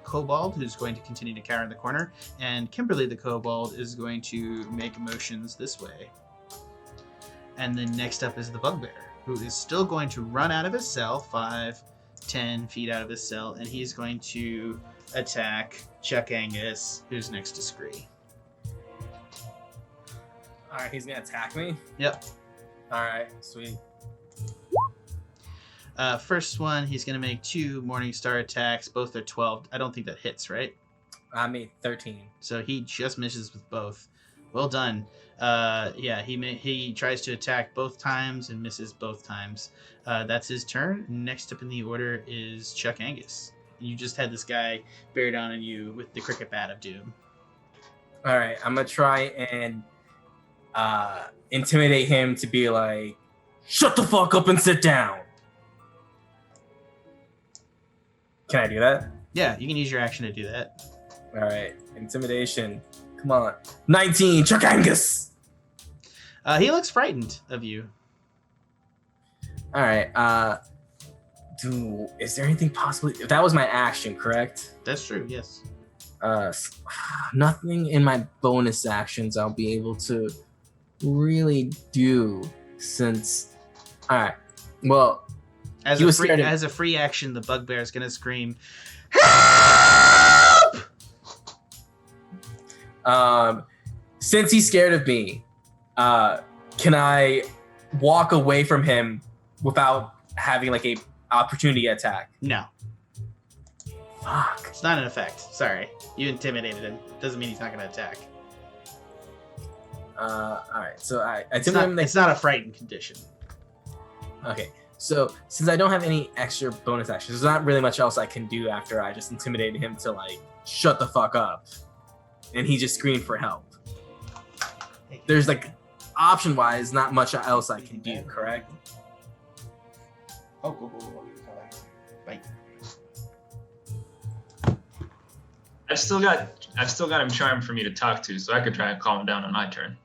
Kobold, who's going to continue to cower in the corner, and Kimberly the Kobold is going to make motions this way. And then next up is the Bugbear, who is still going to run out of his cell, 5, 10 feet out of his cell, and he's going to attack Chuck Angus, who's next to Scree. Alright, he's gonna attack me? Yep. Alright, sweet. First one, he's going to make 2 Morningstar attacks. Both are 12. I don't think that hits, right? I made 13. So he just misses with both. Well done. He tries to attack both times and misses both times. That's his turn. Next up in the order is Chuck Angus. You just had this guy bear down on you with the cricket bat of doom. Alright, I'm gonna try and intimidate him to be like, shut the fuck up and sit down. Can I do that? Yeah, you can use your action to do that. Alright, intimidation. Come on. 19, Chuck Angus! He looks frightened of you. Alright, is there anything possibly... That was my action, correct? That's true, yes. Nothing in my bonus actions I'll be able to really do since... Alright, well... As He was scared of- a free action, the Bugbear is going to scream, "Help!" Since he's scared of me, can I walk away from him without having like a opportunity attack? No, Fuck. it's not an effect. Sorry. You intimidated him. Doesn't mean he's not going to attack. All right. So I It's intimidate him. not a frightened condition. Okay. So since I don't have any extra bonus actions, there's not really much else I can do after I just intimidated him to like shut the fuck up, and he just screamed for help. There's like option wise, not much else I can do. Correct? Oh, cool. Bye. I've still got him charmed for me to talk to, so I could try and calm him down on my turn.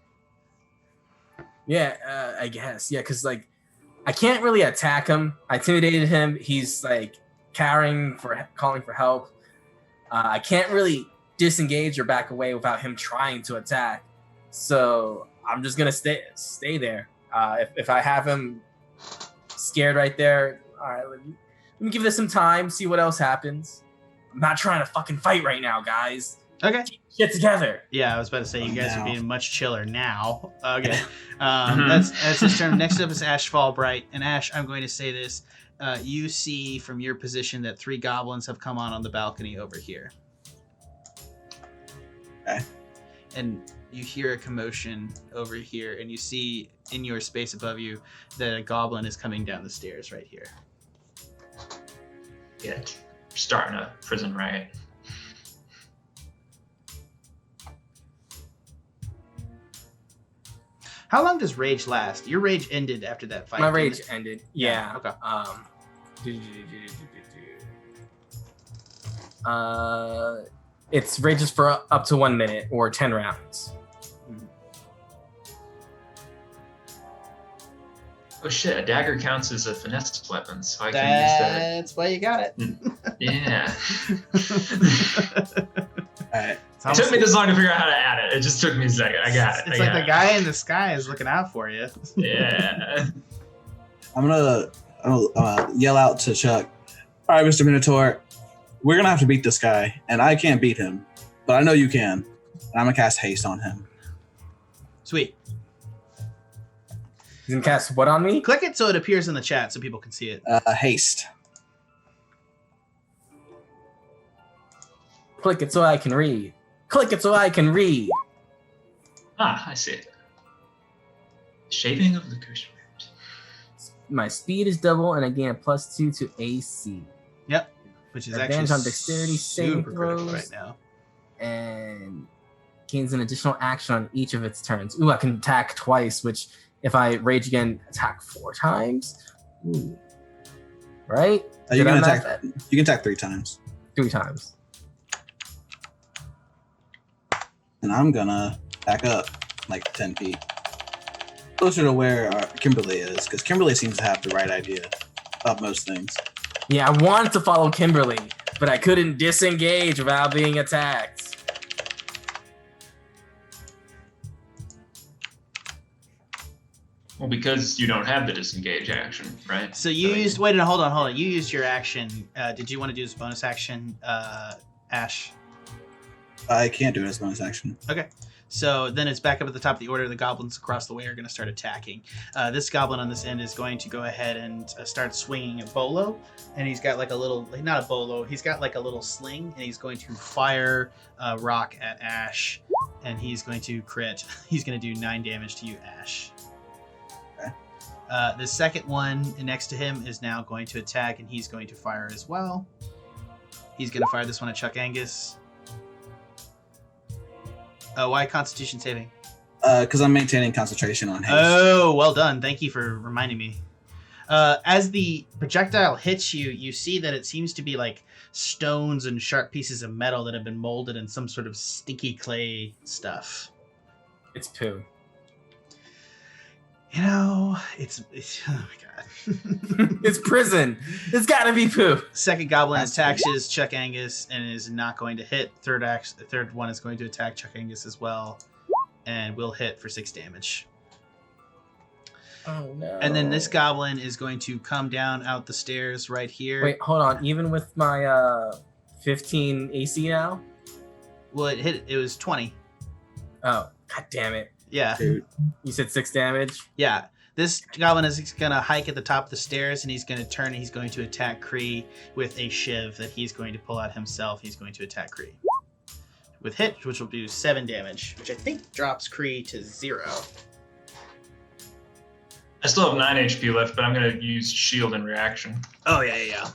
Yeah, I guess. Yeah, because like I can't really attack him. I intimidated him. He's like calling for help. I can't really disengage or back away without him trying to attack. So I'm just gonna stay there. If I have him scared right there, all right. Let me give this some time. See what else happens. I'm not trying to fucking fight right now, guys. Okay. Get together. Yeah, I was about to say you guys are being much chiller now. Okay. That's his turn. Next up is Ashe Fallbright. And Ashe, I'm going to say this. You see from your position that 3 goblins have come on the balcony over here. Okay. And you hear a commotion over here, and you see in your space above you that a goblin is coming down the stairs right here. Yeah, starting a prison riot. How long does rage last? Your rage ended after that fight. My rage ended. Yeah. Okay. It's rages for up to 1 minute or 10 rounds. Oh shit, a dagger counts as a finesse weapon, so I can use that. That's why you got it. Yeah. Alright. It took me this long to figure out how to add it. It just took me a second. I got it. It's like the guy in the sky is looking out for you. Yeah. I'm gonna yell out to Chuck. All right, Mr. Minotaur, we're gonna have to beat this guy, and I can't beat him, but I know you can. And I'm gonna cast haste on him. Sweet. You can cast what on me? Click it so it appears in the chat so people can see it. Haste. Click it so I can read. Click it so I can read. Ah, I see it. Shaping of the curse word. My speed is double, and I gain a +2 to AC. Yep. Which is Advantage actually on dexterity saving super critical throws. right now. And gains an additional action on each of its turns. Ooh, I can attack twice, which if I rage again, attack 4 times. Ooh. Right? You Did I can math attack. that? You can attack 3 times, 3 times. and I'm gonna back up like 10 feet, closer to where Kimberly is, because Kimberly seems to have the right idea about most things. Yeah, I wanted to follow Kimberly, but I couldn't disengage without being attacked. Well, because you don't have the disengage action, right? So you used... Wait, no, hold on. You used your action. Did you want to do this bonus action, Ashe? I can't do it as bonus action. Okay. So then it's back up at the top of the order. The goblins across the way are going to start attacking. This goblin on this end is going to go ahead and start swinging a bolo. And he's got like a little... Not a bolo. He's got like a little sling. And he's going to fire a rock at Ashe. And he's going to crit. He's going to do 9 damage to you, Ashe. The second one next to him is now going to attack, and he's going to fire as well. He's going to fire this one at Chuck Angus. Why Constitution saving? Because I'm maintaining concentration on haste. Oh, well done. Thank you for reminding me. As the projectile hits you, you see that it seems to be like stones and sharp pieces of metal that have been molded in some sort of sticky clay stuff. It's poo. You know, it's oh my god. It's prison. It's gotta be poo. Second goblin attacks Chuck Angus and is not going to hit. The third one is going to attack Chuck Angus as well, and will hit for 6 damage. Oh no. And then this goblin is going to come down out the stairs right here. Wait, hold on. Even with my 15 AC now? Well, it was 20. Oh, god damn it. Yeah. Dude. You said 6 damage? Yeah. This goblin is going to hike at the top of the stairs, and he's going to turn and he's going to attack Cree with a shiv that he's going to pull out himself. He's going to attack Cree with hit, which will do 7 damage, which I think drops Cree to 0. I still have 9 HP left, but I'm gonna use shield in reaction. Oh yeah.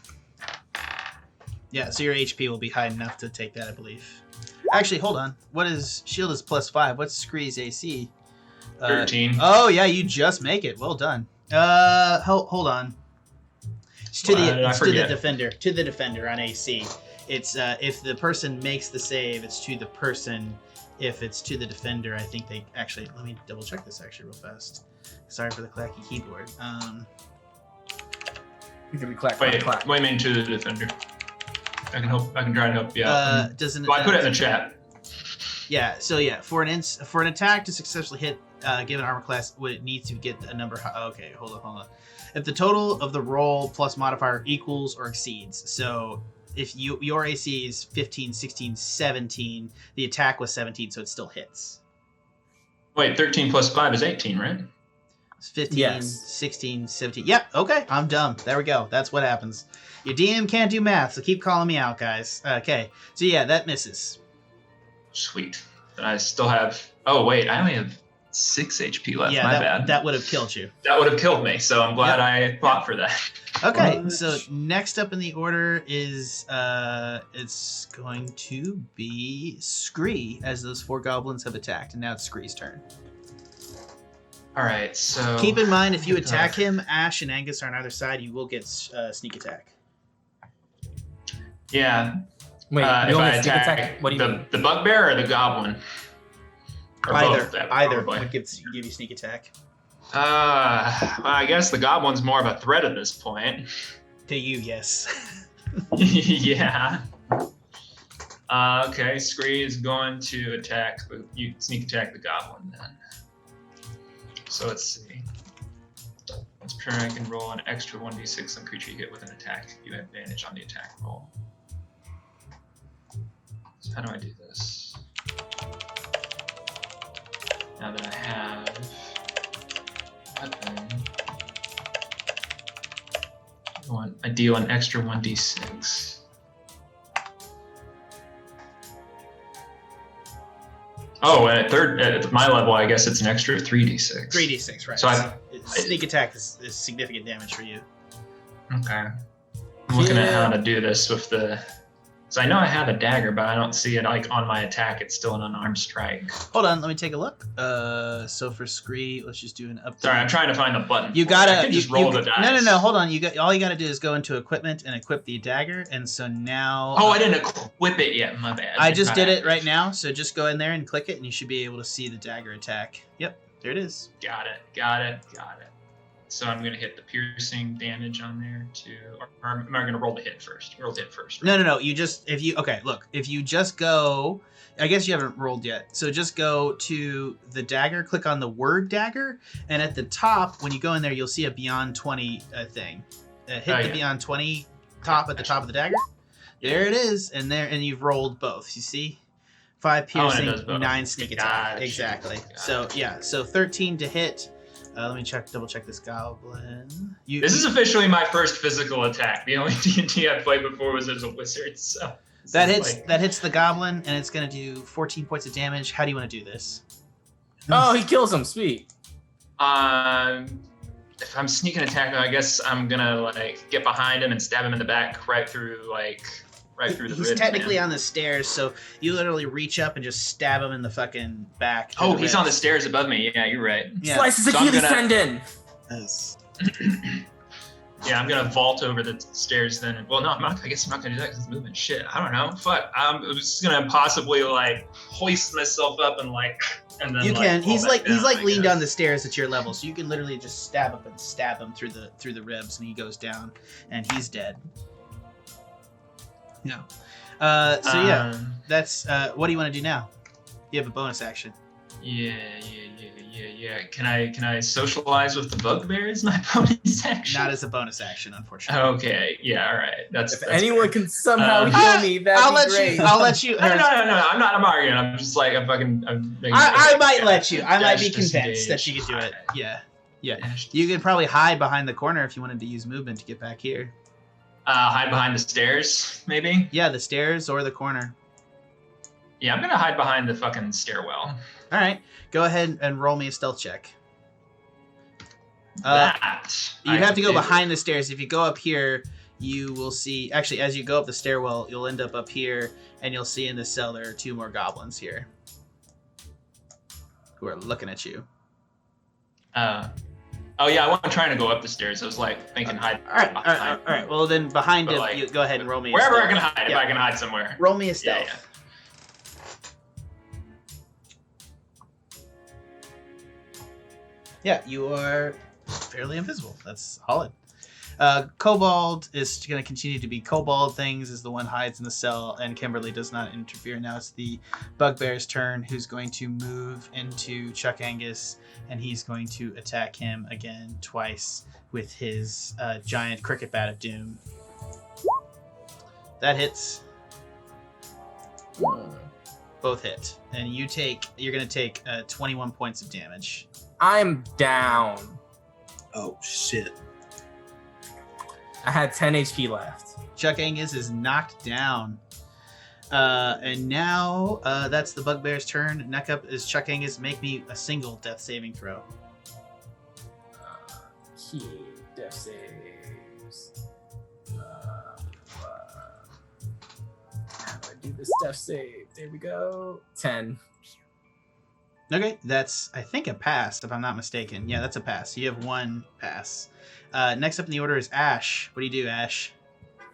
Yeah, so your HP will be high enough to take that, I believe. Actually, hold on. What is shield is +5? What's Scree's AC? 13. Oh yeah, you just make it. Well done. Hold on. It's to the defender. To the defender on AC. It's if the person makes the save, it's to the person. If it's to the defender, I think they actually. Let me double check this actually real fast. Sorry for the clacky keyboard. You can be clack. Wait a minute, to the defender. I can try and help you out. Doesn't? Well, I put it in the chat. Yeah. So yeah, for an attack to successfully hit, given armor class, would it need to get a number? Okay, hold on. If the total of the roll plus modifier equals or exceeds, so if your AC is 15, 16, 17, the attack was 17, so it still hits. Wait, 13 plus 5 is 18, right? It's 15, Yes. 16, 17. Yep. Okay, I'm dumb. There we go. That's what happens. Your DM can't do math, so keep calling me out, guys. Okay. So yeah, that misses. Sweet. And I still have. Oh wait, I only have 6 HP left. Yeah, My bad. That would have killed you. That would have killed me. So I'm glad I fought for that. Okay, What? so next up in the order is it's going to be Scree, as those 4 goblins have attacked, and now it's Scree's turn. All right. So Keep in mind, if you attack him, Ashe and Angus are on either side. You will get sneak attack. Yeah. Wait, If you I only sneak attack attack? What do you mean? the bugbear or the goblin? Or both, Either probably. would give you sneak attack. Well, I guess the goblin's more of a threat at this point. To you, yes. Yeah. Okay, Scree is going to sneak attack the goblin then. So let's see. Once per turn, I can roll an extra 1d6 on creature you hit with an attack. You have advantage on the attack roll. So how do I do this? Now that I have weapon, I deal an extra 1d6. Oh, at my level, I guess it's an extra 3d6. 3d6, right. So sneak attack is significant damage for you. Okay. I'm looking at how to do this with the. So I know I have a dagger, but I don't see it like on my attack. It's still an unarmed strike. Hold on, let me take a look. So for Scree, let's just do an update. Sorry, I'm trying to find the button. You gotta I can just roll the dice. No. Hold on. All you gotta do is go into equipment and equip the dagger. And so now. Oh, I didn't equip it yet. My bad. I just did it right now. So just go in there and click it, and you should be able to see the dagger attack. Yep, there it is. Got it. So I'm gonna hit the piercing damage on there too, or am I gonna roll the hit first? Roll the hit first. Right? No. You just if you just go. I guess you haven't rolled yet. So just go to the dagger, click on the word dagger, and at the top, when you go in there, you'll see a Beyond 20 thing. Hit the Beyond 20 top at the top of the dagger. There it is, and you've rolled both. You see, 5 piercing, 9 sneak attack. Gotcha. Exactly. So 13 to hit. Let me double check this goblin. This is officially my first physical attack. The only D&D I played before was as a wizard, so. That hits the goblin, and it's gonna do 14 points of damage. How do you want to do this? Oh, he kills him. Sweet. If I'm sneaking attack, I guess I'm gonna get behind him and stab him in the back, right through the ribs. He's technically on the stairs, so you literally reach up and just stab him in the fucking back. Oh, he's on the stairs above me. Yeah, you're right. Yeah. Slices Achilles tendon. Yes. Yeah, I'm gonna vault over the stairs then. Well, no, I guess I'm not gonna do that because it's moving. Shit, I don't know. Fuck. I'm just gonna possibly hoist myself up and then you can. He's down, leaned on the stairs at your level, so you can literally just stab him through the ribs, and he goes down, and he's dead. Yeah. That's what do you want to do now? You have a bonus action. Yeah. Can I socialize with the bugbear as my bonus action? Not as a bonus action, unfortunately. Okay. Yeah. All right. That's anyone fair. can somehow heal me, that'd be great. I'll let you. No. I'm arguing. I'm just I'm fucking. I might let you. I might be Dash convinced that you could do it. Yeah. You could probably hide behind the corner if you wanted to use movement to get back here. Hide behind the stairs, maybe. Yeah, the stairs or the corner. Yeah, I'm gonna hide behind the fucking stairwell. All right, go ahead and roll me a stealth check. You have to go behind the stairs. If you go up here, you will see... Actually, as you go up the stairwell, you'll end up here, and you'll see in the cell there are 2 more goblins here who are looking at you. Oh yeah, I wasn't trying to go up the stairs. I was like thinking hide. All right. Well, then behind him, you go ahead and roll me a wherever stealth. I can hide, if I can hide somewhere. Roll me a stealth. Yeah, you are fairly invisible. That's solid. Kobold is going to continue to be Kobold things as the one hides in the cell, and Kimberly does not interfere. Now it's the Bugbear's turn, who's going to move into Chuck Angus, and he's going to attack him again twice with his giant cricket bat of doom. That hits. Both hit, and you're going to take 21 points of damage. I'm down. Oh shit. I had 10 HP left. Chuck Angus is knocked down. And now that's the Bugbear's turn. Next up is Chuck Angus. Make me a single death saving throw. Key death saves. How do I do this death save? There we go. 10. Okay, that's, I think, a pass, if I'm not mistaken. Yeah, that's a pass. You have 1 pass. Next up in the order is Ashe. What do you do, Ashe?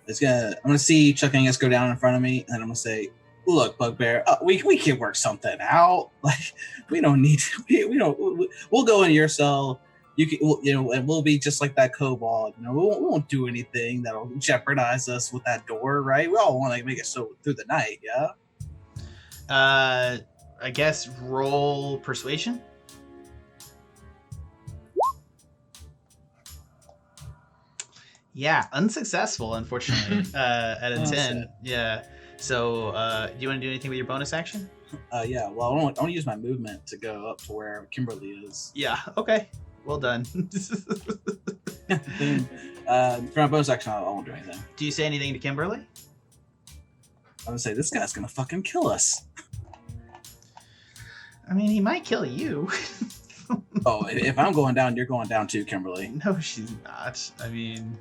I'm gonna see Chuck Angus go down in front of me, and I'm gonna say, "Look, Bugbear, we can work something out. Like, we don't need to. We don't. We'll go into your cell. And we'll be just like that kobold. We won't do anything that'll jeopardize us with that door, right? We all want to make it so through the night, yeah." I guess roll persuasion. Yeah, unsuccessful, unfortunately. At a 10. Yeah. So, do you want to do anything with your bonus action? Yeah. Well, I want to use my movement to go up to where Kimberly is. Yeah. Okay. Well done. For my bonus action, I won't do anything. Do you say anything to Kimberly? I'm gonna say this guy's gonna fucking kill us. I mean, he might kill you. Oh, if I'm going down, you're going down too, Kimberly. No, she's not. I mean,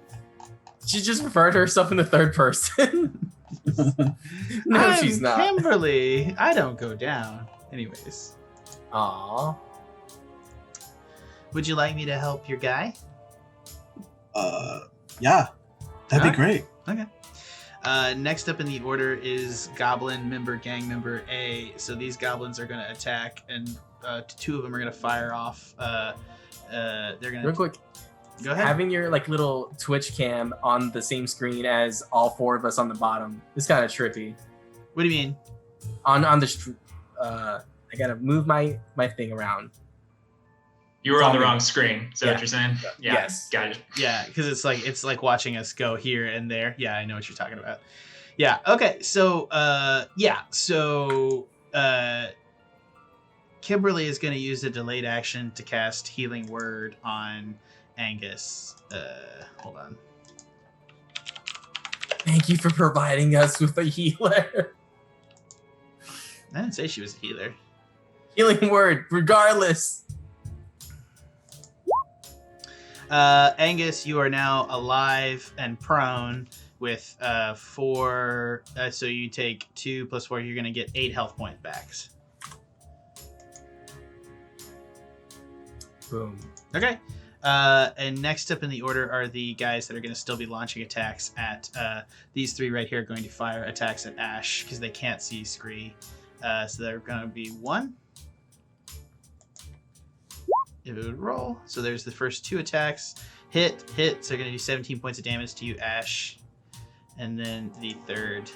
she just referred to herself in the third person. No, she's not. Kimberly, I don't go down. Anyways. Aw. Would you like me to help your guy? Yeah. That'd be great. Okay. Next up in the order is Goblin member, gang member A. So these goblins are going to attack, and 2 of them are going to fire off. They're going to... Real quick. Go ahead. Having your little Twitch cam on the same screen as all 4 of us on the bottom is kind of trippy. What do you mean? On the... I got to move my thing around. You were on the wrong screen. Is that what you're saying? Yeah. Yes. Got it. Yeah, because it's like watching us go here and there. Yeah, I know what you're talking about. Yeah. Okay. So Kimberly is going to use a delayed action to cast Healing Word on Angus. Hold on. Thank you for providing us with a healer. I didn't say she was a healer. Healing Word, regardless. Angus, you are now alive and prone with 4. So you take 2 plus 4. You're going to get 8 health point backs. Boom. Okay. And next up in the order are the guys that are going to still be launching attacks at these 3 right here. Are going to fire attacks at Ashe because they can't see Scree. So they're going to be 1. If it would roll. So there's the first 2 attacks. Hit. So they're going to do 17 points of damage to you, Ashe. And then the third.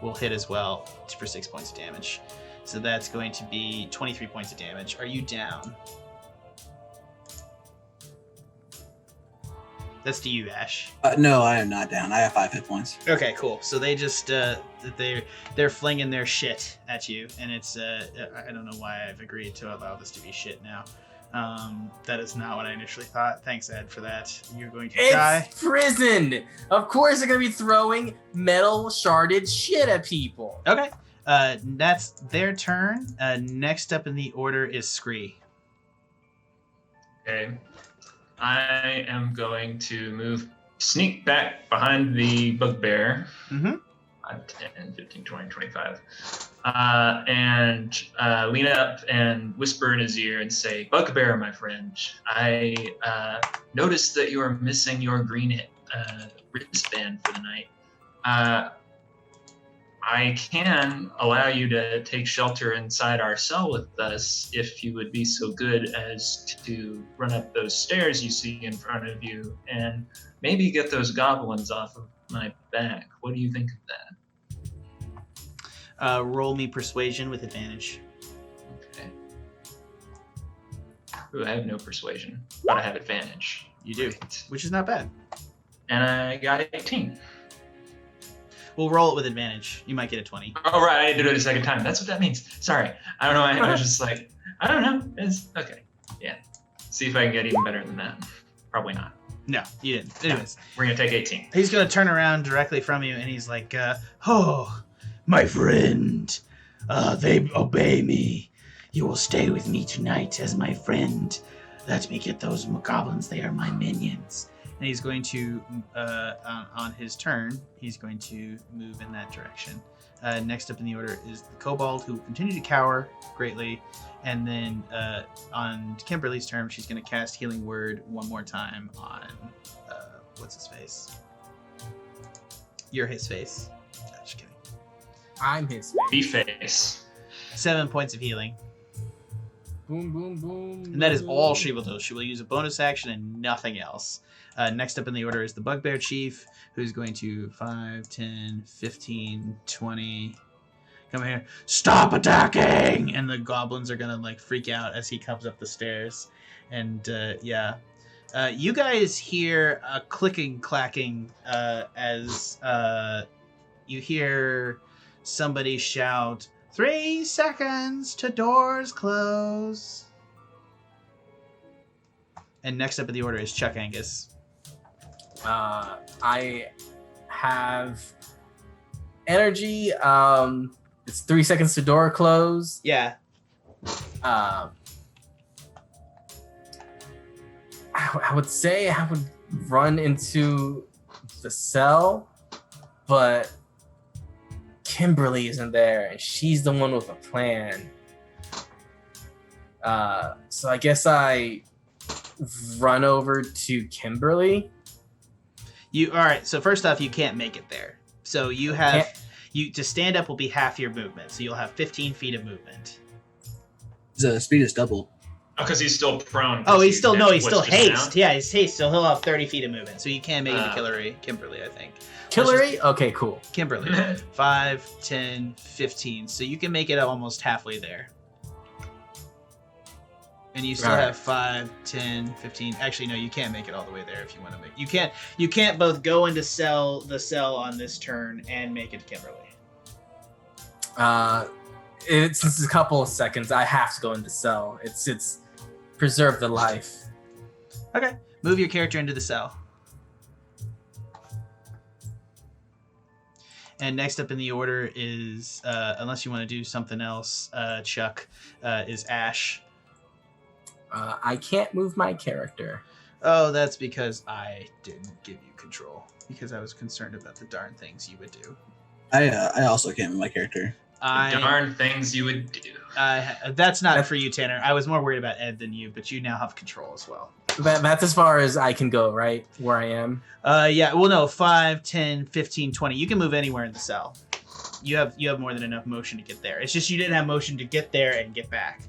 Will hit as well for 6 points of damage. So that's going to be 23 points of damage. Are you down? That's to you, Ashe. No, I am not down. I have 5 hit points. Okay, cool. So they just they're flinging their shit at you, and it's I don't know why I've agreed to allow this to be shit now. That is not what I initially thought. Thanks, Ed, for that. You're going to die. It's prison. Of course, they're gonna be throwing metal sharded shit at people. Okay. That's their turn. Next up in the order is Scree. Okay. I am going to sneak back behind the bugbear. Mm-hmm. 5, 10, 15, 20, 25. And lean up and whisper in his ear and say, Bugbear, my friend, I noticed that you are missing your green wristband for the night. I can allow you to take shelter inside our cell with us if you would be so good as to run up those stairs you see in front of you and maybe get those goblins off of my back. What do you think of that? Roll me persuasion with advantage. Okay. Ooh, I have no persuasion, but I have advantage. You do, Great. which is not bad. And I got 18. We'll roll it with advantage. You might get a 20. Oh, right, I had to do it a second time. That's what that means. Sorry. I don't know. I was just like, I don't know. It's okay. Yeah. See if I can get even better than that. Probably not. No, you didn't. Anyways, We're going to take 18. he's going to turn around directly from you, and he's like, oh, my friend, they obey me. You will stay with me tonight as my friend. Let me get those goblins. They are my minions. And he's going to, on his turn, he's going to move in that direction. Next up in the order is the Kobold, who will continue to cower greatly. And then on Kimberly's turn, she's going to cast Healing Word one more time on, what's his face? You're his face. Just kidding. I'm his B-face. 7 points of healing. boom, boom, boom. And that is all she will do. She will use a bonus action and nothing else. Next up in the order is the Bugbear Chief, who's going to 5, 10, 15, 20. Come here. Stop attacking! And the goblins are going to like freak out as he comes up the stairs. And yeah. You guys hear a clicking, clacking as you hear somebody shout, 3 seconds to doors close. And next up in the order is Chuck Angus. I have energy. It's 3 seconds to door close. Yeah. I would say I would run into the cell, but Kimberly isn't there, and she's the one with a plan. So I guess I run over to Kimberly. All right. So first off, you can't make it there. So you have to stand up will be half your movement. So you'll have 15 feet of movement. The speed is double. Oh, because he's still prone. Oh, he's still twitched haste. down. Yeah, he's haste. So he'll have 30 feet of movement. So you can't make it to Kimberly, I think. Kimberly? Okay, cool. Kimberly. 5, 10, 15. So you can make it almost halfway there. And you still have 5, 10, 15. Actually, no, you can't make it all the way there if you want to make. You can't both go into the cell on this turn and make it to Kimberly. It's a couple of seconds. I have to go into cell. It's preserve the life. Okay. Move your character into the cell. And next up in the order is, unless you want to do something else, Chuck, is Ashe. I can't move my character. Oh, that's because I didn't give you control. Because I was concerned about the darn things you would do. I also can't move my character. Darn things you would do. That's not for you, Tanner. I was more worried about Ed than you, but you now have control as well. That's as far as I can go, right? Where I am? Yeah, well, no, 5, 10, 15, 20. You can move anywhere in the cell. You have more than enough motion to get there. It's just you didn't have motion to get there and get back.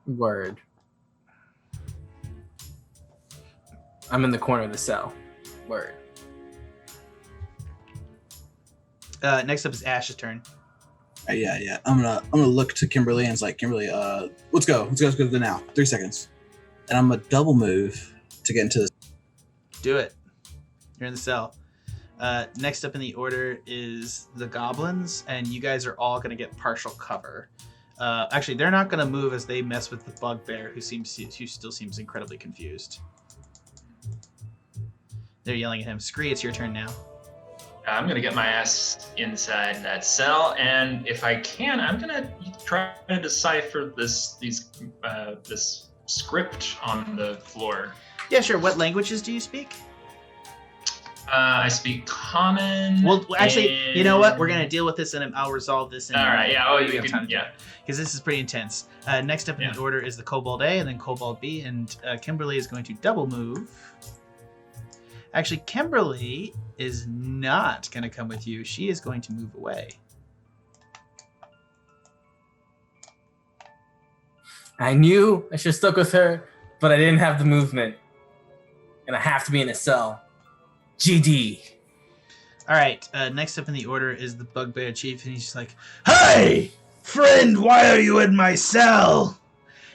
Word. I'm in the corner of the cell. Word. Next up is Ashe's turn. Yeah. I'm gonna look to Kimberly and it's like, Kimberly, let's go now. 3 seconds. And I'm gonna double move to get into this. Do it. You're in the cell. Next up in the order is the goblins, and you guys are all gonna get partial cover. Actually, they're not gonna move as they mess with the bugbear, who still seems incredibly confused. They're yelling at him. Scree, it's your turn now. I'm gonna get my ass inside that cell, and if I can, I'm gonna try to decipher this script on the floor. Yeah, sure. What languages do you speak? I speak Common. Well, actually, and... you know what? We're gonna deal with this, and I'll resolve this. All right. Yeah. Oh, you can. Yeah. Because this is pretty intense. Next up in the order is the Kobold A, and then Kobold B, and Kimberly is going to double move. Actually, Kimberly is not going to come with you. She is going to move away. I knew I should have stuck with her, but I didn't have the movement. And I have to be in a cell. GD. All right, next up in the order is the Bugbear Chief, and he's just like, "Hey, friend, why are you in my cell?"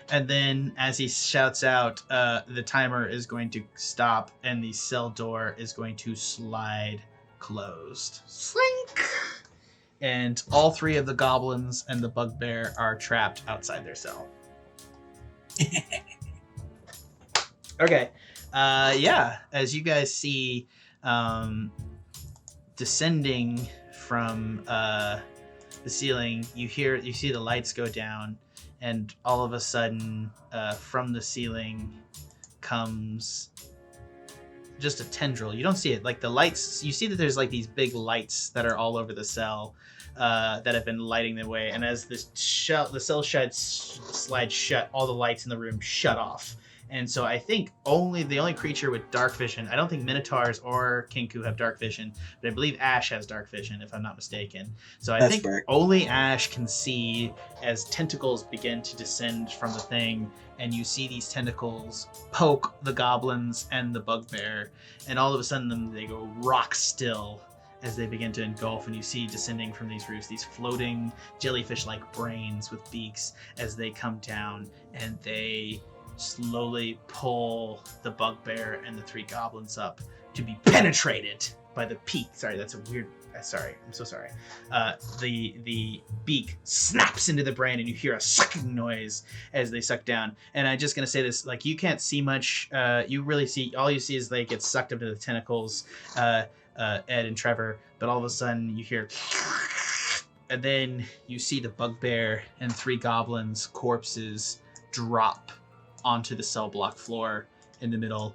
And then as he shouts out, the timer is going to stop, and the cell door is going to slide closed. Slink! And all three of the goblins and the Bugbear are trapped outside their cell. Okay. As you guys see, descending from the ceiling, you see the lights go down, and all of a sudden, from the ceiling comes just a tendril. You don't see it. Like the lights, you see that there's like these big lights that are all over the cell that have been lighting the way. And as the cell slides shut, all the lights in the room shut off. And so I think the only creature with dark vision, I don't think Minotaurs or Kenku have dark vision, but I believe Ashe has dark vision, if I'm not mistaken. So I think only Ashe can see as tentacles begin to descend from the thing, and you see these tentacles poke the goblins and the Bugbear, and all of a sudden they go rock still as they begin to engulf, and you see descending from these roofs these floating jellyfish-like brains with beaks as they come down, and they slowly pull the Bugbear and the three goblins up to be penetrated by the peak. Sorry, that's a weird... Sorry, I'm so sorry. The beak snaps into the brain, and you hear a sucking noise as they suck down. And I'm just going to say this, like, you can't see much. You really see... All you see is they get sucked up into the tentacles, Ed and Trevor. But all of a sudden, you hear... And then you see the Bugbear and three goblins' corpses drop onto the cell block floor in the middle,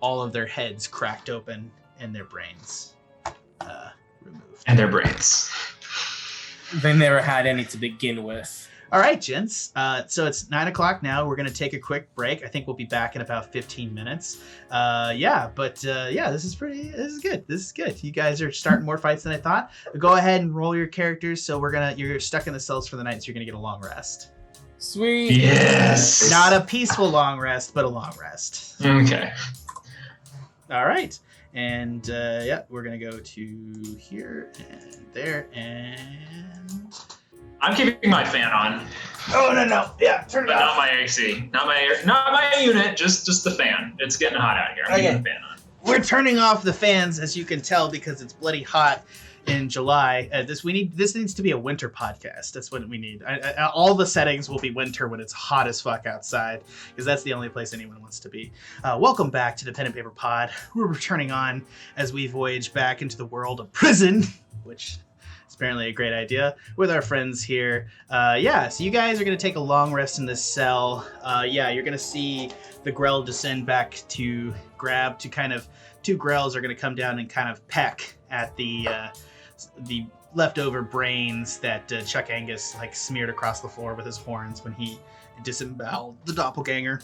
all of their heads cracked open and their brains removed. And their brains. They never had any to begin with. All right, gents. So it's 9 o'clock now. We're going to take a quick break. I think we'll be back in about 15 minutes. This is good. This is good. You guys are starting more fights than I thought. Go ahead and roll your characters. So you're stuck in the cells for the night, so you're going to get a long rest. Sweet. Yes. Not a peaceful long rest, but a long rest. Okay. All right. And we're going to go to here and there and... I'm keeping my fan on. Oh, no. Yeah, turn it but off. Not my AC. Not my unit, just the fan. It's getting hot out here. I'm keeping the fan on. We're turning off the fans, as you can tell, because it's bloody hot in July. This needs to be a winter podcast. That's what we need. All the settings will be winter when it's hot as fuck outside, because that's the only place anyone wants to be. Welcome back to the Pen and Paper Pod. We're returning on as we voyage back into the world of prison, which is apparently a great idea, with our friends here. So you guys are going to take a long rest in this cell. You're going to see the Grell descend back to grab to kind of... Two Grells are going to come down and kind of peck at the leftover brains that Chuck Angus smeared across the floor with his horns when he disemboweled the doppelganger.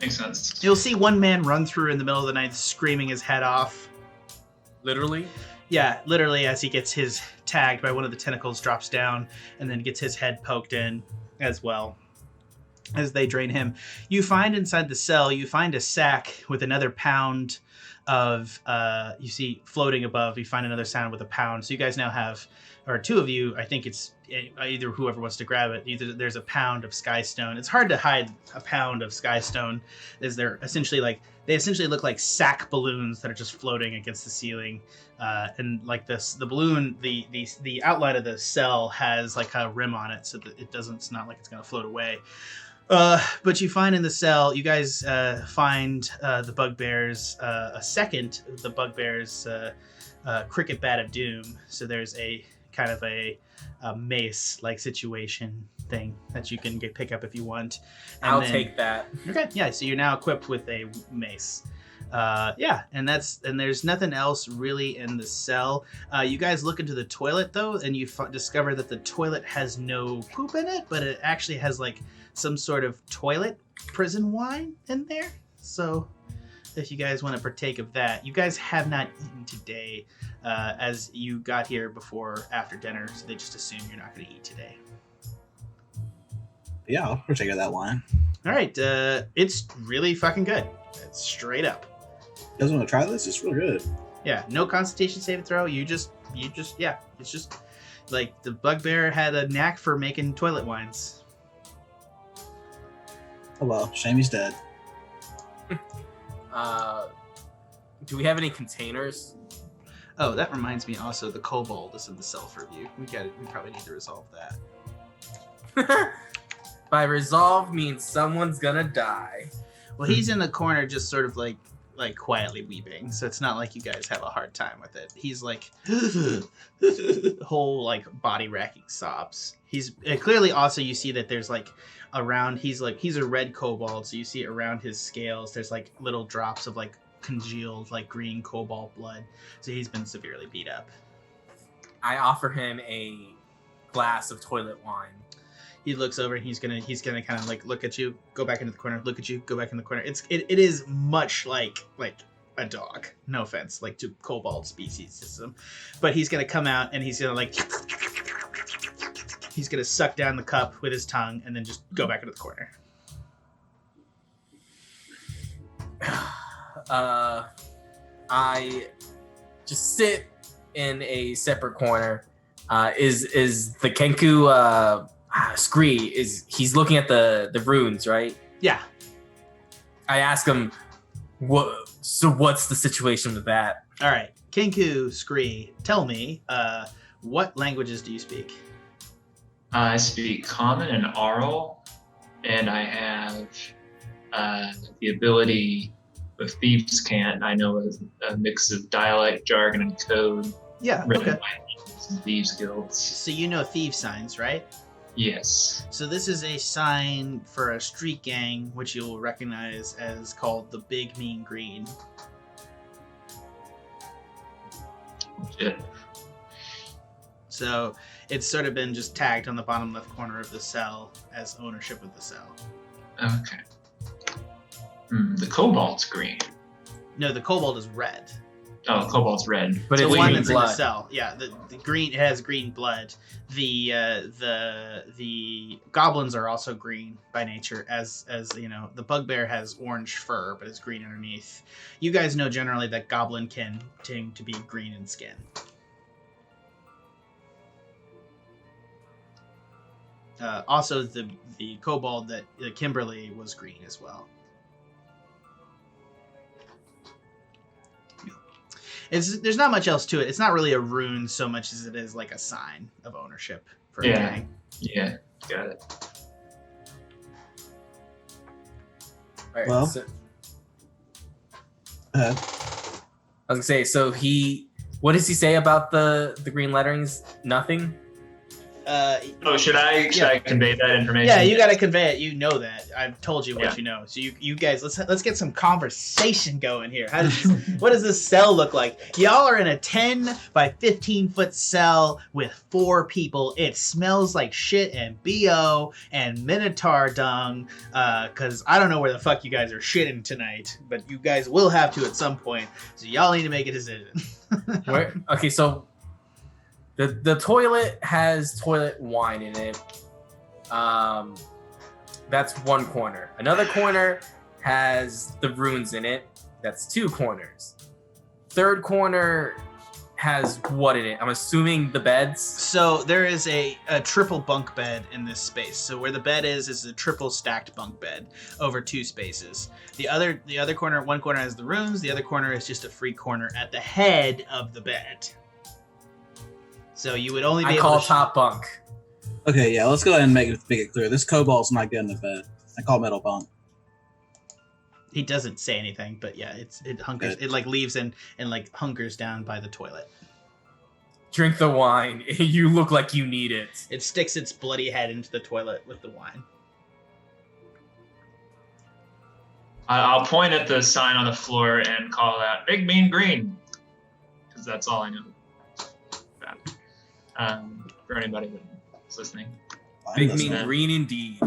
Makes sense. You'll see one man run through in the middle of the night screaming his head off. Literally? Yeah, literally, as he gets his tagged by one of the tentacles, drops down, and then gets his head poked in as well as they drain him. You find inside the cell, a sack with another pound of you see floating above. You find another sound with a pound, so you guys now have, or two of you, I think it's either whoever wants to grab it, either there's a pound of skystone. It's hard to hide a pound of skystone, as they're essentially look like sack balloons that are just floating against the ceiling, and like this, the balloon, the outline of the cell has like a rim on it, so that it's not like it's going to float away. But you find in the cell, you guys find the bugbear's a second of the bugbear's cricket bat of doom. So there's a kind of a mace-like situation thing that you can pick up if you want. And I'll take that. Okay, yeah. So you're now equipped with a mace. And there's nothing else really in the cell. You guys look into the toilet though, and you discover that the toilet has no poop in it, but it actually has like some sort of toilet prison wine in there. So if you guys want to partake of that, you guys have not eaten today, as you got here after dinner, so they just assume you're not going to eat today. Yeah, I'll partake of that wine. All right, it's really fucking good. It's straight up. You guys want to try this? It's real good. Yeah, no Constitution saving throw. It's just like the bugbear had a knack for making toilet wines. Oh well, shame he's dead. Do we have any containers? Oh, that reminds me also, the kobold is in the cell for you. We probably need to resolve that. By resolve means someone's gonna die. Well, he's in the corner just sort of like quietly weeping, so it's not like you guys have a hard time with it. He's like whole like body racking sobs. He's clearly also, you see that there's like around, he's a red kobold, so you see around his scales there's like little drops of like congealed like green cobalt blood, so he's been severely beat up. I offer him a glass of toilet wine. He looks over and he's gonna kind of like look at you, go back into the corner, look at you, go back in the corner. It is much like a dog. No offense, like to kobold species system, but he's gonna come out and he's gonna he's gonna suck down the cup with his tongue and then just go back into the corner. I just sit in a separate corner. Is the Kenku Scree, he's looking at the runes, right? Yeah. I ask him, what's the situation with that? All right, Kenku Scree, tell me, what languages do you speak? I speak Common and Aural, and I have the ability of Thieves' Cant. I know a mix of dialect, jargon, and code. Yeah, written okay. by thieves guilds. So you know thief signs, right? Yes. So this is a sign for a street gang, which you'll recognize as called the Big Mean Green. Shit. So it's sort of been just tagged on the bottom left corner of the cell as ownership of the cell. Okay. The cobalt's green. No, the cobalt is red. Oh, cobalt's red. But The it's one green that's in the blood. cell. Yeah, the green, it has green blood. The goblins are also green by nature, as you know, the bugbear has orange fur, but it's green underneath. You guys know generally that goblin can tend to be green in skin. Also, the kobold that Kimberly was green as well. There's not much else to it. It's not really a rune so much as it is like a sign of ownership for a gang. Yeah, got it. All right, Well- so, I was gonna say, so what does he say about the green letterings? Nothing? Oh, should I convey that information? Yeah, you got to convey it. You know that. I've told you what Yeah. you know. So you guys, let's get some conversation going here. What does this cell look like? Y'all are in a 10 by 15 foot cell with 4 people. It smells like shit and BO and Minotaur dung. Cause I don't know where the fuck you guys are shitting tonight, but you guys will have to at some point. So y'all need to make a decision. Where? Okay, so the toilet has toilet wine in it. That's one corner. Another corner has the runes in it. That's 2 corners. Third corner has what in it? I'm assuming the beds. So there is a triple bunk bed in this space. So where the bed is a triple stacked bunk bed over 2 spaces. The other corner, one corner has the runes. The other corner is just a free corner at the head of the bed. So you would only be I able call to top bunk. Okay, yeah, let's go ahead and make it clear. This cobalt's not getting the bed. I call metal bunk. He doesn't say anything, but yeah, it hunkers. It like leaves and like hunkers down by the toilet. Drink the wine. You look like you need it. It sticks its bloody head into the toilet with the wine. I'll point at the sign on the floor and call out "Big Mean Green," because that's all I know. For anybody that's listening. Big Mean Green indeed.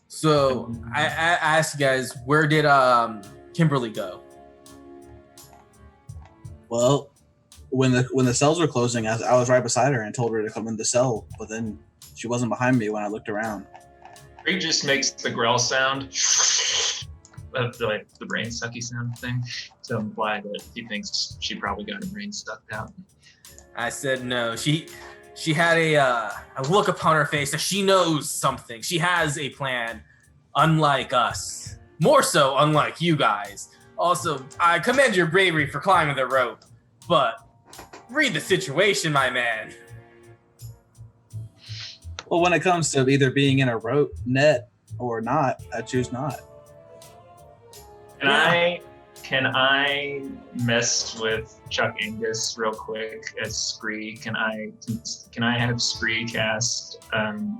So I asked you guys, where did Kimberly go? Well, when the cells were closing, I was right beside her and told her to come in the cell, but then she wasn't behind me when I looked around. Scree just makes the growl sound, like the brain sucky sound thing, to imply that he thinks she probably got her brain sucked out. I said no. She had a look upon her face that she knows something. She has a plan, unlike us. More so, unlike you guys. Also, I commend your bravery for climbing the rope, but read the situation, my man. Well, when it comes to either being in a rope net or not, I choose not. Can I mess with Chuck Angus real quick as Scree? Can I have Scree cast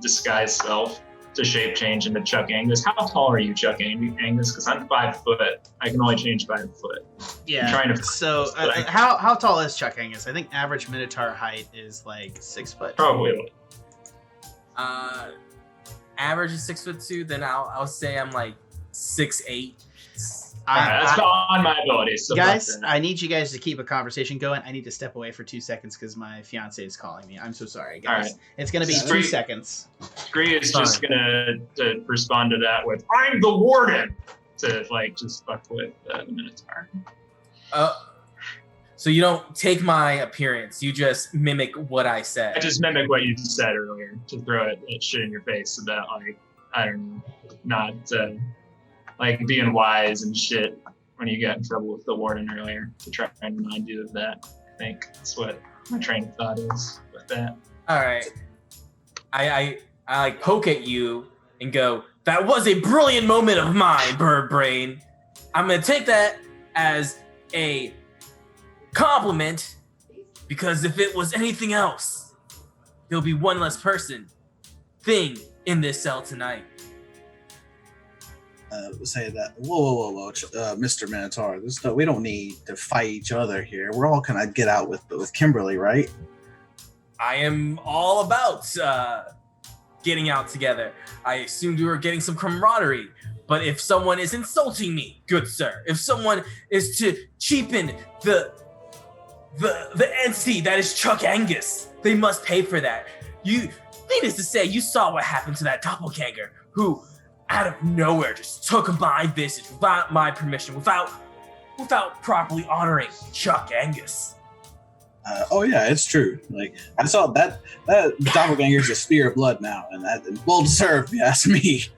disguise self to shape change into Chuck Angus? How tall are you, Chuck Angus? Because I'm 5 foot. I can only change 5 foot. Yeah. I'm trying to. So how tall is Chuck Angus? I think average Minotaur height is like 6 foot. Probably. Average is 6'2". Then I'll say I'm like 6'8". That's beyond my abilities. So guys, I need you guys to keep a conversation going. I need to step away for 2 seconds because my fiance is calling me. I'm so sorry, guys. Right. It's going to be 2 seconds. Scree is just going to respond to that with, "I'm the warden," to like just fuck with the Minotaur. So you don't take my appearance. You just mimic what I said. I just mimic what you said earlier to throw that shit in your face so that, like, I don't know, not like being wise and shit when you got in trouble with the warden earlier, to try and remind you of that. I think that's what my train of thought is with that. All right. I like poke at you and go, "That was a brilliant moment of mine, bird brain. I'm going to take that as a compliment, because if it was anything else, there'll be one less thing in this cell tonight." Say that. Whoa, Mr. Minotaur. We don't need to fight each other here. We're all gonna get out with Kimberly, right? I am all about getting out together. I assumed we were getting some camaraderie. But if someone is insulting me, good sir, if someone is to cheapen the entity that is Chuck Angus, they must pay for that. Needless to say, you saw what happened to that doppelganger who, out of nowhere, just took my visage without my permission, without properly honoring Chuck Angus. Oh yeah, it's true. Like, I saw that doppelganger's a spear of blood now, and that well deserved, if you ask me.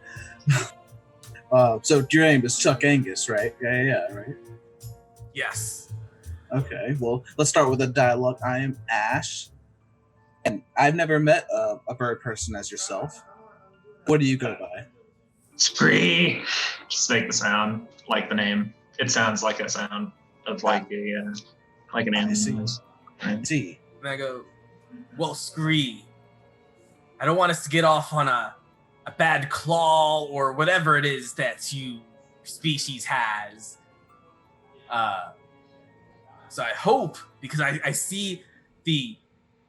So your name is Chuck Angus, right? Yeah, right. Yes. Okay, well, let's start with a dialogue. I am Ashe, and I've never met a bird person as yourself. What do you go by? Scree. Just make the sound like the name. It sounds like a sound of like an animal. I see. And I go, "Well, Scree, I don't want us to get off on a bad claw or whatever it is that your species has. So I hope, because I see the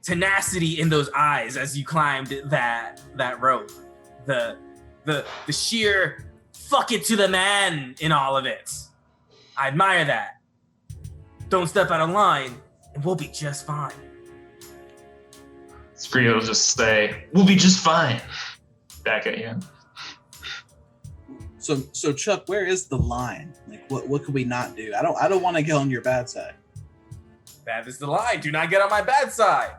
tenacity in those eyes as you climbed that rope, the sheer fuck it to the man in all of it. I admire that. Don't step out of line, and we'll be just fine." Scree will just say, "We'll be just fine." Back at you. So Chuck, where is the line? Like, what could we not do? I don't want to get on your bad side. That is the line. Do not get on my bad side.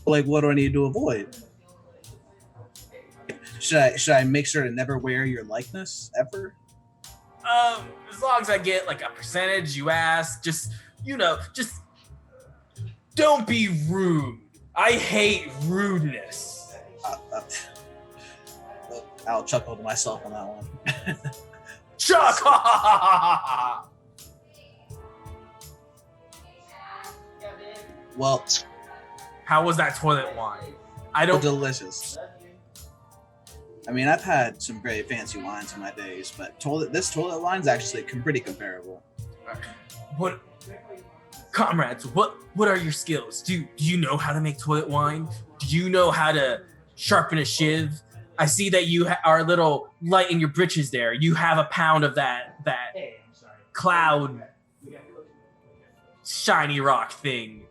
Like, what do I need to avoid? Should I make sure to never wear your likeness ever? As long as I get like a percentage, you ask. Just don't be rude. I hate rudeness. I'll chuckle to myself on that one. Chuck! Well, How was that toilet wine? I don't. delicious. I mean, I've had some very fancy wines in my days, but this toilet wine's actually pretty comparable. What, comrades? What are your skills? Do you know how to make toilet wine? Do you know how to sharpen a shiv? I see that you are a little light in your britches there. You have a pound of that cloud shiny rock thing.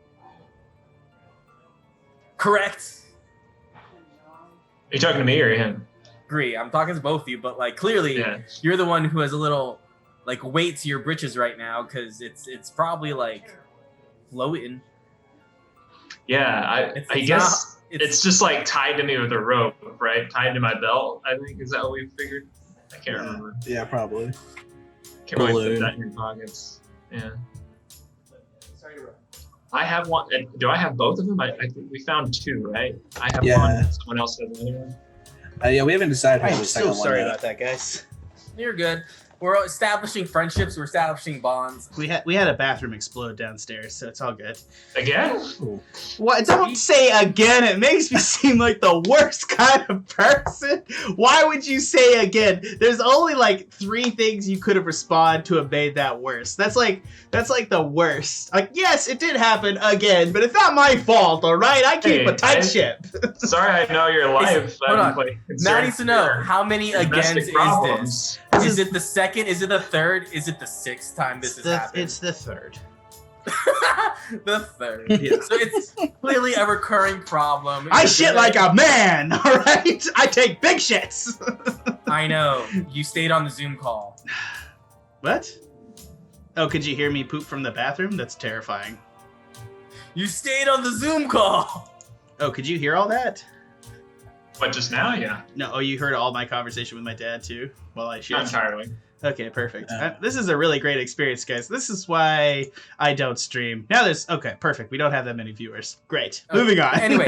Correct? Are you talking to me or him? Agree. I'm talking to both of you, but like clearly you're the one who has a little like weight to your britches right now because it's probably like floating. Yeah, I guess it's just like tied to me with a rope, right? Tied to my belt, I think. Is that what we figured? I can't remember. Yeah, probably. Can't really put that in your pockets. Yeah. I have one. Do I have both of them? I think we found two, right? I have one. Someone else has another one. Yeah, we haven't decided. I'm so sorry about that, guys. You're good. We're establishing friendships. We're establishing bonds. We had a bathroom explode downstairs, so it's all good. Again? What? Don't say again. It makes me seem like the worst kind of person. Why would you say again? There's only like 3 things you could have responded to have made that worse. That's like the worst. Like, yes, it did happen again, but it's not my fault. All right, I keep a tight ship. Sorry, I know your life. Hold on. Now needs to know how many agains is this? Is it the second? Is it the third? Is it the 6th time this has happened? It's the 3rd. The 3rd. Yeah. So it's clearly a recurring problem. I shit like a man, all right? I take big shits. I know. You stayed on the Zoom call. What? Oh, could you hear me poop from the bathroom? That's terrifying. You stayed on the Zoom call. Oh, could you hear all that? What, just now? Yeah. No, oh, you heard all my conversation with my dad, too? While I shit? Not entirely. Okay, perfect. This is a really great experience, guys. This is why I don't stream. Now okay, perfect. We don't have that many viewers. Great. Okay. Moving on. Anyway,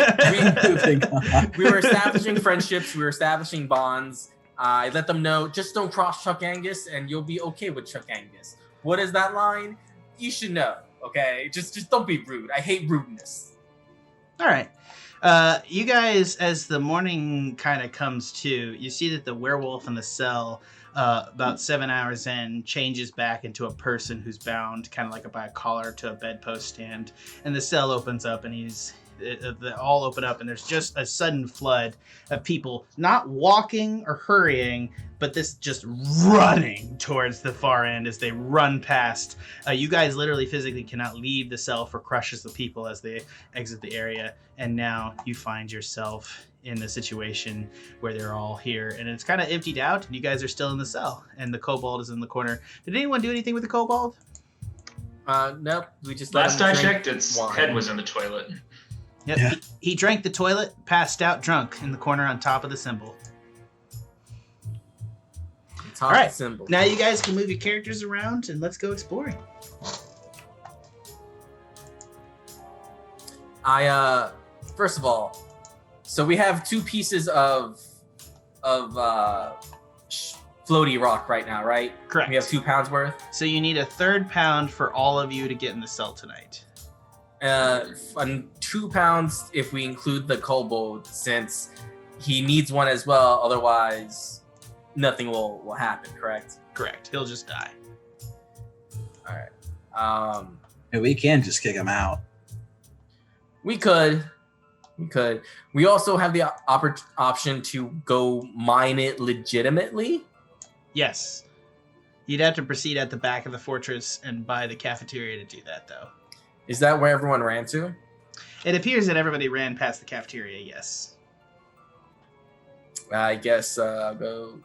we were establishing friendships. We were establishing bonds. I let them know, just don't cross Chuck Angus and you'll be okay with Chuck Angus. What is that line? You should know, okay? Just don't be rude. I hate rudeness. All right. You guys, as the morning kind of comes to, you see that the werewolf in the cell, about 7 hours in, changes back into a person who's bound kind of like by a collar to a bedpost stand. And the cell opens up and they all open up and there's just a sudden flood of people not walking or hurrying, but this just running towards the far end as they run past. You guys literally physically cannot leave the cell for crushes the people as they exit the area. And now you find yourself in the situation where they're all here and it's kind of emptied out and you guys are still in the cell and the kobold is in the corner. Did anyone do anything with the kobold? Nope. We just last I checked, its head was in the toilet. Yep. Yeah. He drank the toilet, passed out drunk in the corner on top of the symbol. All right, symbol. Now you guys can move your characters around and let's go exploring. First of all, so we have 2 pieces of floaty rock right now, right? Correct. We have 2 pounds worth. So you need a 3rd pound for all of you to get in the cell tonight. 2 pounds if we include the kobold, since he needs one as well. Otherwise, nothing will happen. Correct. Correct. He'll just die. All right. Yeah, we can just kick him out. We could. We also have the option to go mine it legitimately. Yes. You'd have to proceed at the back of the fortress and by the cafeteria to do that, though. Is that where everyone ran to? It appears that everybody ran past the cafeteria, yes. I guess I'll go.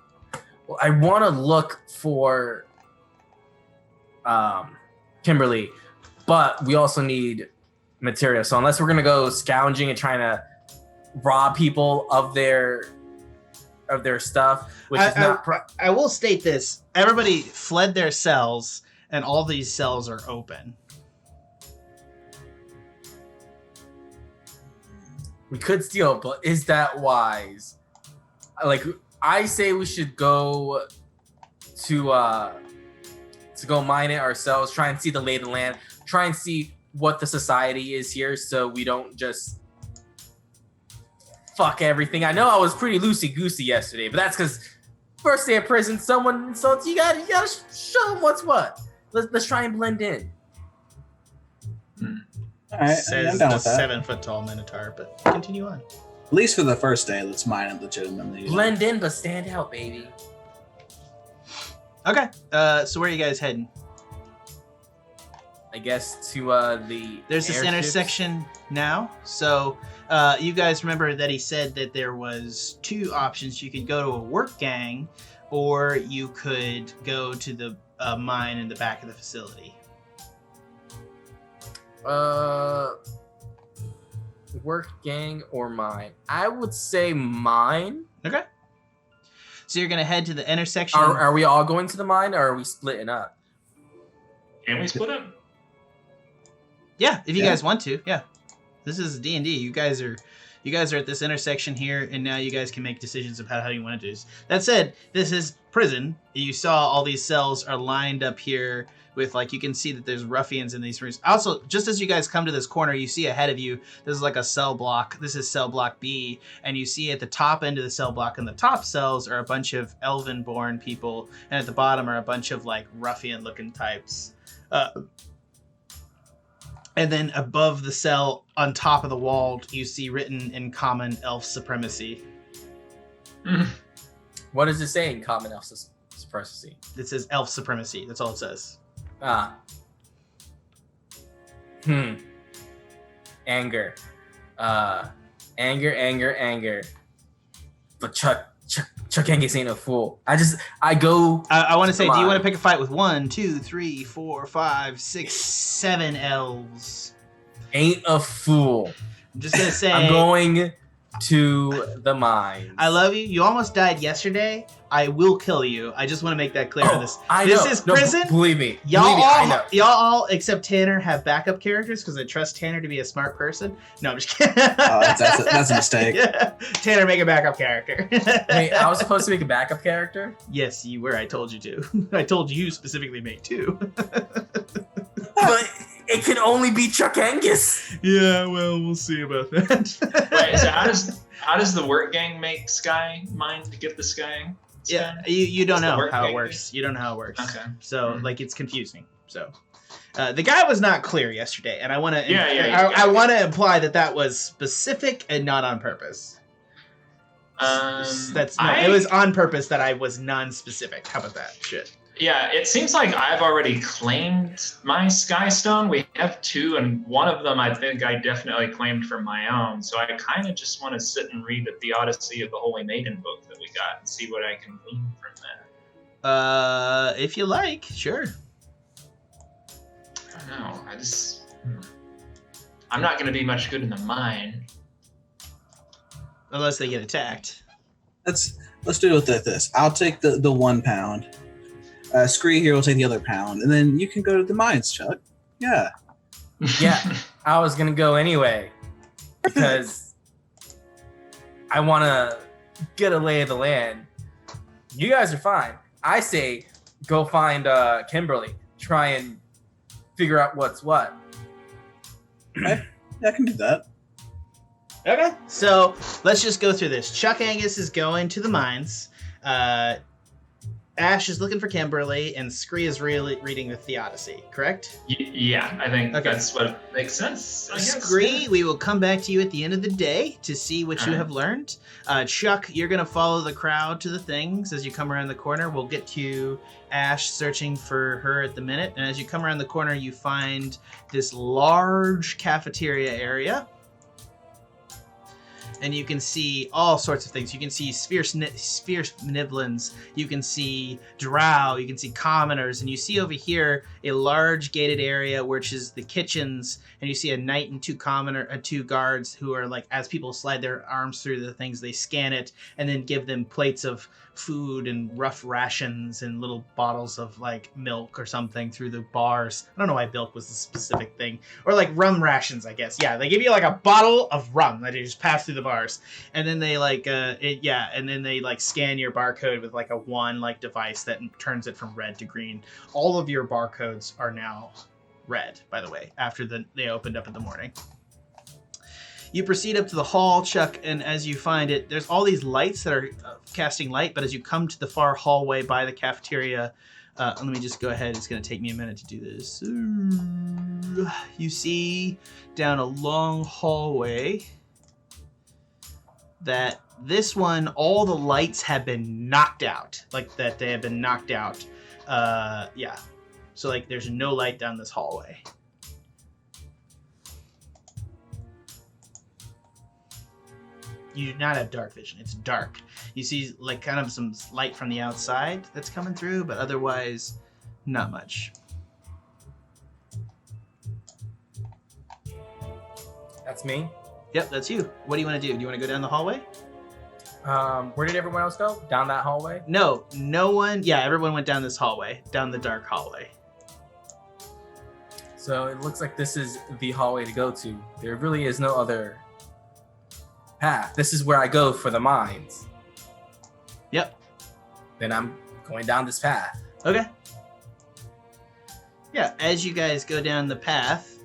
Well, I want to look for Kimberly, but we also need material. So unless we're going to go scounging and trying to rob people of their stuff, which is not... I will state this. Everybody fled their cells, and all these cells are open. We could steal, but is that wise? Like, I say we should go to go mine it ourselves, try and see the lay of the land, try and see what the society is here, so we don't just fuck everything. I know I was pretty loosey-goosey yesterday, but that's because first day of prison, someone insults you. You gotta show them what's what. Let's try and blend in. All right, Says I'm down the with that. 7-foot-tall Minotaur, but continue on. At least for the first day, let's mine it legitimately. Blend in, but stand out, baby. Okay, so where are you guys heading? I guess to the There's this airships. intersection now. So you guys remember that he said that there was 2 options. You could go to a work gang, or you could go to the mine in the back of the facility. Work gang or mine? I would say mine. Okay. So you're gonna head to the intersection. Are we all going to the mine, or are we splitting up? Can we split up? Yeah, if you Yeah. guys want to. Yeah. This is D&D. You guys are at this intersection here, and now you guys can make decisions about how you want to do this. That said, this is prison. You saw all these cells are lined up here with, like, you can see that there's ruffians in these rooms. Also, just as you guys come to this corner, you see ahead of you, this is like a cell block. This is cell block B, and you see at the top end of the cell block, in the top cells are a bunch of elven-born people, and at the bottom are a bunch of, like, ruffian-looking types. And then above the cell, on top of the wall, you see written in common elf supremacy. What does it say in common elf supremacy? It says elf supremacy. That's all it says. Anger. Anger. But Chuck Angus ain't a fool. I go. I want to say, do you Come want on. to pick a fight with 1, 2, 3, 4, 5, 6, 7 elves? Ain't a fool. I'm just gonna say, I'm going to the mine. I love you. You almost died yesterday. I will kill you. I just want to make that clear. This is prison. Believe me. Y'all I know. all except Tanner have backup characters because I trust Tanner to be a smart person. No, I'm just kidding. That's a mistake. Yeah. Tanner, make a backup character. Wait, I was supposed to make a backup character? Yes, you were. I told you to. I told you specifically make 2. But it can only be Chuck Angus. Yeah, well, we'll see about that. Wait, so how does the work gang make Sky mine to get the Sky? Yeah, you don't Does the know work how it gang works. You don't know how it works. Okay. So like it's confusing. So the guy was not clear yesterday, and I want to I want to imply that was specific and not on purpose. It was on purpose that I was non-specific. How about that shit? Yeah, it seems like I've already claimed my Sky Stone. We have 2, and one of them I think I definitely claimed for my own. So I kind of just want to sit and read the Theodicy of the Holy Maiden book that we got and see what I can glean from that. If you like, sure. I don't know. I'm not going to be much good in the mine. Unless they get attacked. Let's do it with this. I'll take the 1 pound. Scree here will take the other pound, and then you can go to the mines, Chuck. Yeah. Yeah, I was gonna go anyway because I want to get a lay of the land. You guys are fine. I say go find Kimberly. Try and figure out what's what. Yeah, I can do that. Okay. So let's just go through this. Chuck Angus is going to the mines. Ashe is looking for Kimberly, and Scree is really reading the Theodicy, correct? Yeah, I think Okay. that's what makes sense. I guess. Scree, we will come back to you at the end of the day to see what you have learned. Chuck, you're going to follow the crowd to the things as you come around the corner. We'll get to Ashe searching for her at the minute. And as you come around the corner, you find this large cafeteria area. And you can see all sorts of things. You can see fierce niblins. You can see drow. You can see commoners. And you see over here a large gated area, which is the kitchens, and you see a knight and two guards who are like, as people slide their arms through the things, they scan it and then give them plates of food and rough rations and little bottles of like milk or something through the bars. I don't know why milk was the specific thing, or like rum rations, I guess. Yeah, they give you like a bottle of rum that you just pass through the bars, and then they like and then they like scan your barcode with like a wand like device that turns it from red to green. All of your barcodes are now red, by the way, after they opened up in the morning. You proceed up to the hall, Chuck, and as you find it, there's all these lights that are casting light, but as you come to the far hallway by the cafeteria, let me just go ahead. It's going to take me a minute to do this. You see down a long hallway that this one, all the lights have been knocked out. Like that they have been knocked out. Yeah. So like there's no light down this hallway. You do not have dark vision. It's dark. You see like kind of some light from the outside that's coming through, but otherwise not much. That's me. Yep, that's you. What do you want to do? Do you want to go down the hallway? Where did everyone else go? Down that hallway? No one. Yeah, everyone went down this hallway, down the dark hallway. So it looks like this is the hallway to go to. There really is no other path. This is where I go for the mines. Yep. Then I'm going down this path. Okay. Yeah, as you guys go down the path,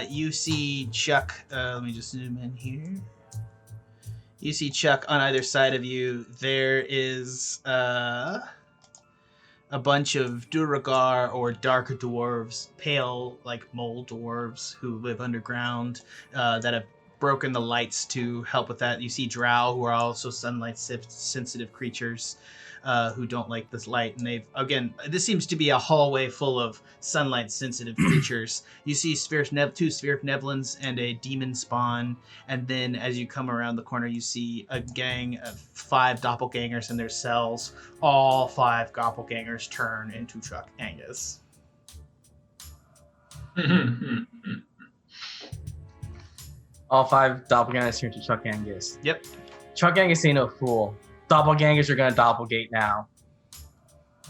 you see Chuck. Let me just zoom in here. You see Chuck on either side of you. There is a bunch of Duragar or dark dwarves, pale like mole dwarves who live underground that have broken the lights to help with that. You see drow, who are also sunlight sensitive creatures who don't like this light, and they've, again, this seems to be a hallway full of sunlight sensitive creatures. You see two Sphere Nevlins and a demon spawn, and then as you come around the corner you see a gang of 5 doppelgangers in their cells. All 5 doppelgangers turn into Chuck Angus. All 5 doppelgangers turn to Chuck Angus. Yep. Chuck Angus ain't no fool. Doppelgangers are gonna doppelgate now.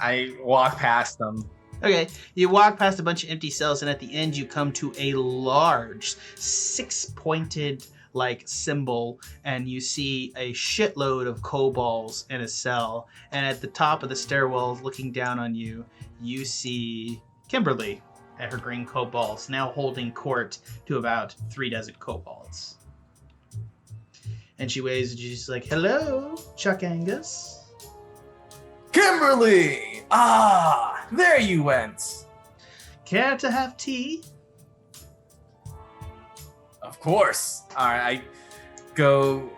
I walk past them. Okay, you walk past a bunch of empty cells, and at the end you come to a large 6-pointed like symbol, and you see a shitload of kobolds in a cell. And at the top of the stairwell, looking down on you, you see Kimberly at her green kobolds, now holding court to about 3 dozen kobolds. And she waves and she's like, "Hello, Chuck Angus." Kimberly! Ah, there you went. Care to have tea? Of course. All right, I go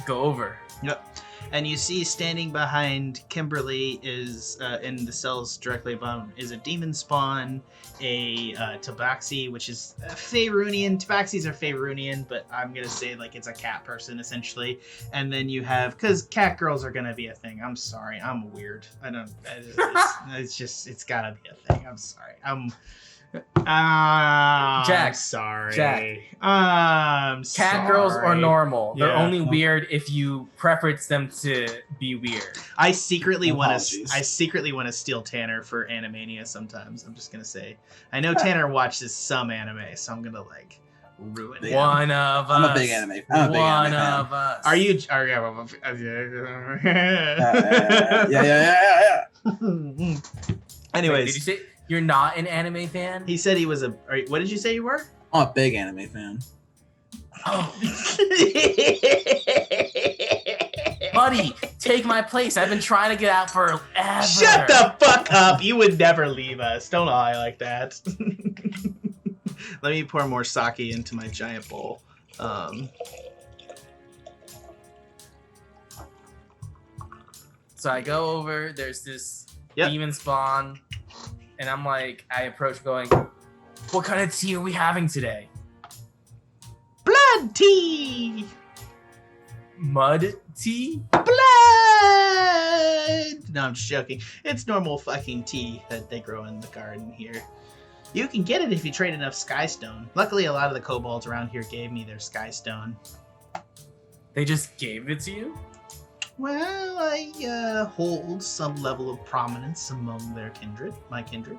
over. Yep. And you see standing behind Kimberly is, in the cells directly above, is a demon spawn, a tabaxi, which is Faerunian. Tabaxis are Faerunian, but I'm going to say like it's a cat person, essentially. And then you have, because cat girls are going to be a thing. I'm sorry. I'm weird. It's got to be a thing. I'm sorry. Jack, sorry. Jack. I'm sorry. Cat girls are normal. They're Yeah. only weird if you preference them to be weird. I secretly want Apologies. to steal Tanner for Animania sometimes. I'm just gonna say. I know Tanner watches some anime, so I'm gonna like ruin it. Yeah. One of us. I'm a big anime fan. One of us. Are you? Yeah. Anyways, Wait, did you say you're not an anime fan? he said he was a. What did you say you were? I'm a big anime fan. Oh, buddy, take my place. I've been trying to get out forever. Shut the fuck up! You would never leave us. Don't lie like that. Let me pour more sake into my giant bowl. So I go over. There's this Yep. demon spawn, and I'm like, I approach, going, "What kind of tea are we having today? Blood tea. Mud tea? Blood! No, I'm just joking. It's normal fucking tea that they grow in the garden here. You can get it if you trade enough Skystone. Luckily, a lot of the kobolds around here gave me their Skystone. They just gave it to you? Well, I hold some level of prominence among their kindred, my kindred.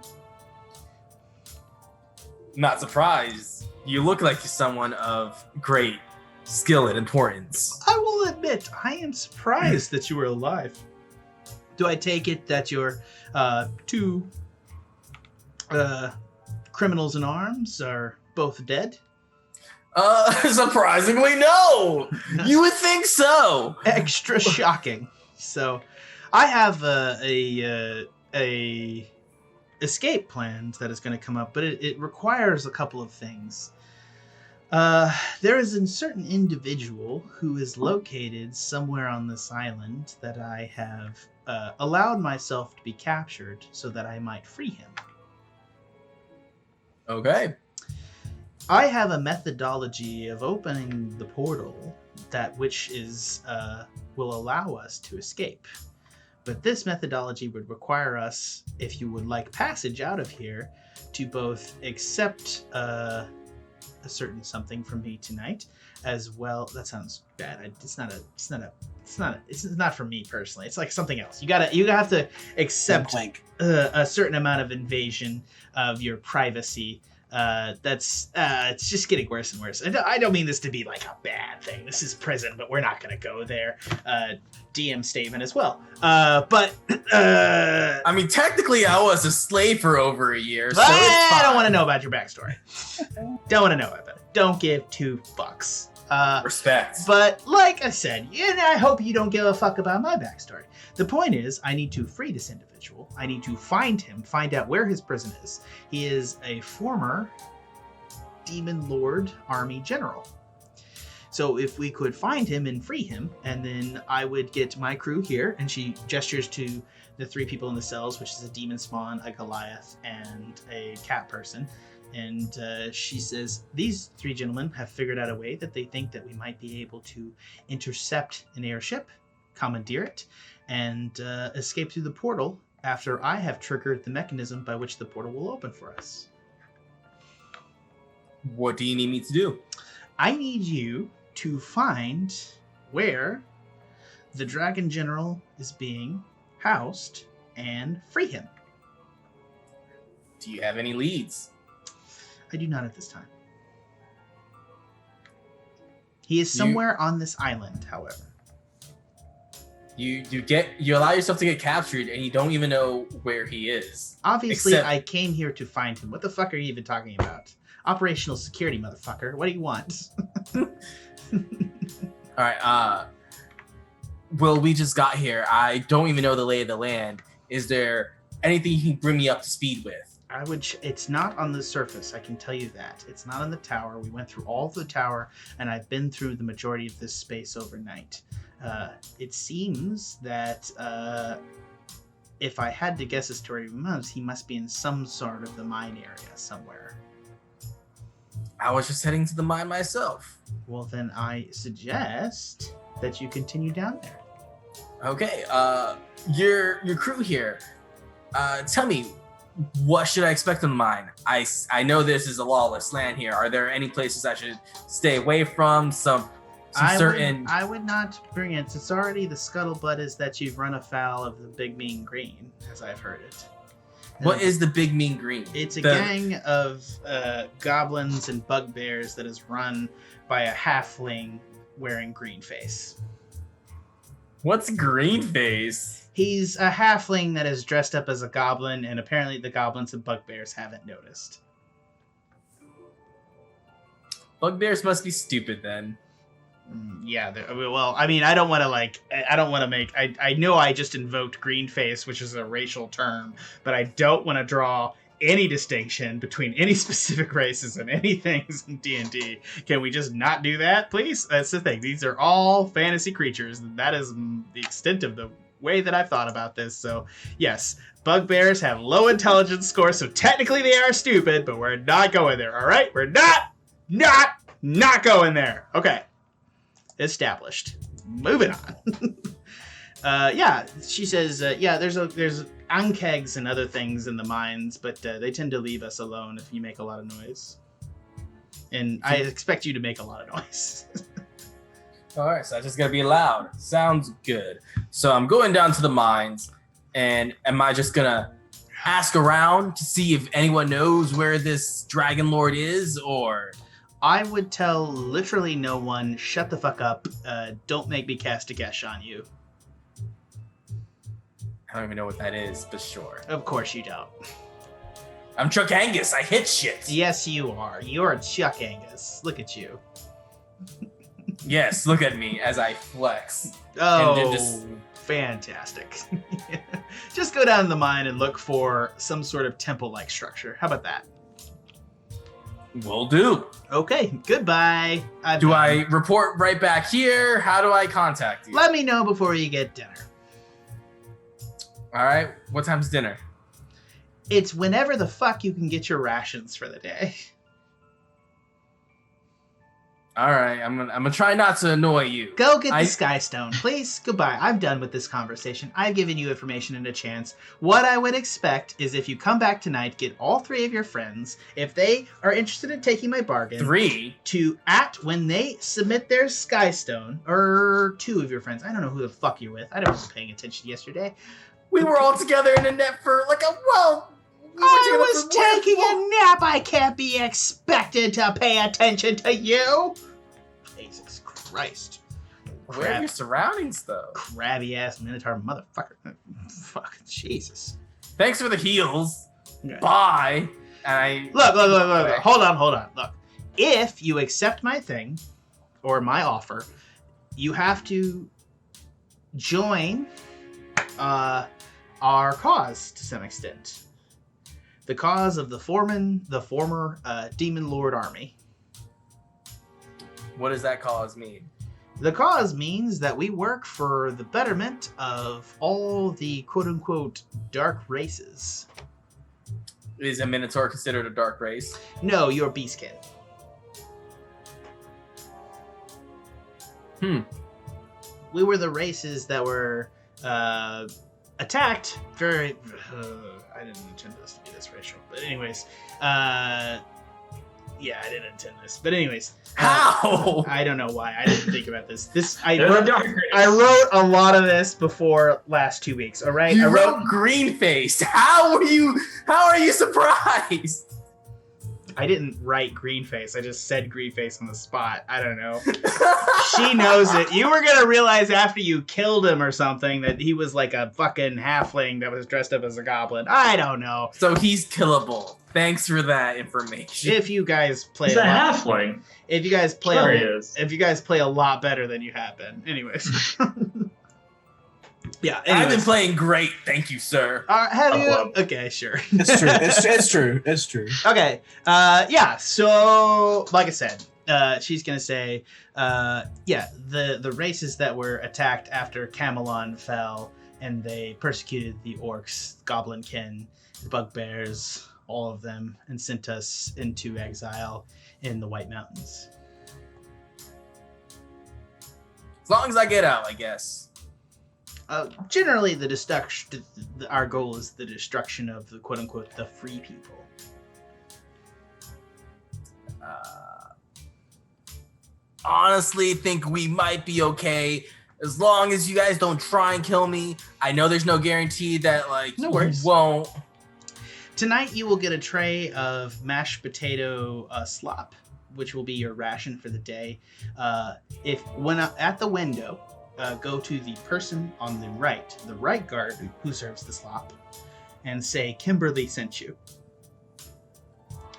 Not surprised. You look like someone of great skill and importance. I will admit, I am surprised that you are alive. Do I take it that your two criminals in arms are both dead? Surprisingly, no. You would think so. Extra shocking. So, I have a escape plan that is going to come up, but it requires a couple of things. There is a certain individual who is located somewhere on this island that I have allowed myself to be captured so that I might free him. Okay. I have a methodology of opening the portal that which is will allow us to escape. But this methodology would require us, if you would like passage out of here, to both accept a certain something from me tonight, as well. That sounds bad. It's not for me personally. It's like something else. You have to accept a certain amount of invasion of your privacy. It's just getting worse and worse. I don't mean this to be like a bad thing. This is prison, but we're not going to go there. DM statement as well. But I mean, technically, I was a slave for over a year, so it's fine. I don't want to know about your backstory. Don't want to know about it. Don't give 2 fucks. Respect. But like I said, I hope you don't give a fuck about my backstory. The point is, I need to free this individual. I need to find him, find out where his prison is. He is a former Demon Lord Army General. So if we could find him and free him, and then I would get my crew here, and she gestures to the 3 people in the cells, which is a Demon Spawn, a Goliath, and a cat person. And she says, these 3 gentlemen have figured out a way that they think that we might be able to intercept an airship, commandeer it, and escape through the portal after I have triggered the mechanism by which the portal will open for us. What do you need me to do? I need you to find where the Dragon General is being housed and free him. Do you have any leads? I do not at this time. He is somewhere on this island, however. You allow yourself to get captured and you don't even know where he is. Obviously, I came here to find him. What the fuck are you even talking about? Operational security, motherfucker. What do you want? Alright, Will, we just got here. I don't even know the lay of the land. Is there anything you can bring me up to speed with? It's not on the surface, I can tell you that. It's not on the tower. We went through all of the tower, and I've been through the majority of this space overnight. It seems that if I had to guess as to where he must be in some sort of the mine area somewhere. I was just heading to the mine myself. Well, then I suggest that you continue down there. Okay, your crew here. Tell me, what should I expect on the mine? I know this is a lawless land here. Are there any places I should stay away from? I would not bring it. It's already the scuttlebutt is that you've run afoul of the Big Mean Green, as I've heard it. What is the Big Mean Green? It's a gang of goblins and bugbears that is run by a halfling wearing green face. What's green face? He's a halfling that is dressed up as a goblin, and apparently the goblins and bugbears haven't noticed. Bugbears must be stupid then. Yeah, well, I mean, I don't want to make, I know I just invoked green face, which is a racial term, but I don't want to draw any distinction between any specific races and any things in D&D. Can we just not do that, please? That's the thing. These are all fantasy creatures. That is the extent of the way that I've thought about this. So, yes, bugbears have low intelligence scores, so technically they are stupid, but we're not going there, all right? We're not going there. Okay. Established. Moving on. Yeah, she says, there's ankegs and other things in the mines, but they tend to leave us alone if you make a lot of noise. And I expect you to make a lot of noise. All right, so I just gotta be loud. Sounds good. So I'm going down to the mines, and am I just gonna ask around to see if anyone knows where this Dragon Lord is, or? I would tell literally no one, shut the fuck up, don't make me cast a guess on you. I don't even know what that is, but sure. Of course you don't. I'm Chuck Angus. I hit shit. Yes, you are. You're Chuck Angus. Look at you. Yes, look at me as I flex. Oh, And then fantastic. Just go down the mine and look for some sort of temple-like structure. How about that? Will do. Okay, goodbye. Do I report right back here? How do I contact you? Let me know before you get dinner. All right. What time's dinner? It's whenever the fuck you can get your rations for the day. All right. I'm gonna try not to annoy you. Go get the Sky Stone, please. Goodbye. I'm done with this conversation. I've given you information and a chance. What I would expect is if you come back tonight, get all 3 of your friends, if they are interested in taking my bargain. 3? When they submit their Sky Stone, or 2 of your friends. I don't know who the fuck you're with. I wasn't paying attention yesterday. We were all together in a net for like a I was taking a nap. I can't be expected to pay attention to you. Jesus Christ. Where are your surroundings, though? Crabby ass Minotaur motherfucker. Fuck, Jesus. Thanks for the heals. Okay. Bye. And Look. Hold on. Look. If you accept my thing, or my offer, you have to join our cause to some extent. The cause of the former Demon Lord army. What does that cause mean? The cause means that we work for the betterment of all the quote-unquote dark races. Is a Minotaur considered a dark race? No, you're beastkin. We were the races that were attacked very... I didn't intend this to be this racial. But anyways, yeah, I didn't intend this. But anyways, how? I don't know why. I didn't think about this. I wrote a lot of this before last 2 weeks. All right, I wrote green face. How are you surprised? I didn't write green face. I just said green face on the spot. I don't know. She knows it. You were gonna realize after you killed him or something that he was like a fucking halfling that was dressed up as a goblin. I don't know. So he's killable. Thanks for that information. If you guys play He's a halfling. If you guys play Sure he is. if you guys play a lot better than you have been. Anyways. Yeah, I've been playing great, thank you, sir. Have you? Okay, sure. It's true. Okay. Yeah. So, like I said, she's gonna say, yeah, the races that were attacked after Camelon fell, and they persecuted the orcs, goblinkin, the bugbears, all of them, and sent us into exile in the White Mountains. As long as I get out, I guess. Generally, our goal is the destruction of the quote-unquote the free people. Honestly, think we might be okay as long as you guys don't try and kill me. I know there's no guarantee that you won't. Tonight, you will get a tray of mashed potato slop, which will be your ration for the day. When at the window. Go to the person on the right guard who serves the slop, and say, Kimberly sent you.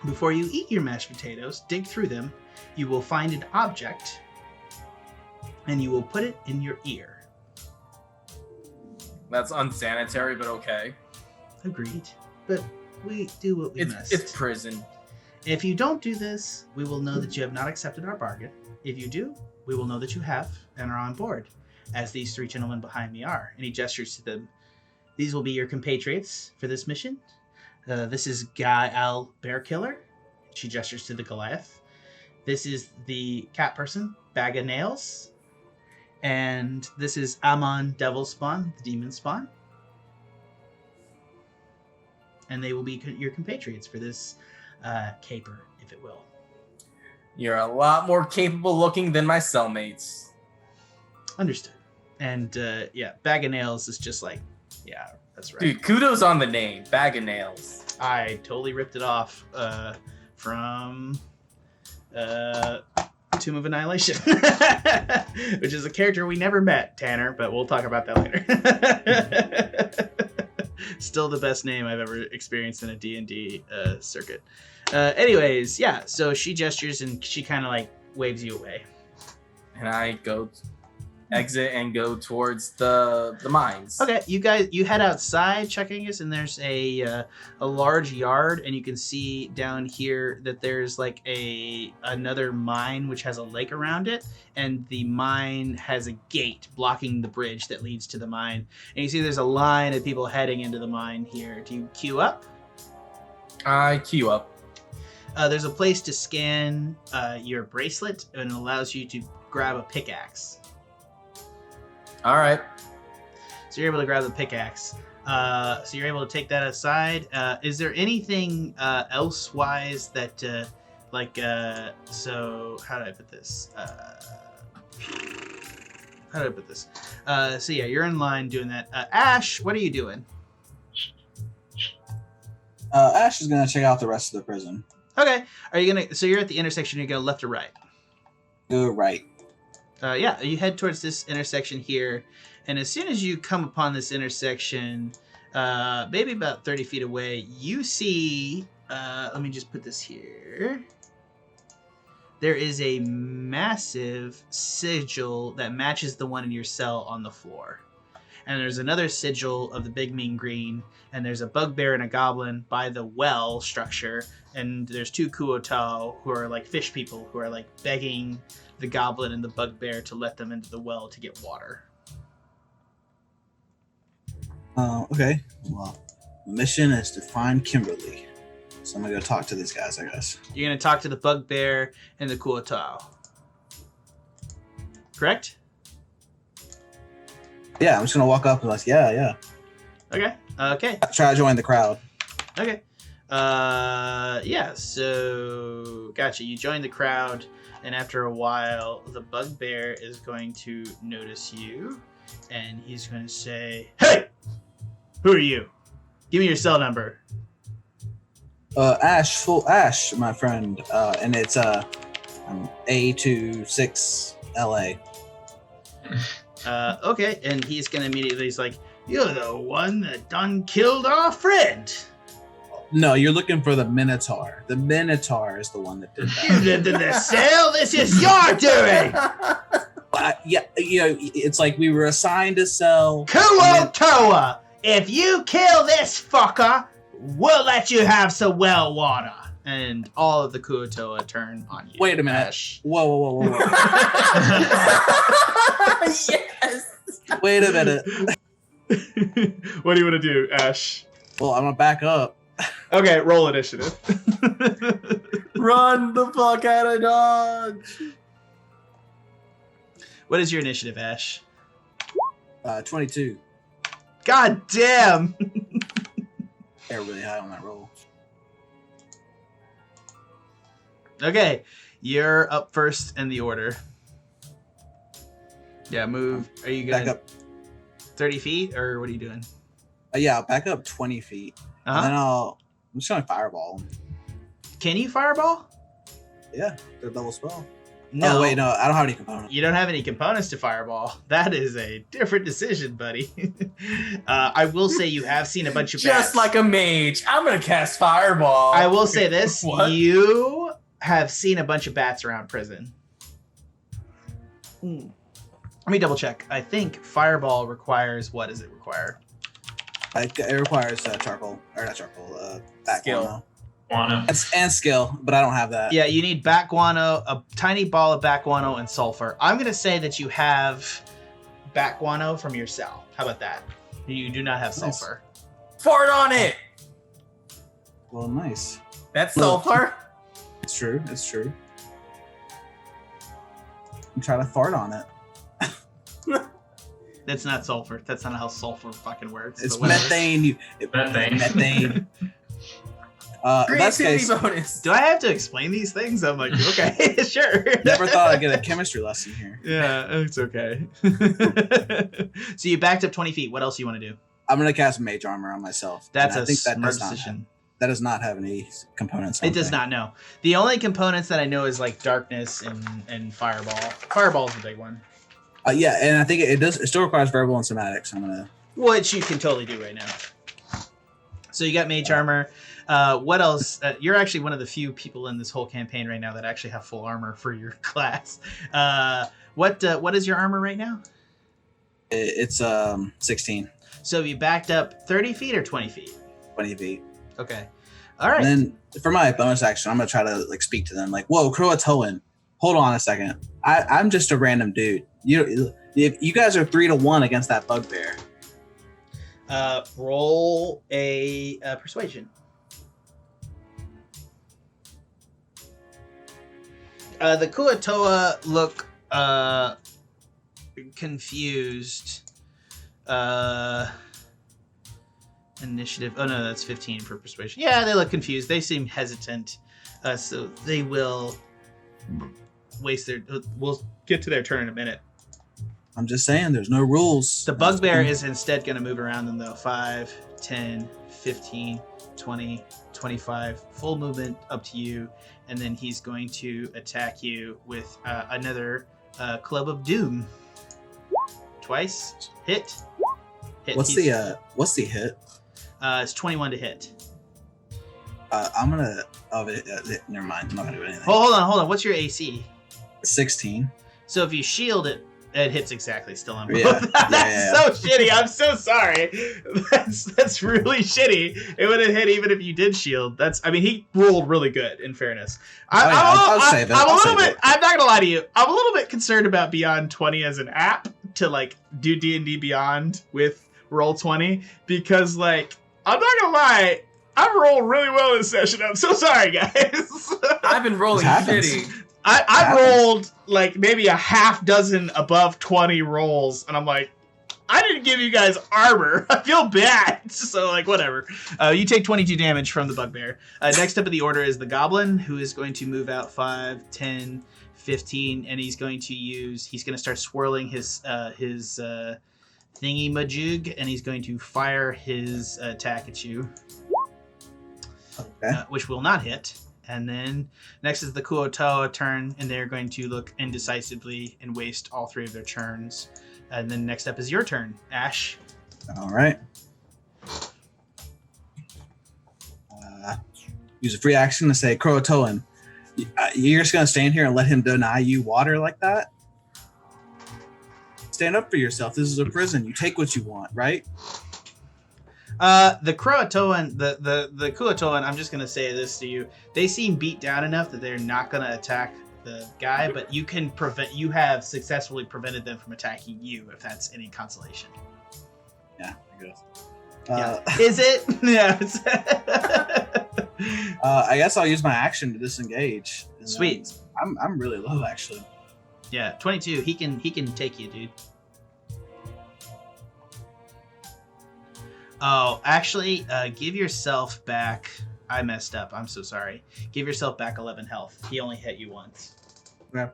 Before you eat your mashed potatoes, dig through them. You will find an object, and you will put it in your ear. That's unsanitary, but okay. Agreed. But we do what we must. It's prison. If you don't do this, we will know that you have not accepted our bargain. If you do, we will know that you have and are on board. As these 3 gentlemen behind me are. And he gestures to them. These will be your compatriots for this mission. This is Gael Bearkiller. She gestures to the Goliath. This is the cat person, Bag of Nails. And this is Amon Devil Spawn, the demon spawn. and they will be your compatriots for this caper, if it will. You're a lot more capable looking than my cellmates. Understood. And yeah, Bag of Nails is just like, yeah, that's right. Dude, kudos on the name, Bag of Nails. I totally ripped it off from Tomb of Annihilation, which is a character we never met, Tanner, but we'll talk about that later. Still the best name I've ever experienced in a D&D circuit. Anyways, yeah, so she gestures and she kind of like waves you away. And I go exit and go towards the mines. Okay, you head outside, Chuck Angus, and there's a large yard, and you can see down here that there's like another mine which has a lake around it, and the mine has a gate blocking the bridge that leads to the mine. And you see there's a line of people heading into the mine here. Do you queue up? I queue up. There's a place to scan your bracelet, and it allows you to grab a pickaxe. All right. So you're able to grab the pickaxe. So you're able to take that aside. Is there anything else-wise that, so how do I put this? So yeah, you're in line doing that. Ashe, what are you doing? Ashe is gonna check out the rest of the prison. Okay. Are you gonna? So you're at the intersection. You go left or right? Go right. Yeah, you head towards this intersection here, and as soon as you come upon this intersection, maybe about 30 feet away, you see, let me just put this here. There is a massive sigil that matches the one in your cell on the floor. And there's another sigil of the Big Mean Green, and there's a bugbear and a goblin by the well structure, and there's two Kuotao who are like fish people who are like begging the goblin and the bugbear to let them into the well to get water. Okay. Well, the mission is to find Kimberly. So I'm gonna go talk to these guys, I guess. You're gonna talk to the bugbear and the Kuotao. Correct? Yeah, I'm just gonna walk up and like, yeah. Okay. Okay. Try to join the crowd. Okay. Yeah, so gotcha. You join the crowd, and after a while, the bugbear is going to notice you, and he's going to say, "Hey! Who are you? Give me your cell number." Ashe, my friend. And it's A26LA. Okay, and he's going to immediately, he's like, "You're the one that done killed our friend." No, you're looking for the Minotaur. The Minotaur is the one that did that. You lived in the cell? This is your doing! Yeah, you know, it's like we were assigned to sell. Kuotoa! If you kill this fucker, we'll let you have some well water. And all of the Kuotoa turn on you. Wait a minute. Ashe. Whoa. Yes! Wait a minute. What do you want to do, Ashe? Well, I'm gonna back up. Okay, roll initiative. Run the fuck out of Dodge! What is your initiative, Ashe? 22. God damn! They're really high on that roll. Okay, you're up first in the order. Yeah, move. Are you Back going up. 30 feet, or what are you doing? Yeah, I'll back up 20 feet. Uh-huh. And then I'm just gonna fireball them. Can you fireball? Yeah, they're double spell. No. Oh, wait, no, I don't have any components. You don't have any components to fireball. That is a different decision, buddy. I will say you have seen a bunch of bats. Just like a mage, I'm gonna cast Fireball. I will say this. What? You have seen a bunch of bats around prison. Let me double check. I think fireball requires, what does it require? It requires charcoal, or not charcoal, back Skill. Guano. and skill, but I don't have that. Yeah, you need back guano, a tiny ball of back guano, and sulfur. I'm going to say that you have back guano from your cell. How about that? You do not have Nice. sulfur. Fart on it! Well, nice. That's Look. sulfur? It's true. I'm trying to fart on it. That's not sulfur. That's not how sulfur fucking works. It's but whatever. methane. Methane. Methane. In that Creativity case, bonus. Do I have to explain these things? I'm like, okay, sure. never thought I'd get a chemistry lesson here. Yeah, it's okay. So you backed up 20 feet. What else do you want to do? I'm gonna cast Mage Armor on myself. That's and a I think smart decision. That does not have any components. It does not, no. The only components that I know is like darkness and fireball. Fireball's the big one. Yeah, and I think it does. It still requires verbal and somatic. So I'm gonna. Which you can totally do right now. So you got mage armor. What else? You're actually one of the few people in this whole campaign right now that actually have full armor for your class. What is your armor right now? It's 16. So have you backed up 30 feet or 20 feet? 20 feet. Okay. All right. And then for my bonus action, I'm gonna try to like speak to them. Like, whoa, Croatoan, hold on a second. I'm just a random dude. You guys are 3-1 against that bugbear. Roll a persuasion. The Kuatoa look confused. Initiative. Oh no, that's 15 for persuasion. Yeah, they look confused. They seem hesitant. So they will waste their. We'll get to their turn in a minute. I'm just saying, there's no rules. The bugbear is instead going to move around them though. 5, 10, 15, 20, 25. Full movement up to you. And then he's going to attack you with another Club of Doom. Twice. Hit. What's the hit? It's 21 to hit. I'm gonna. Oh, never mind. I'm not gonna do anything. Hold on. What's your AC? 16. So if you shield it, it hits exactly still on both. Yeah. That's so shitty. I'm so sorry. That's really shitty. It would have hit even if you did shield. He rolled really good, in fairness. I'll save it. I'm not gonna lie to you. I'm a little bit concerned about Beyond 20 as an app to like do D&D Beyond with Roll20 because like I'm not gonna lie, I've rolled really well this session. I'm so sorry, guys. I've been rolling shitty. I rolled like maybe a half dozen above 20 rolls, and I'm like, I didn't give you guys armor. I feel bad. So like, whatever. You take 22 damage from the bugbear. Next up in the order is the goblin, who is going to move out 5, 10, 15, and he's going to start swirling his thingy majug, and he's going to fire his attack at you, which will not hit. And then next is the Kuotoa turn, and they're going to look indecisively and waste all 3 of their turns. And then next up is your turn, Ashe. All right. Use a free action to say, Croatoan, you're just going to stand here and let him deny you water like that? Stand up for yourself. This is a prison. You take what you want, right? The Croatoan, the Kuatoan, I'm just going to say this to you. They seem beat down enough that they're not going to attack the guy, but you have successfully prevented them from attacking you, if that's any consolation. Yeah, I guess. Is it? Yeah. I guess I'll use my action to disengage. Sweet. I'm really low, actually. Yeah, 22. He can take you, dude. Oh, actually, give yourself back. I messed up. I'm so sorry. Give yourself back 11 health. He only hit you once. Okay.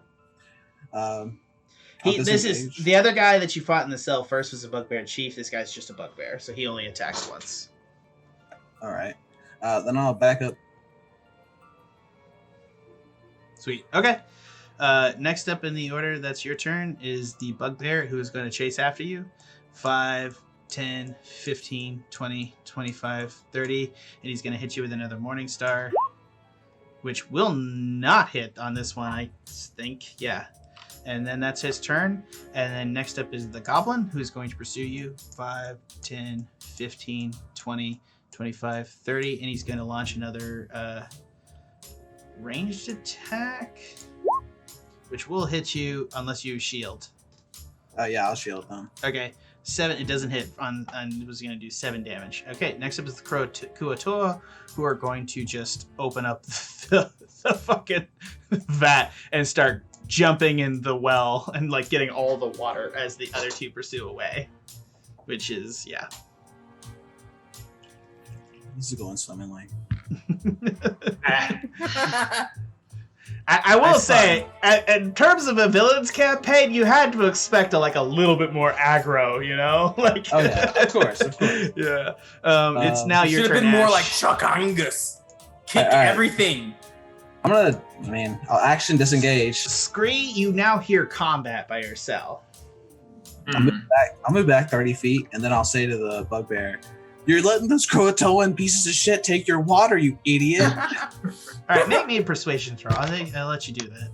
This is the other guy that you fought in the cell first was a bugbear chief. This guy's just a bugbear, so he only attacks once. All right. Then I'll back up. Sweet. Okay. Next up in the order, that's your turn, is the bugbear who is going to chase after you. 5, 10, 15, 20, 25, 30, and he's going to hit you with another Morning Star, which will not hit on this one, I think. Yeah. And then that's his turn. And then next up is the goblin, who's going to pursue you. 5, 10, 15, 20, 25, 30, and he's going to launch another ranged attack, which will hit you unless you shield. Yeah, I'll shield them. Okay. 7, it doesn't hit on it was going to do 7 damage. Okay, next up is the Kuatoa, who are going to just open up the fucking vat and start jumping in the well and like getting all the water as the other 2 pursue away. Which is, yeah. This is going swimmingly. I will say, in terms of a villain's campaign, you had to expect a little bit more aggro, you know? Oh yeah, of course. Yeah. It's now your should turn. have been more Ash. like Chuck Angus. Kick All right. everything. I'll action disengage. Scree, you now hear combat by yourself. I'll move back 30 feet, and then I'll say to the bugbear, "You're letting those Croatoan pieces of shit take your water, you idiot!" All right, make me a persuasion throw. I'll let you do that.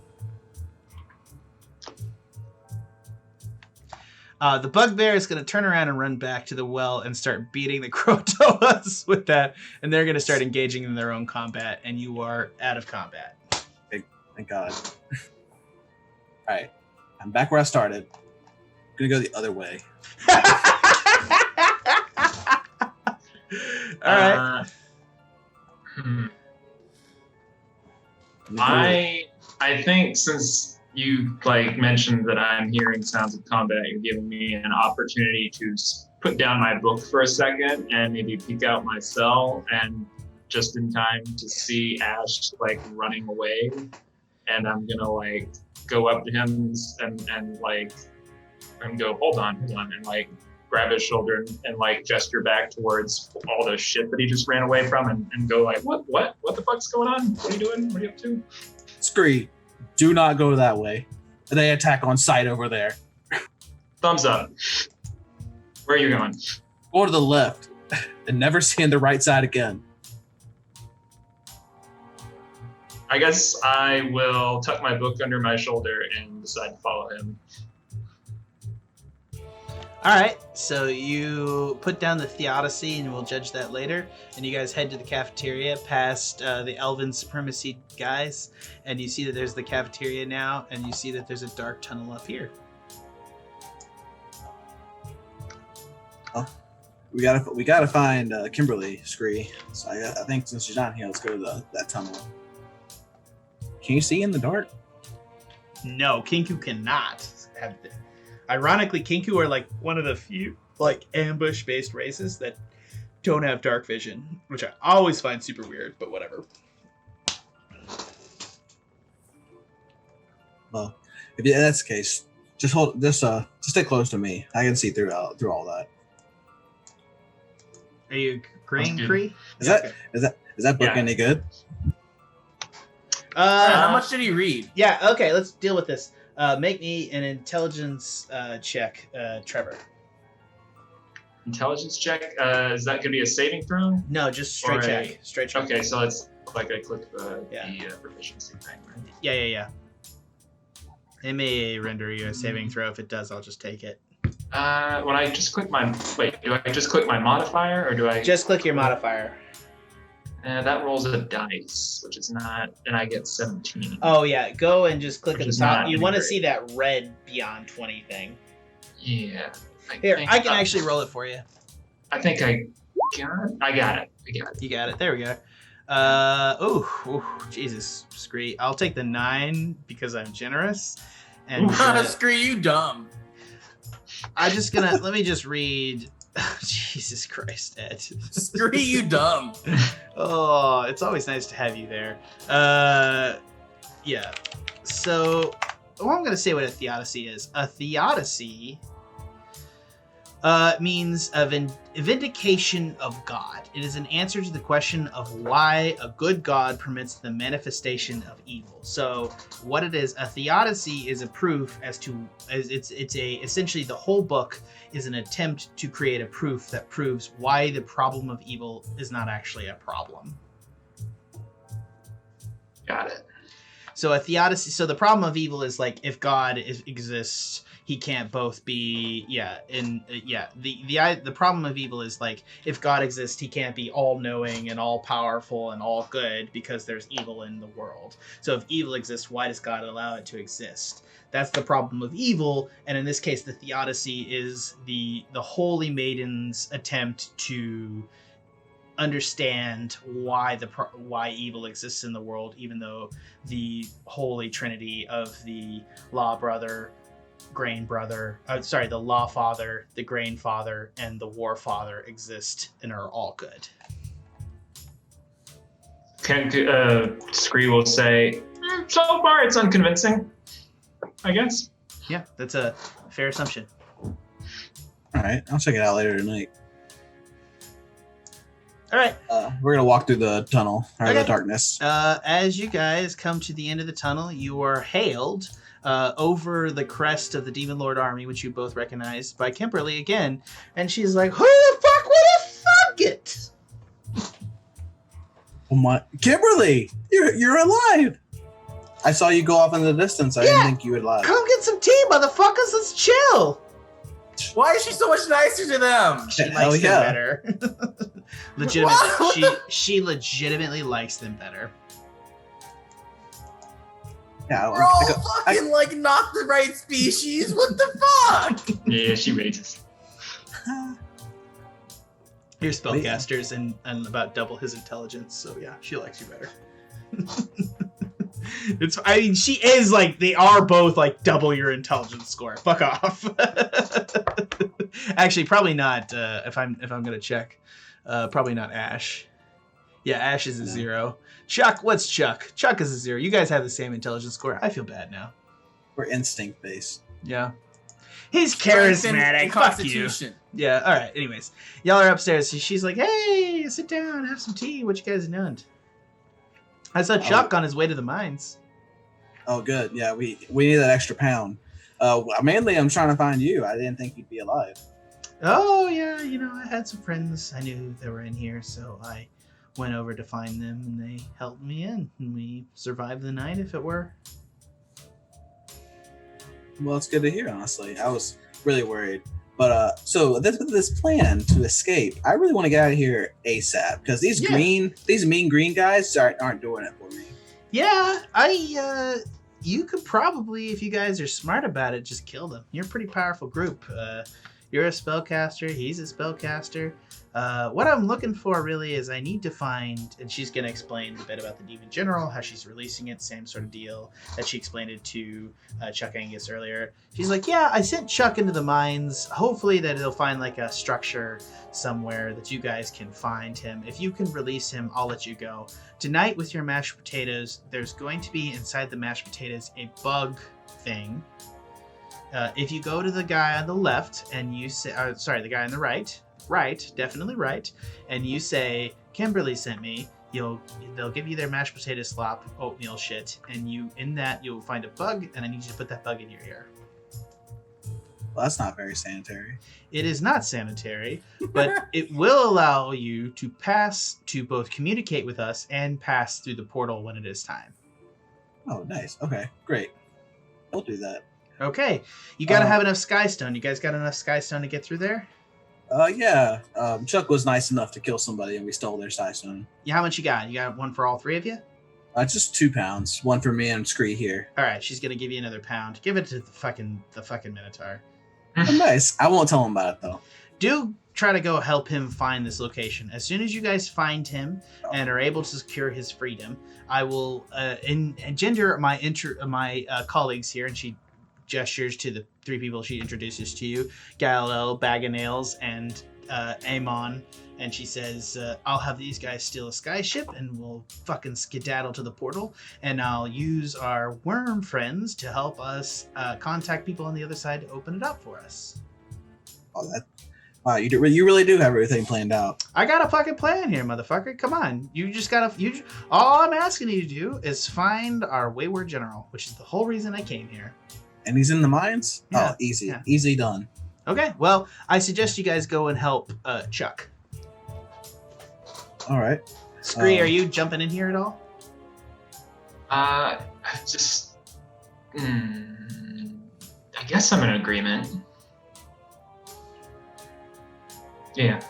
The bugbear is going to turn around and run back to the well and start beating the Croatoas with that, and they're going to start engaging in their own combat, and you are out of combat. Thank God. All right, I'm back where I started. I'm gonna go the other way. All right. I think since you mentioned that I'm hearing sounds of combat, you're giving me an opportunity to put down my book for a second and maybe peek out my cell, and just in time to see Ashe running away, and I'm gonna go up to him and go, hold on, and grab his shoulder and gesture back towards all the shit that he just ran away from, and go what the fuck's going on? What are you doing? What are you up to? Scree, do not go that way. They attack on sight over there. Thumbs up. Where are you going? Go to the left and never see the right side again. I guess I will tuck my book under my shoulder and decide to follow him. All right, so you put down the Theodicy, and we'll judge that later. And you guys head to the cafeteria past the Elven Supremacy guys, and you see that there's the cafeteria now, and you see that there's a dark tunnel up here. Oh, we gotta find Kimberly, Scree. So I think since she's not here, let's go to that tunnel. Can you see in the dark? No, Kenku cannot have. Ironically, Kenku are one of the few ambush-based races that don't have dark vision, which I always find super weird. But whatever. Well, if that's the case, just stay close to me. I can see through all that. Are you agreeing, Cree? Is that book any good? How much did he read? Yeah. Okay. Let's deal with this. Make me an intelligence check, Trevor. Intelligence check? Is that going to be a saving throw? No, just straight check. Straight check. Okay, so it's I click the proficiency thing, right? Yeah. It may render you a saving throw. If it does, I'll just take it. When I just click do I just click my modifier, or do I... Just click your modifier. That rolls a dice, which is not, and I get 17. Oh yeah, go and just click Which at the is top. not You want to great. see that red beyond 20 thing. Yeah. Here, I can actually roll it for you. I think I got it. You got it. There we go. Jesus, Scree. I'll take the 9 because I'm generous. And Scree, you dumb. I'm just gonna let me just read. Jesus Christ, Ed. Scree, you dumb. Oh, it's always nice to have you there. Yeah. So, I'm gonna say what a theodicy is. A theodicy means a vindication of God. It is an answer to the question of why a good God permits the manifestation of evil. So, what it is, a theodicy is a proof essentially the whole book is an attempt to create a proof that proves why the problem of evil is not actually a problem. Got it. So a theodicy. So the problem of evil is if God exists, he can't both be. The problem of evil is if God exists, he can't be all knowing and all powerful and all good because there's evil in the world. So if evil exists, why does God allow it to exist? That's the problem of evil, and in this case, the theodicy is the holy maiden's attempt to understand why evil exists in the world, even though the holy trinity of the law brother, grain brother, the law father, the grain father, and the war father exist and are all good. Scree will say, so far it's unconvincing, I guess. Yeah, that's a fair assumption. All right, I'll check it out later tonight. All right. We're gonna walk through the tunnel or Okay. the darkness. As you guys come to the end of the tunnel, you are hailed over the crest of the Demon Lord army, which you both recognize, by Kimberly again, and she's like, "Who the fuck would have thunk it?" Oh my, Kimberly, you're alive! I saw you go off in the distance. I didn't think you would lie. Come get some tea, motherfuckers. Let's chill. Why is she so much nicer to them? She Hell likes yeah. them better. Legitimately, What? she legitimately likes them better. Yeah, We're all fucking like not the right species. What the fuck? Yeah, she rages. Your spellcaster's and about double his intelligence, so yeah, she likes you better. I mean, she is like, they are both like double your intelligence score. Fuck off. Actually, probably not. If I'm gonna check, probably not Ashe. Yeah, Ashe is a 0. Chuck, what's Chuck? Chuck is a 0. You guys have the same intelligence score. I feel bad now. We're instinct based. Yeah. He's Strength and charismatic. Fuck you. constitution. Yeah. All right. Anyways, y'all are upstairs. She's like, "Hey, sit down, have some tea. What you guys doing?" I saw Chuck on his way to the mines. Oh, good. Yeah, we need that extra pound. Mainly, I'm trying to find you. I didn't think you'd be alive. Oh yeah, I had some friends I knew that were in here, so I went over to find them, and they helped me in, and we survived the night. If it were. Well, it's good to hear. Honestly, I was really worried. But so this plan to escape, I really want to get out of here ASAP because these mean green guys aren't doing it for me. Yeah, you could probably, if you guys are smart about it, just kill them. You're a pretty powerful group. You're a spellcaster. He's a spellcaster. What I'm looking for really is I need to find, and she's going to explain a bit about the Demon General, how she's releasing it, same sort of deal that she explained it to Chuck Angus earlier. She's like, yeah, I sent Chuck into the mines. Hopefully that he'll find like a structure somewhere that you guys can find him. If you can release him, I'll let you go. Tonight with your mashed potatoes, there's going to be inside the mashed potatoes a bug thing. If you go to the guy on the left and you say, the guy on the right, definitely right, and you say, Kimberly sent me, they'll give you their mashed potato slop oatmeal shit, and you'll find a bug, and I need you to put that bug in your ear. Well, that's not very sanitary. It is not sanitary, but it will allow you to both communicate with us and pass through the portal when it is time. Oh, nice. Okay, great. We'll do that. Okay, you gotta have enough Skystone. You guys got enough Skystone to get through there? Yeah. Chuck was nice enough to kill somebody, and we stole their Skystone. Yeah, how much you got? You got one for all three of you? Just 2 pounds. One for me and Scree here. All right, she's gonna give you another pound. Give it to the fucking Minotaur. Oh, nice. I won't tell him about it though. Do try to go help him find this location. As soon as you guys find him and are able to secure his freedom, I will engender my colleagues here, and she gestures to the 3 people she introduces to you, Galileo, Bag of Nails, and Amon, and she says, I'll have these guys steal a skyship, and we'll fucking skedaddle to the portal, and I'll use our worm friends to help us contact people on the other side to open it up for us. Oh, wow, you really do have everything planned out. I got a fucking plan here, motherfucker. Come on. All I'm asking you to do is find our wayward general, which is the whole reason I came here. And he's in the mines? Yeah, Oh, easy. yeah. Easy done. Okay, well, I suggest you guys go and help Chuck. All right. Scree, are you jumping in here at all? I guess I'm in agreement. Yeah.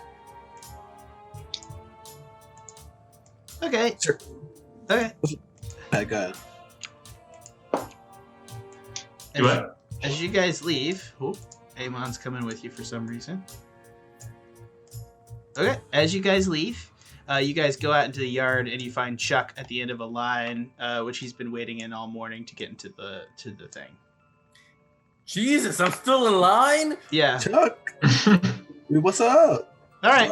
Okay. Sure. Okay. Okay, go ahead. As you guys leave, Amon's coming with you for some reason. Okay, as you guys leave, you guys go out into the yard and you find Chuck at the end of a line, which he's been waiting in all morning to get into the thing. Jesus, I'm still in line? Yeah. Chuck, dude, what's up? All right.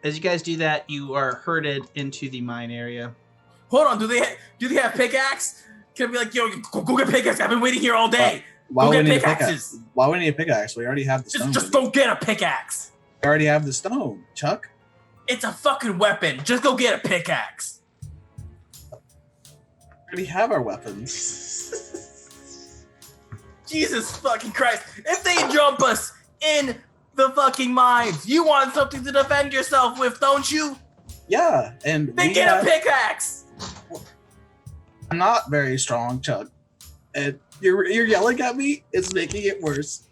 As you guys do that, you are herded into the mine area. Hold on, do they have pickaxe? Can I be like, yo, go get pickaxe? I've been waiting here all day. Why Go would get we need a pickaxes. pickaxe? Why would we need a pickaxe? We already have the stone. Just go get a pickaxe. We already have the stone, Chuck. It's a fucking weapon. Just go get a pickaxe. We already have our weapons. Jesus fucking Christ. If they jump us in the fucking mines, you want something to defend yourself with, don't you? Yeah, and Then get a pickaxe. I'm not very strong, Chuck. And you're yelling at me. It's making it worse.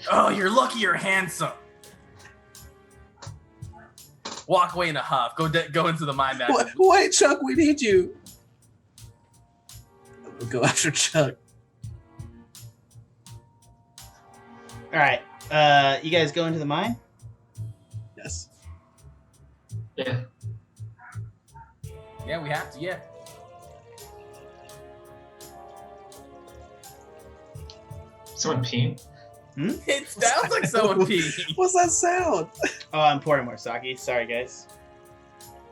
Oh, you're lucky you're handsome. Walk away in a huff. Go into the mine back. Wait, Chuck, we need you. We'll go after Chuck. All right. You guys go into the mine? Yes. Yeah. Yeah, we have to. Yeah. Someone peeing? It sounds like someone peeing. What's that sound? Oh, I'm pouring more sake. Sorry, guys.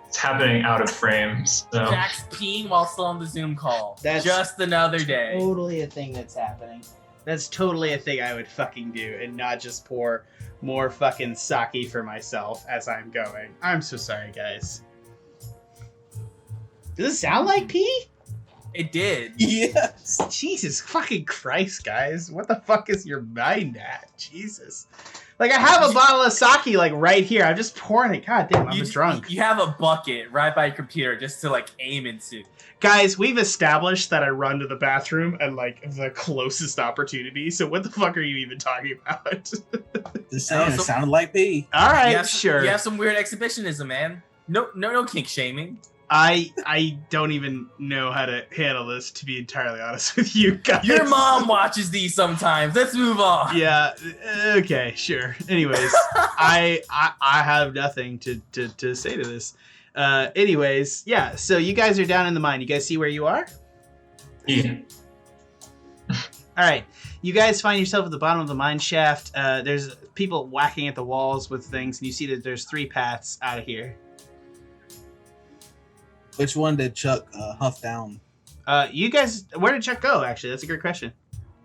It's happening out of frame. So. Jack's peeing while still on the Zoom call. That's just another day. Totally a thing that's happening. That's totally a thing I would fucking do and not just pour more fucking sake for myself as I'm going. I'm so sorry, guys. Does it sound like pee? It did. Yes. Jesus fucking Christ, guys. What the fuck is your mind at? Jesus. Like, I have a bottle of sake, like, right here. I'm just pouring it. God damn, I'm drunk. You have a bucket right by your computer just to, like, aim into. Guys, we've established that I run to the bathroom at, like, the closest opportunity, so what the fuck are you even talking about? Just saying, it sounded like pee. Alright, sure. You have some weird exhibitionism, man. No kink shaming. I don't even know how to handle this, to be entirely honest with you guys. Your mom watches these sometimes. Let's move on. Yeah, okay, sure. Anyways, I have nothing to say to this. Anyways, yeah, so you guys are down in the mine. You guys see where you are? Yeah. Alright, you guys find yourself at the bottom of the mine shaft. There's people whacking at the walls with things, and you see that there's 3 paths out of here. Which one did Chuck huff down? You guys, where did Chuck go, actually? That's a great question.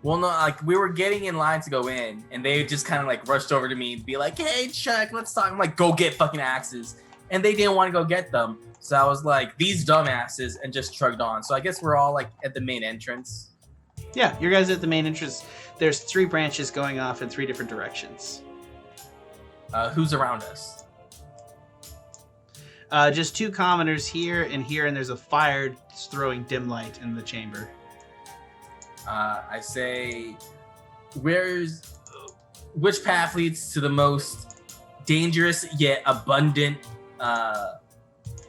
Well, no, like, we were getting in line to go in, and they just kind of, like, rushed over to me and be like, hey, Chuck, let's talk. I'm like, go get fucking axes. And they didn't want to go get them. So I was like, these dumbasses, and just shrugged on. So I guess we're all, like, at the main entrance. Yeah, you guys are at the main entrance. There's 3 branches going off in 3 different directions. Who's around us? Just 2 commoners here, and there's a fire throwing dim light in the chamber. I say, which path leads to the most dangerous yet abundant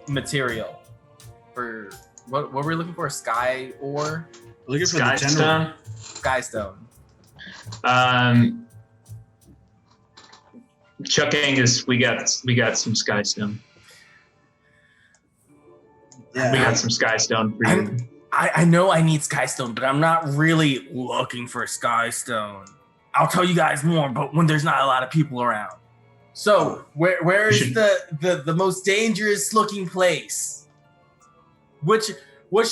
material? For what were we looking for? Sky ore? We're looking for Sky the general. stone. Skystone. Chuck Angus, we got some sky stone. Yeah. We got some sky stone for you. I know I need Skystone, but I'm not really looking for Skystone. I'll tell you guys more, but when there's not a lot of people around. So, where is the most dangerous looking place? Which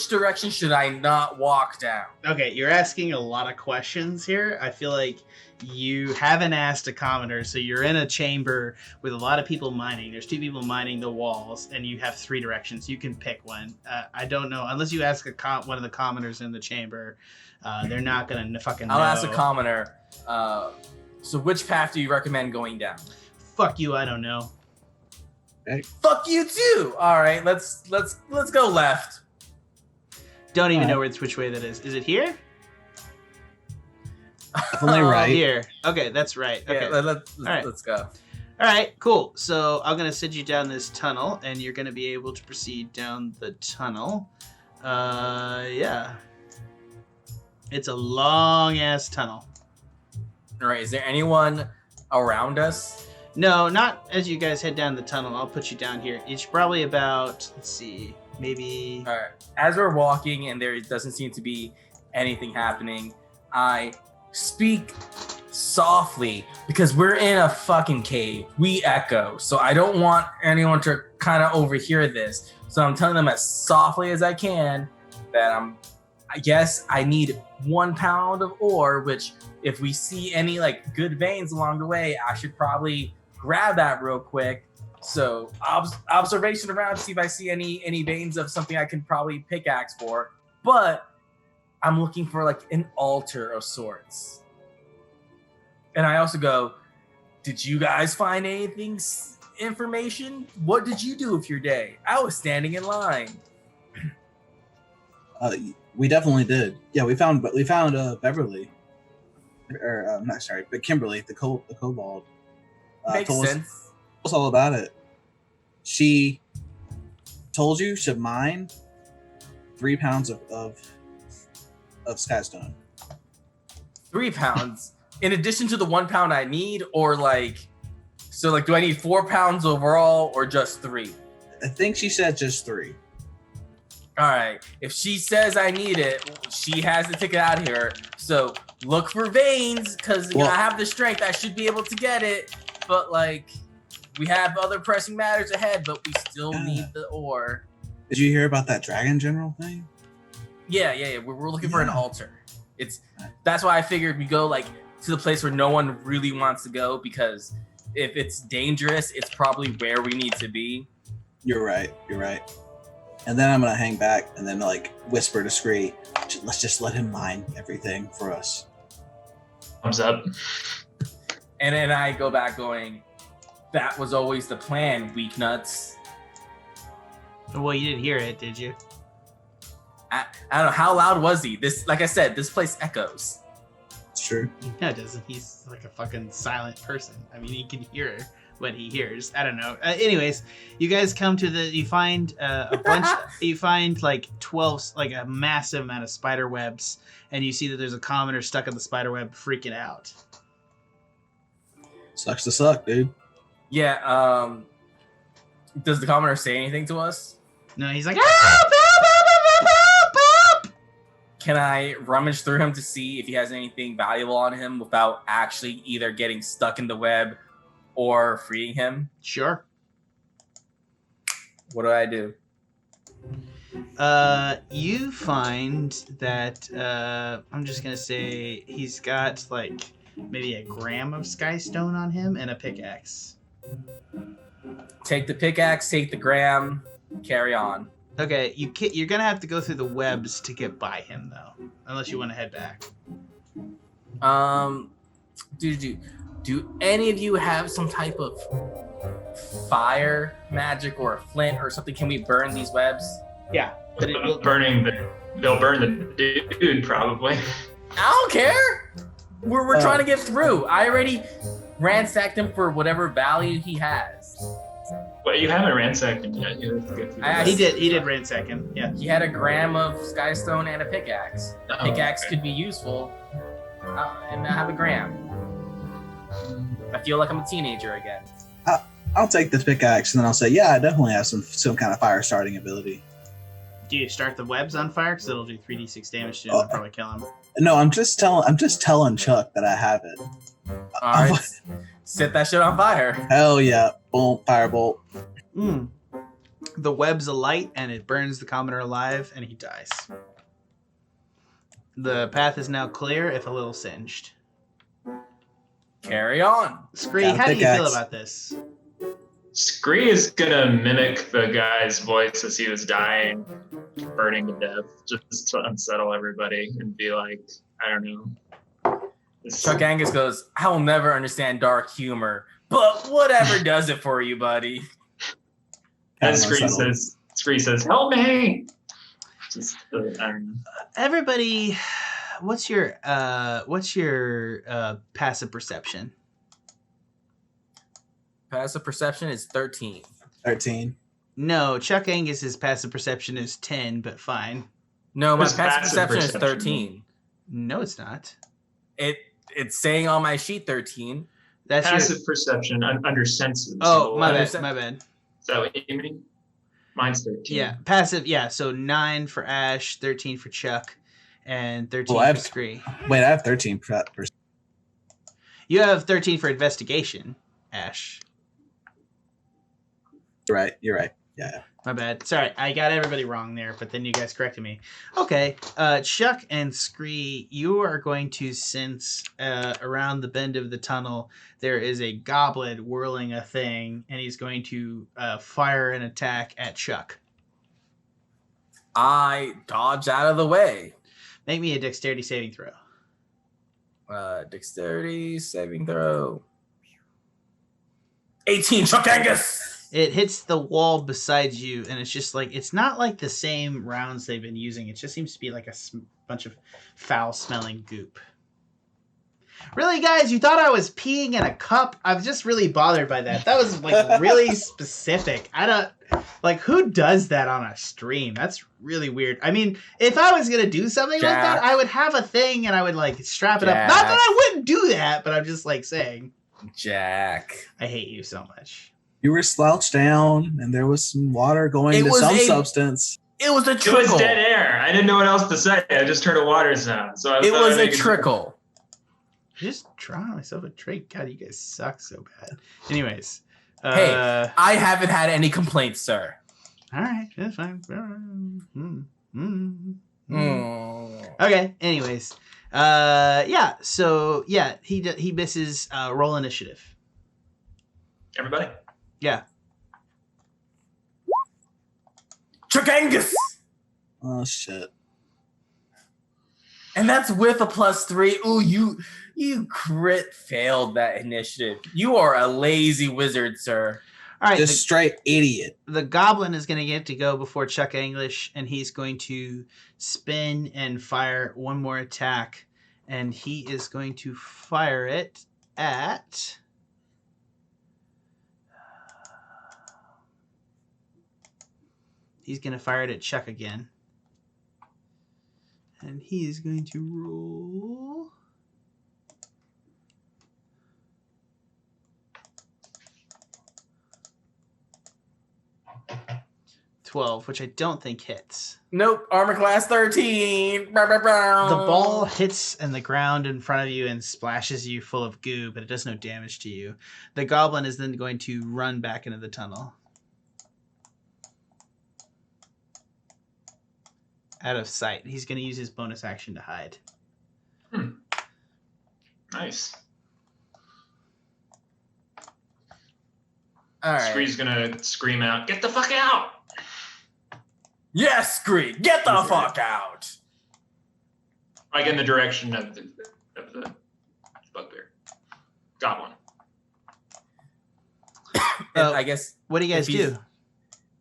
direction should I not walk down? Okay, you're asking a lot of questions here. I feel like you haven't asked a commoner, so you're in a chamber with a lot of people mining. There's 2 people mining the walls, and you have 3 directions. You can pick one. I don't know. Unless you ask one of the commoners in the chamber, they're not going to fucking know. I'll ask a commoner. So which path do you recommend going down? Fuck you, I don't know. Okay. Fuck you too! Alright, let's go left. Don't even know which way that is. Is it here? Definitely right. Here. Okay, that's right. Okay. Yeah, let's go. All right, cool. So I'm going to send you down this tunnel, and you're going to be able to proceed down the tunnel. Yeah. It's a long-ass tunnel. Alright, is there anyone around us? No, not as you guys head down the tunnel. I'll put you down here. It's probably about, let's see, maybe... All right. As we're walking and there doesn't seem to be anything happening, I speak softly because we're in a fucking cave. We echo. So I don't want anyone to kind of overhear this. So I'm telling them as softly as I can that I guess I need 1 pound of ore, which if we see any like good veins along the way, I should probably grab that real quick. So observation around to see if I see any veins of something I can probably pickaxe for. But I'm looking for like an altar of sorts. And I also go, did you guys find anything information? What did you do with your day? I was standing in line. We definitely did. Yeah, we found Beverly, or not sorry, but Kimberly, the kobold. Makes sense. Told us all about it. She told you to mine 3 pounds of skystone. 3 pounds, in addition to the 1 pound I need, or like, so like, do I need 4 pounds overall, or just 3? I think she said just 3. All right. If she says I need it, she has to take it out here. So look for veins, because I have the strength. I should be able to get it. But like, we have other pressing matters ahead, but we still need the ore. Did you hear about that dragon general thing? Yeah. We're looking for an altar. That's why I figured we go like to the place where no one really wants to go, because if it's dangerous, it's probably where we need to be. You're right. And then I'm gonna hang back and then like whisper to Scree, let's just let him mine everything for us. Thumbs up. And then I go back going, that was always the plan, weak nuts. Well, you didn't hear it, did you? I don't know, how loud was he? This, like I said, this place echoes. It's true. No, it doesn't. He's like a fucking silent person. I mean, he can hear what he hears. I don't know. Anyways, you guys come to you find a bunch, you find like 12, like a massive amount of spider webs, and you see that there's a commoner stuck in the spider web freaking out. Sucks to suck, dude. Yeah, does the commoner say anything to us? No, he's like, help, help, help, help, help, help. Can I rummage through him to see if he has anything valuable on him without actually either getting stuck in the web or freeing him? Sure. What do I do? You find that, I'm just gonna say he's got like maybe a gram of skystone on him and a pickaxe. Take the pickaxe, take the gram, carry on. Okay, you're gonna have to go through the webs to get by him though, unless you want to head back. Do any of you have some type of fire magic or a flint or something? Can we burn these webs? Yeah, but they'll burn the dude probably. I don't care. We're trying to get through. I already ransacked him for whatever value he has. Well, you haven't ransacked him yet. You have to get through He did ransack him. Yeah. He had a gram of skystone and a pickaxe. The pickaxe could be useful, and I have a gram. I feel like I'm a teenager again. I'll take the pickaxe and then I'll say, yeah, I definitely have some kind of fire starting ability. Do you start the webs on fire? Because it'll do 3d6 damage to him and probably kill him. No, I'm just telling Chuck that I have it. All right, set that shit on fire. Hell yeah! Boom! Firebolt. The web's alight and it burns the commoner alive, and he dies. The path is now clear, if a little singed. Carry on. Scree, how do you feel about this? Scree is gonna mimic the guy's voice as he was dying, burning to death, just to unsettle everybody and be like, I don't know. Chuck Angus goes, I will never understand dark humor, but whatever does it for you, buddy. And Scree says, help me! Just, I don't know. Everybody, what's your passive perception? Passive perception is 13. 13. No, Chuck Angus's passive perception is 10, but fine. No, my His passive perception is perception. 13. No, it's not. It's saying on my sheet 13. That's Passive perception under senses. Oh, my Is bad. that what you mean? Mine's 13. Yeah, passive. Yeah, so 9 for Ashe, 13 for Chuck, and 13 Well, for Scree. Wait, I have 13%. You have 13 for investigation, Ashe. You're right. Yeah. My bad. Sorry, I got everybody wrong there, but then you guys corrected me. Okay, Chuck and Scree, you are going to sense around the bend of the tunnel there is a goblin whirling a thing, and he's going to fire an attack at Chuck. I dodge out of the way. Make me a dexterity saving throw. Dexterity saving throw. 18, Chuck Angus! It hits the wall beside you, and it's just like, it's not like the same rounds they've been using. It just seems to be like a bunch of foul-smelling goop. Really, guys? You thought I was peeing in a cup? I'm just really bothered by that. That was, like, really specific. I don't... Like, who does that on a stream? That's really weird. I mean, if I was going to do something like that, I would have a thing, and I would, like, strap it up. Not that I wouldn't do that, but I'm just, like, saying. Jack. I hate you so much. You were slouched down, and there was some water going to some substance. It was a trickle. It was dead air. I didn't know what else to say. I just heard a water sound. So it was a trickle. Just drawing myself a drink. God, you guys suck so bad. Anyways. Hey, I haven't had any complaints, sir. All right, that's fine. Okay, anyways. Yeah, so, yeah, he misses roll initiative. Everybody? Yeah. Chuck Angus! Oh, shit. And that's with a +3. Ooh, you crit failed that initiative. You are a lazy wizard, sir. All right. Just straight idiot. The goblin is going to get to go before Chuck English, and he's going to spin and fire one more attack. And he is going to fire it at... He's going to fire it at Chuck again. And he is going to roll... 12, which I don't think hits. Nope, armor class 13. The ball hits in the ground in front of you and splashes you full of goo, but it does no damage to you. The goblin is then going to run back into the tunnel. Out of sight. He's going to use his bonus action to hide. Nice. All right. Scree's gonna scream out, "Get the fuck out!" Yes, Scree, get the fuck out! Like in the direction of the bugbear. Goblin. I guess. What do you guys do?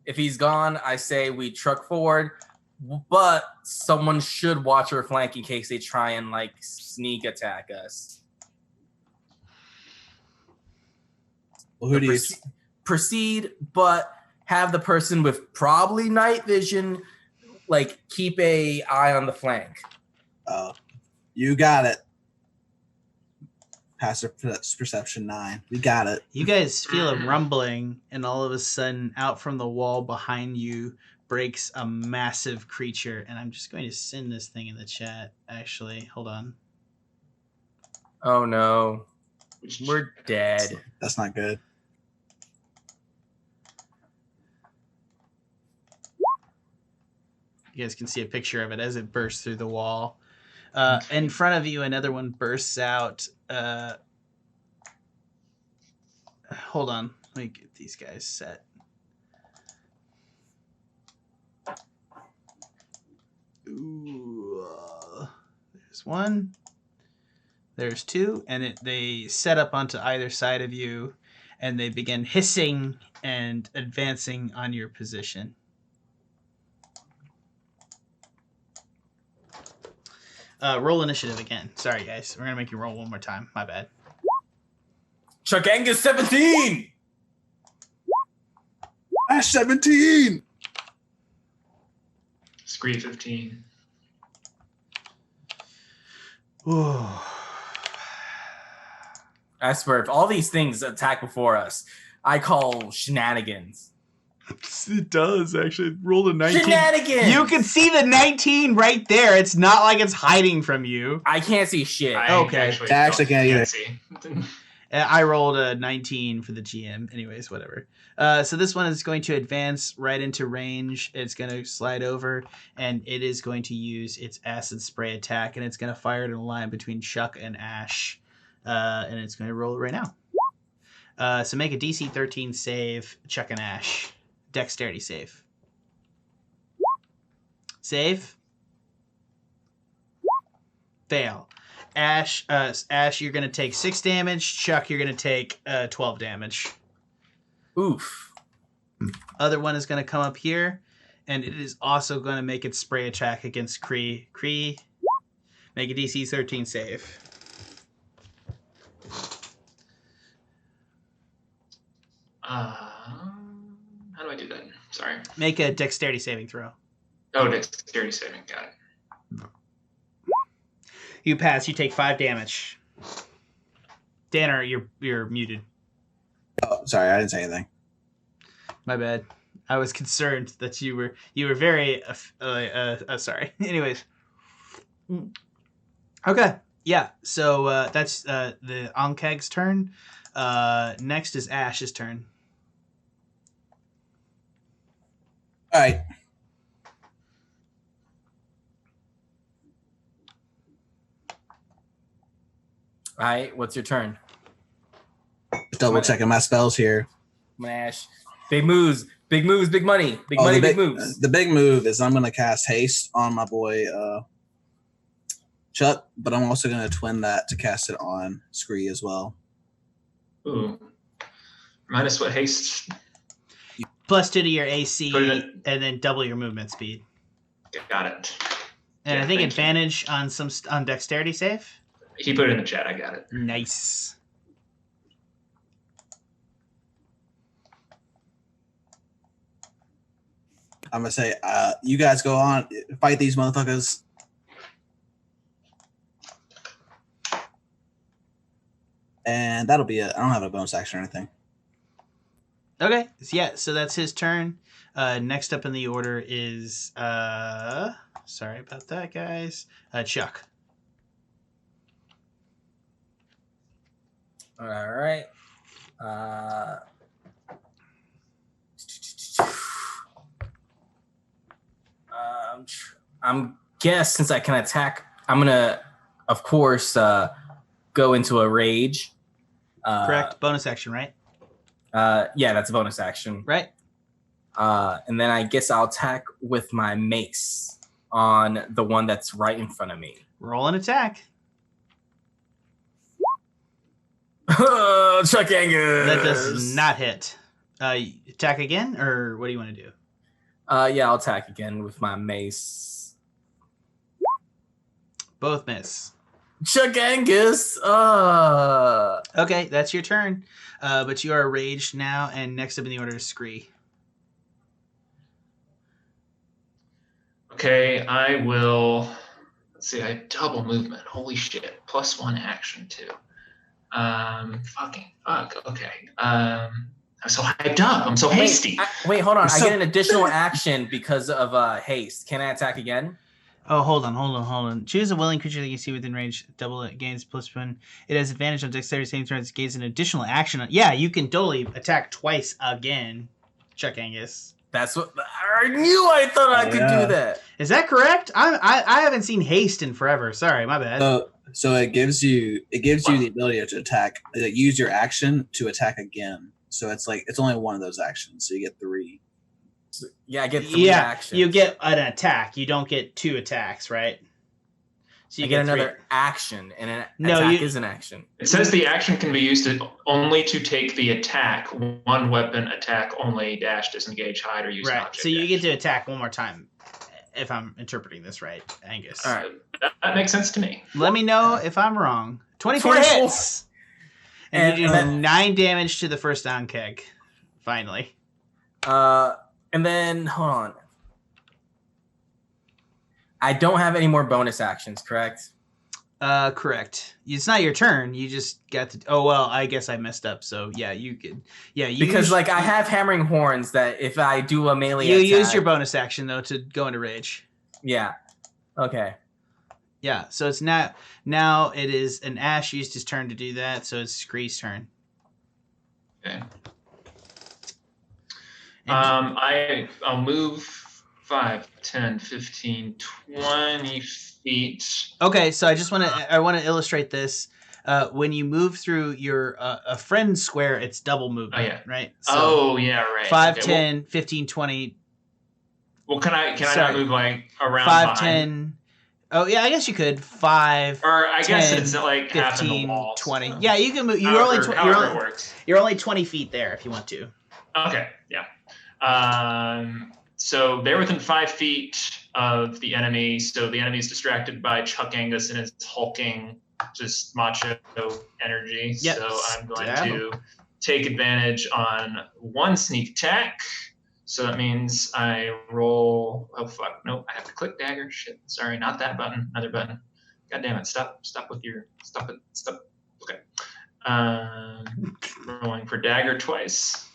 If he's gone, I say we truck forward, but someone should watch our flank in case they try and like sneak attack us. Well, who do you proceed, but have the person with probably night vision, like keep a eye on the flank. Oh, you got it. Passive perception 9. We got it. You guys feel a rumbling, and all of a sudden, out from the wall behind you breaks a massive creature. And I'm just going to send this thing in the chat. Actually, hold on. Oh no, we're dead. That's not good. You guys can see a picture of it as it bursts through the wall. In front of you, another one bursts out. Hold on. Let me get these guys set. Ooh, there's one. There's two. And they set up onto either side of you. And they begin hissing and advancing on your position. Roll initiative again. Sorry, guys. We're going to make you roll one more time. My bad. Chuck Angus 17! Ashe 17! Scree 15. Ooh. I swear, if all these things attack before us, I call shenanigans. It does actually. Roll a 19. Shenanigans! You can see the 19 right there. It's not like it's hiding from you. I can't see shit. Okay. Actually, Actually can't either. see. I rolled a 19 for the GM. Anyways, whatever. So this one is going to advance right into range. It's going to slide over, and it is going to use its acid spray attack, and it's going to fire it in a line between Chuck and Ashe. And it's going to roll it right now. So make a DC 13 save, Chuck and Ashe. Dexterity save. Save. Fail. Ashe, you're going to take 6 damage. Chuck, you're going to take 12 damage. Oof. Other one is going to come up here, and it is also going to make its spray attack against Scree. Scree, make a DC 13 save. How do I do that? Sorry. Make a dexterity saving throw. Oh, dexterity saving. Got it. You pass. You take 5 damage. Danner, you're muted. Oh, sorry, I didn't say anything. My bad. I was concerned that you were very sorry. Anyways. Okay. Yeah. So that's the Ankeg's turn. Next is Ashe's turn. All right. All right, what's your turn? Double checking my spells here. Ashe. Big moves, big money, big moves. The big move is I'm going to cast haste on my boy Chuck, but I'm also going to twin that to cast it on Scree as well. Ooh. Minus what haste? +2 to your AC, Put and then double your movement speed. Got it. And Yeah, I think thank advantage on dexterity save. He put it in the chat. I got it. Nice. I'm going to say, you guys go on, fight these motherfuckers. And that'll be it. I don't have a bonus action or anything. Okay. Yeah, so that's his turn. Next up in the order is sorry about that, guys. Chuck. All right. I'm guess since I can attack, I'm gonna, of course, go into a rage. Correct. Bonus action, right? Yeah, that's a bonus action. Right. And then I guess I'll attack with my mace on the one that's right in front of me. Roll an attack. Chuck Angus. That does not hit. Attack again, or what do you want to do? Yeah, I'll attack again with my mace. Both miss. Chuck Angus. Okay, that's your turn. But you are raged now, and next up in the order is Scree. Okay, I will. Let's see. I have double movement. Holy shit! +1 action too. Fucking fuck. Okay. I'm so hyped up. I'm so hasty. Wait, hold on. I get an additional action because of haste. Can I attack again? Oh, hold on. Choose a willing creature that you see within range. Double it gains +1. It has advantage on dexterity saving throws. It gains an additional action. Yeah, you can totally attack twice again, Chuck Angus. That's what I knew. I thought I could do that. Is that correct? I haven't seen haste in forever. Sorry, my bad. So it gives you the ability to attack. Use your action to attack again. So it's only one of those actions. So you get 3. Yeah, I get 3 actions. You get an attack. You don't get 2 attacks, right? So you get another action, and an attack is an action. It says the action can be used only to take the attack. One weapon attack only. Dash, disengage, hide, or use an object. So you get to attack one more time, if I'm interpreting this right, Angus. All right, that makes sense to me. Let me know if I'm wrong. 24 hits, and you do 9 damage to the first Ankeg. Finally. And then hold on. I don't have any more bonus actions, correct? Correct. It's not your turn. You just got to. Oh well, I guess I messed up. So yeah, you could. Yeah, you because like I have hammering horns that if I do a melee you attack, use your bonus action though to go into rage. Yeah. Okay. Yeah. So it's now it is an Ashe used his turn to do that. So it's Scree's turn. Okay. I'll move 5, 10, 15, 20 feet. Okay, so I want to illustrate this. When you move through your a friend square, it's double movement. Oh, yeah. Right. So right. 5, okay, 10, 15, 20. Well, can I not move like around 5, mine? 10. Oh yeah, I guess you could. 5. Or I 10, guess it's like 15, half in the wall. 20. Yeah, you can move. However it works. You're only 20 feet there if you want to. Okay. Yeah. So they're within 5 feet of the enemy. So the enemy is distracted by Chuck Angus and his hulking, just macho energy. Yep. So I'm going to take advantage on 1 sneak attack. So that means I roll. Oh fuck! Nope. I have to click dagger. Shit. Sorry, not that button. Another button. God damn it! Stop with your. Stop it. Stop. Okay. Rolling for dagger twice.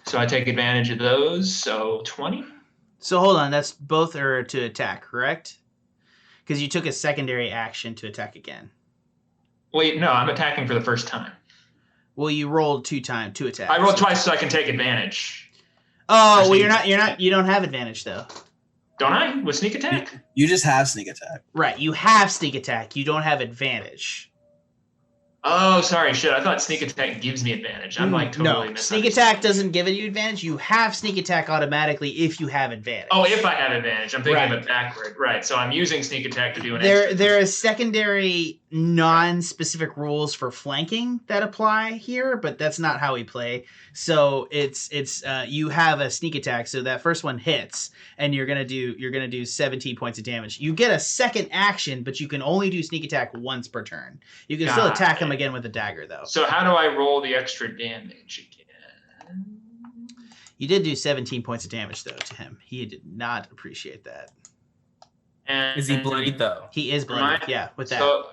So I take advantage of those. So 20. So hold on, that's both are to attack, correct? Because you took a secondary action to attack again. Wait, no, I'm attacking for the first time. Well, you rolled 2 attacks. I rolled twice so I can take advantage. Oh, well, you don't have advantage though. Don't I? With sneak attack? You just have sneak attack. Right, you have sneak attack. You don't have advantage. Oh, sorry, shit. I thought sneak attack gives me advantage. I'm like totally no. Sneak attack doesn't give you advantage. You have sneak attack automatically if you have advantage. Oh, if I have advantage. I'm thinking of it backward. Right. So I'm using sneak attack to do an There are secondary non-specific rules for flanking that apply here, but that's not how we play. So it's you have a sneak attack, so that first one hits, and you're gonna do 17 points of damage. You get a second action, but you can only do sneak attack once per turn. You can still attack him again with a dagger, though. So how do I roll the extra damage again? You did do 17 points of damage though to him. He did not appreciate that. And is he bloodied though? He is bloodied. Yeah, with that. So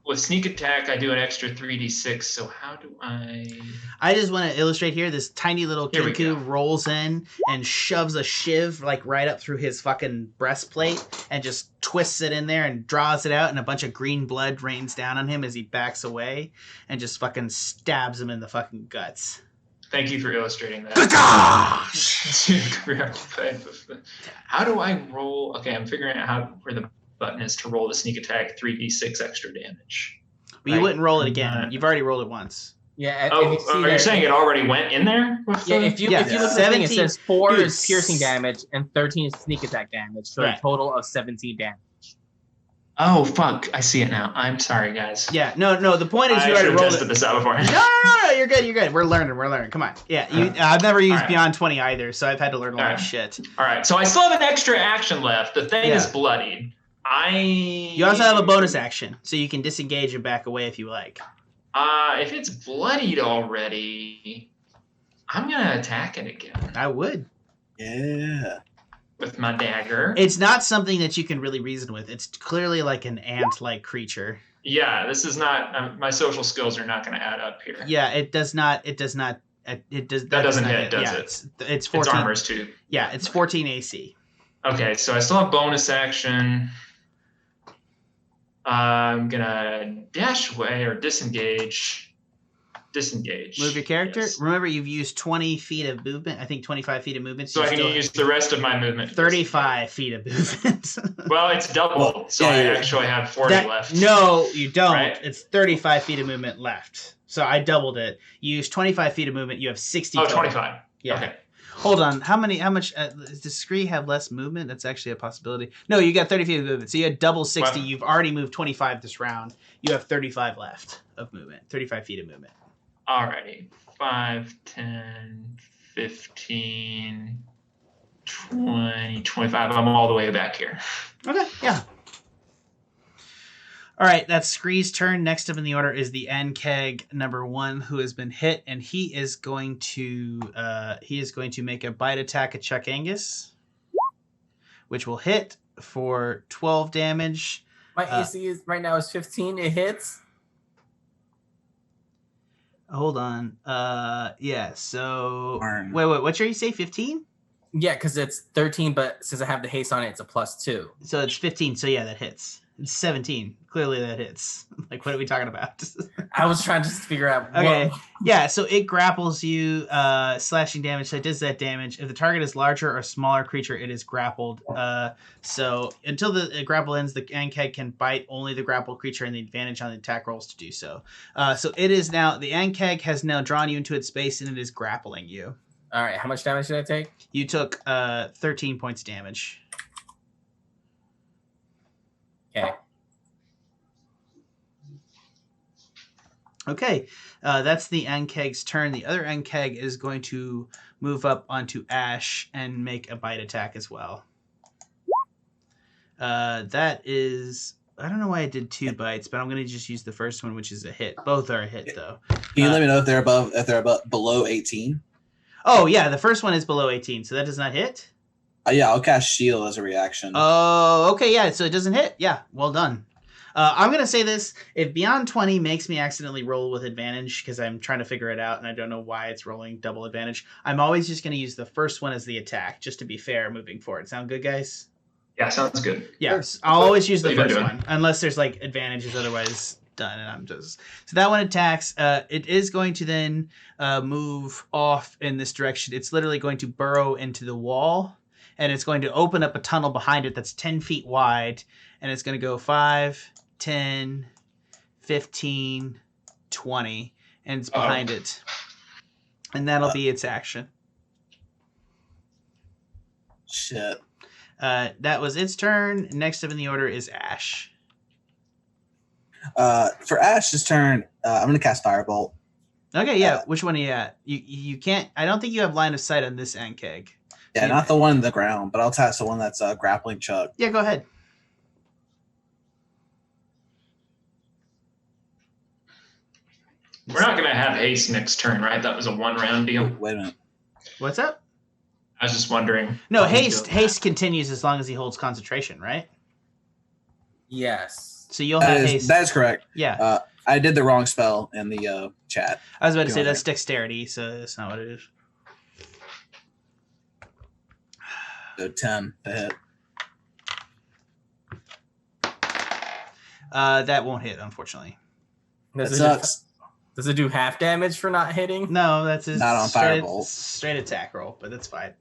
with sneak attack, I do an extra 3d6. So how do I just want to illustrate here. This tiny little Kenku rolls in and shoves a shiv like right up through his fucking breastplate and just twists it in there and draws it out, and a bunch of green blood rains down on him as he backs away and just fucking stabs him in the fucking guts. Thank you for illustrating that. How do I roll? Okay, I'm figuring out where the button is to roll the sneak attack 3d6 extra damage. But you wouldn't roll it again. You've already rolled it once. Yeah. Are you saying it already went in there? Yeah. If you look at the thing, it says 4 is piercing damage and 13 is sneak attack damage, so a total of 17 damage. Oh fuck! I see it now. I'm sorry, guys. Yeah. No. The point is you already rolled it. This out before. No. You're good. We're learning. Come on. Yeah. I've never used Beyond 20 either, so I've had to learn a lot of shit. All right. So I still have an extra action left. The thing is bloodied. You also have a bonus action, so you can disengage and back away if you like. If it's bloodied already, I'm gonna attack it again. I would. Yeah. With my dagger. It's not something that you can really reason with. It's clearly like an ant-like creature. Yeah, this is not. My social skills are not going to add up here. Yeah, it does not. That doesn't hit, does it? It's 14. It's armor's too. Yeah, it's 14 AC. Okay, so I still have bonus action. I'm gonna dash away or disengage. Move your character. Yes. Remember, you've used 20 feet of movement. I think 25 feet of movement. So I can use the rest of my movement. 35 feet of movement. Well, it's double, so I actually have 40 left. No, you don't. Right? It's 35 feet of movement left. So I doubled it. You use 25 feet of movement. You have 60. Oh, 25. Yeah. Okay. Hold on. How much? Does Scree have less movement? That's actually a possibility. No, you got 30 feet of movement. So you had double 60. Wow. You've already moved 25 this round. You have 35 left of movement. 35 feet of movement. Alrighty. 5, 10, 15, 20, 25. I'm all the way back here. Okay, yeah. All right, that's Scree's turn. Next up in the order is the NKEG number 1, who has been hit, and he is going to make a bite attack at Chuck Angus, which will hit for 12 damage. My AC is right now is 15. It hits. Hold on. Yeah. So Darn. wait. What should you say? 15? Yeah, because it's 13, but since I have the haste on it, it's a +2. So it's 15. So yeah, that hits. It's 17. Clearly that hits. Like, what are we talking about? I was trying to just figure out. Okay. Yeah, so it grapples you, slashing damage. So it does that damage. If the target is larger or smaller creature, it is grappled. So until the grapple ends, the Ankeg can bite only the grappled creature and the advantage on the attack rolls to do so. So it is now, the Ankeg has now drawn you into its space and it is grappling you. All right, how much damage did I take? You took 13 points damage. Okay. Okay, that's the Ankeg's turn. The other Ankeg is going to move up onto Ashe and make a bite attack as well. That is... I don't know why I did 2 bites, but I'm going to just use the first one, which is a hit. Both are a hit, though. Can you let me know if they're above below 18? Oh, yeah, the first one is below 18, so that does not hit? Yeah, I'll cast Shield as a reaction. Oh, okay, yeah, so it doesn't hit. Yeah, well done. I'm going to say this. If beyond 20 makes me accidentally roll with advantage, because I'm trying to figure it out, and I don't know why it's rolling double advantage, I'm always just going to use the first one as the attack, just to be fair moving forward. Sound good, guys? Yeah, sounds good. Yes, I'll always use the What are you first doing? one, unless there's, like, advantages otherwise done, and I'm just... So that one attacks. It is going to then move off in this direction. It's literally going to burrow into the wall, and it's going to open up a tunnel behind it that's 10 feet wide, and it's going to go 5, 10, 15, 20, and it's behind it. And that'll be its action. Shit. That was its turn. Next up in the order is Ashe. For Ashe's turn, I'm going to cast Firebolt. Okay, yeah. Which one are you at? You can't... I don't think you have line of sight on this Ankeg. Yeah, not the one in the ground, but I'll cast the one that's grappling Chuck. Yeah, go ahead. We're not going to have haste next turn, right? That was a 1-round deal. Wait a minute. What's up? I was just wondering. No, how he's doing haste continues as long as he holds concentration, right? Yes. So you'll have haste. That is correct. Yeah. I did the wrong spell in the chat. I was about to say Go that's ahead. dexterity, so that's not what it is. So 10 to hit. That won't hit, unfortunately. That sucks. Does it do half damage for not hitting? No, that's his Not on Firebolt. straight attack roll, but that's fine.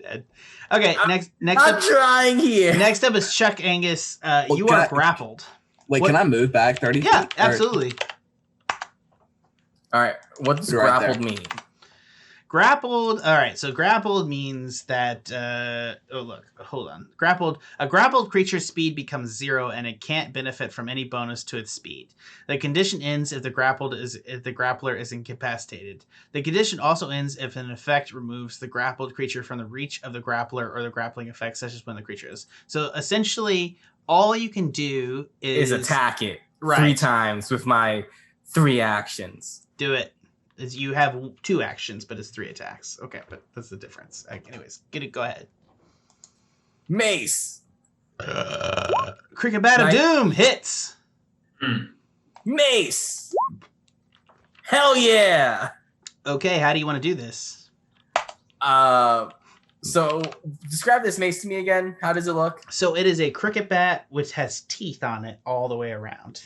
Okay, next I'm up, trying here. next up is Chuck Angus. You can are I- grappled. Wait, What- can I move back 30 Yeah, feet? Or- absolutely. All right. What does You're right grappled there. mean? Grappled. All right, so grappled means that. Oh, look. Hold on. Grappled. A grappled creature's speed becomes 0, and it can't benefit from any bonus to its speed. The condition ends if the grappler is incapacitated. The condition also ends if an effect removes the grappled creature from the reach of the grappler or the grappling effect, such as when the creature is. So essentially, all you can do Is attack it Right. 3 times with my 3 actions. Do it. You have 2 actions, but it's 3 attacks. Okay, but that's the difference. Anyways, go ahead. Mace. Cricket Bat of Right. Doom hits. Mace. Hell yeah. Okay, how do you want to do this? So describe this mace to me again. How does it look? So it is a cricket bat which has teeth on it all the way around.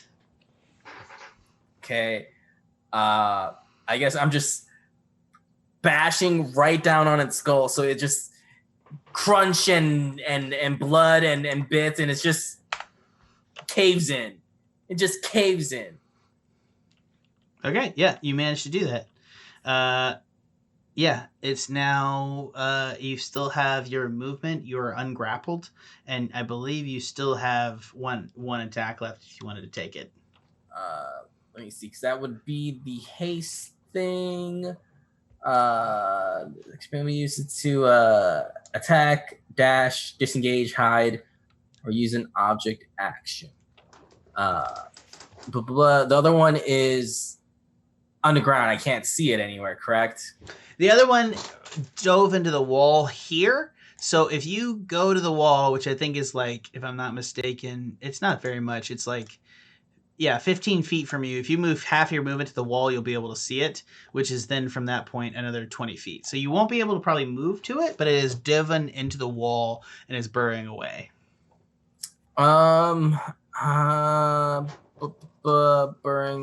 Okay. I guess I'm just bashing right down on its skull, so it just crunch and blood and bits, and it's just caves in. It just caves in. Okay, yeah, you managed to do that. Yeah, it's now, you still have your movement, you are ungrappled, and I believe you still have one attack left if you wanted to take it. Let me see, because that would be the haste thing. Expand, we use it to attack, dash, disengage, hide, or use an object action. The other one is underground. I can't see it anywhere, correct? The other one dove into the wall here, So if you go to the wall, which I think is like, if I'm not mistaken, it's not very much. It's like, 15 feet from you. If you move half your movement to the wall, you'll be able to see it, which is then from that point another 20 feet. So you won't be able to probably move to it, but it is driven into the wall and is burrowing away. Burrowing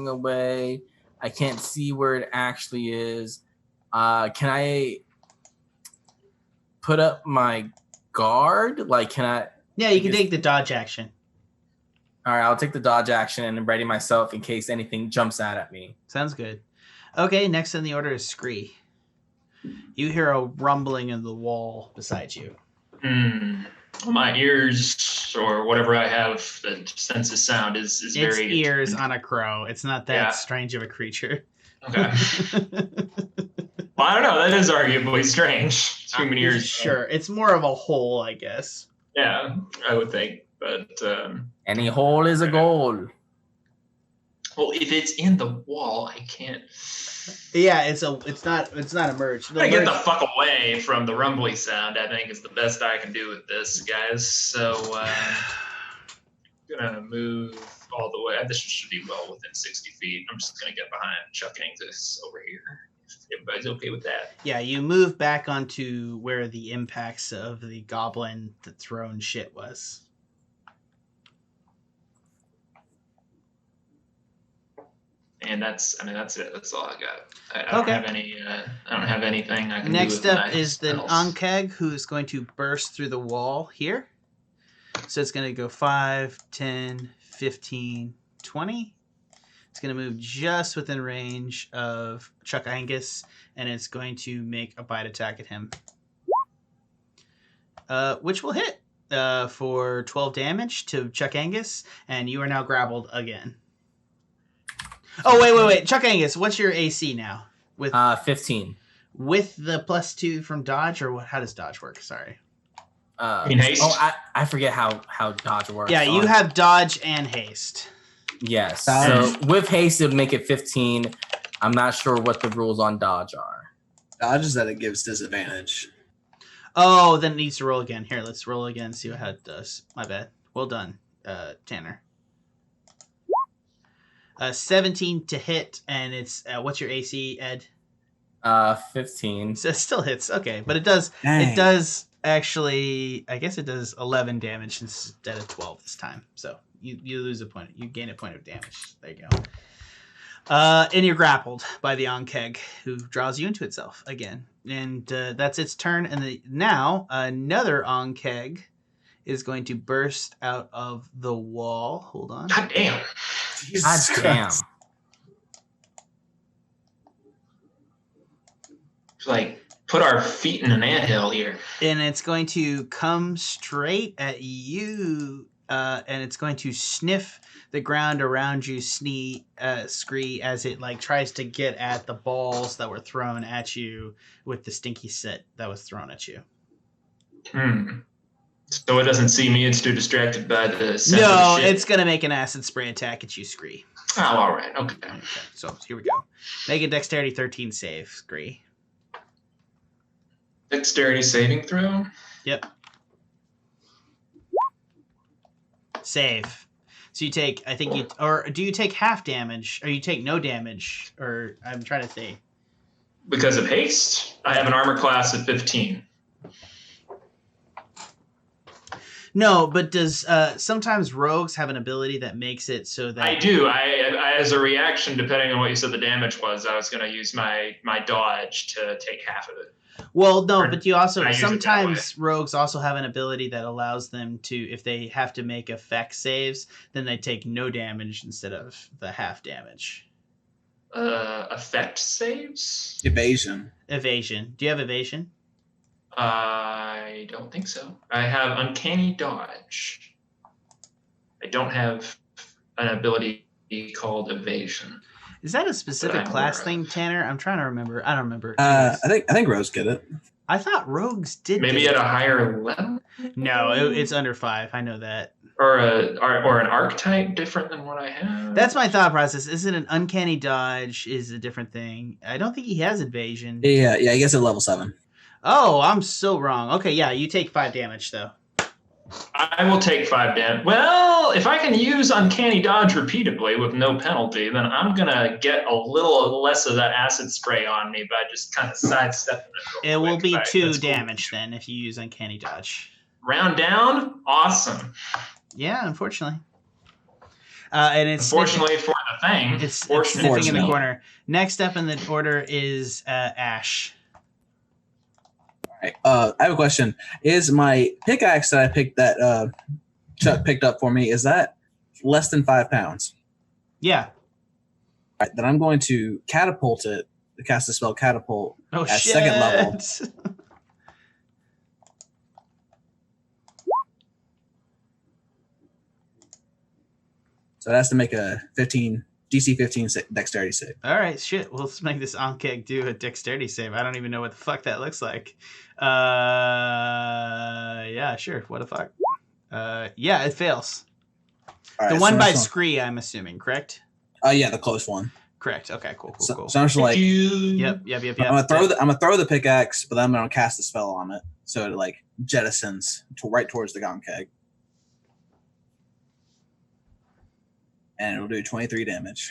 away. I can't see where it actually is. Can I put up my guard? Like, can I? Yeah, you can take the dodge action. All right, I'll take the dodge action and ready myself in case anything jumps out at me. Sounds good. Okay, next in the order is Scree. You hear a rumbling in the wall beside you. My ears, or whatever I have that senses sound, is It's very... ears on a crow. It's not that strange of a creature. Okay. Well, I don't know. That is arguably strange. Human ears. Sure. It's more of a hole, I guess. Yeah, I would think. But any hole is a goal. Well, if it's in the wall, I can't. Yeah, it's not emerged. I get the fuck away from the rumbly sound. I think is the best I can do with this, guys. So I'm gonna move all the way. This should be well within 60 feet. I'm just gonna get behind Chuck Angus over here. If everybody's okay with that. Yeah, you move back onto where the impacts of the goblin that thrown shit was. And that's it. That's all I got. I don't have any. I don't have anything I can Next do with up is the Ankeg, who is going to burst through the wall here. So it's going to go 5, 10, 15, 20. It's going to move just within range of Chuck Angus, and it's going to make a bite attack at him. Which will hit for 12 damage to Chuck Angus, and you are now grappled again. Oh, wait. Chuck Angus, what's your AC now? With 15. With the +2 from dodge, or what? How does dodge work? Sorry. Haste? I forget how dodge works. Yeah, you have dodge and haste. Yes. So with haste, it would make it 15. I'm not sure what the rules on dodge are. Dodge is that it gives disadvantage. Oh, then it needs to roll again. Here, let's roll again, see how it does. My bad. Well done, Tanner. 17 to hit, and it's what's your AC, Ed? 15. So it still hits. Okay, but it does. Dang. It does actually. I guess it does 11 damage instead of 12 this time. So you lose a point. You gain a point of damage. There you go. And you're grappled by the Ankeg, who draws you into itself again, and that's its turn. And now another Ankeg is going to burst out of the wall. Hold on. God damn. God damn. It's like put our feet in an anthill here. And it's going to come straight at you, and it's going to sniff the ground around you, Scree, as it like tries to get at the balls that were thrown at you with the stinky soot that was thrown at you. So it doesn't see me. It's too distracted by the scent No, of shit. it's going to make an acid spray attack at you, Scree. Oh, all right. Okay. So here we go. Make a dexterity 13 save, Scree. Dexterity saving throw? Yep. Save. So you take, I think you, or do you take half damage, or you take no damage, or I'm trying to see. Because of haste, I have an armor class of 15. No, but does sometimes rogues have an ability that makes it so that I do. I as a reaction, depending on what you said the damage was, I was going to use my dodge to take half of it. Well, no, but you also I use it that sometimes rogues also have an ability that allows them to, if they have to make effect saves, then they take no damage instead of the half damage. Effect saves? Evasion. Evasion. Do you have evasion? I don't think so. I have uncanny dodge. I don't have an ability called evasion. Is that a specific class thing, Tanner? I'm trying to remember. I don't remember. I think rogues get it. I thought rogues did. Maybe get at it. a higher level? No, it's under 5. I know that. Or an archetype different than what I have? That's my thought process. Is it an uncanny dodge? Is a different thing? I don't think he has evasion. Yeah, he gets it level 7. Oh, I'm so wrong. Okay, yeah, you take 5 damage though. I will take 5 damage. Well, if I can use Uncanny Dodge repeatedly with no penalty, then I'm going to get a little less of that acid spray on me by just kind of sidestepping it. It will be 2 damage then if you use Uncanny Dodge. Round down? Awesome. Yeah, unfortunately. And it's unfortunately for the thing. It's sniffing in the corner. Next up in the order is Ashe. I have a question. Is my pickaxe that I picked that Chuck picked up for me, is that less than 5 pounds? Yeah. All right, then I'm going to catapult it, to cast the spell catapult at shit. 2nd level. So it has to make a DC 15 dexterity save. All right, shit. Well, let's make this Ankeg do a dexterity save. I don't even know what the fuck that looks like. Yeah, sure. What the fuck? Yeah, it fails. All the right, one so by Scree, I'm assuming, correct? Yeah, the close one. Correct. Okay, cool. So I'm just like, Yep. I'm gonna throw the pickaxe, but then I'm gonna cast a spell on it, so it like jettisons right towards the Ankeg. And it'll do 23 damage.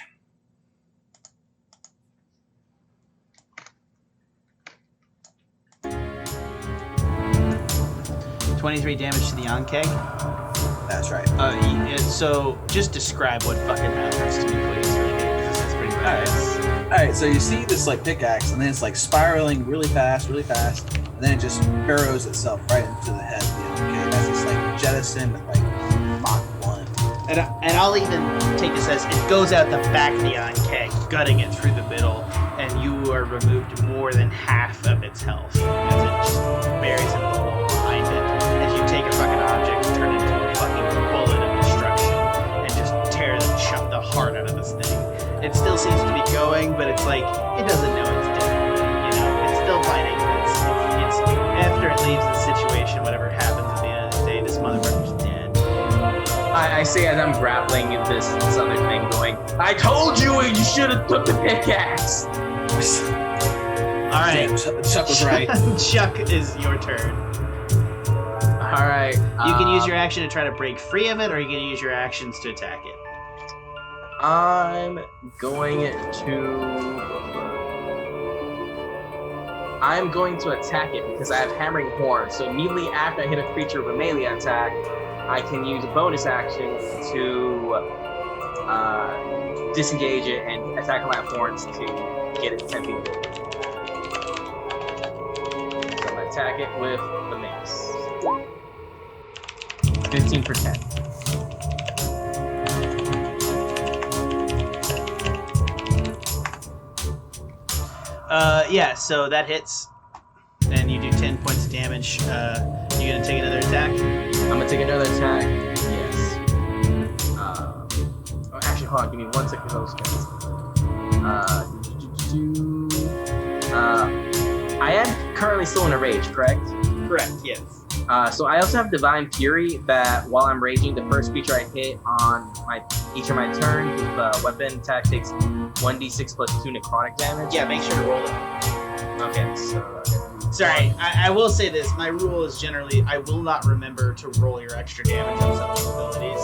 $23 damage to the Ankeg. That's right. So just describe what fucking happens to me, please. This is pretty bad. All right. So you see this like pickaxe, and then it's like spiraling really fast, and then it just burrows itself right into the head of the Ankeg as it's like jettisoned at like Mach 1. And I'll even take this as it goes out the back of the Ankeg, gutting it through the middle, and you are removed more than half of its health as it just buries in the hole behind it. As you take a fucking object, turn it into a fucking bullet of destruction, and just tear the heart out of this thing. It still seems to be going, but it's like it doesn't know it's dead. You know, it's still fighting. It's after it leaves the situation, whatever happens at the end of the day, this motherfucker's dead. I say as I'm grappling in this other thing, going, I told you should have took the pickaxe. All right, Chuck was right. Chuck, is your turn. All right. You can use your action to try to break free of it, or you can use your actions to attack it. I'm going to attack it because I have Hammering Horn. So immediately after I hit a creature with a melee attack, I can use a bonus action to disengage it and attack my horns to get it 10 feet away. So I'm gonna attack it with the mace. 15 for 10. Yeah, so that hits, and you do 10 points of damage. You gonna take another attack? I'm gonna take another attack. Yes. Actually, hold on. Give me 1 second. Those guys. I am currently still in a rage, correct? Correct. Yes. So I also have Divine Fury that while I'm raging, the first creature I hit on each of my turns with weapon attack takes 1d6 plus 2 necrotic damage. Yeah, make sure to roll it. Okay, so. Sorry, I will say this. My rule is generally I will not remember to roll your extra damage on some of the abilities.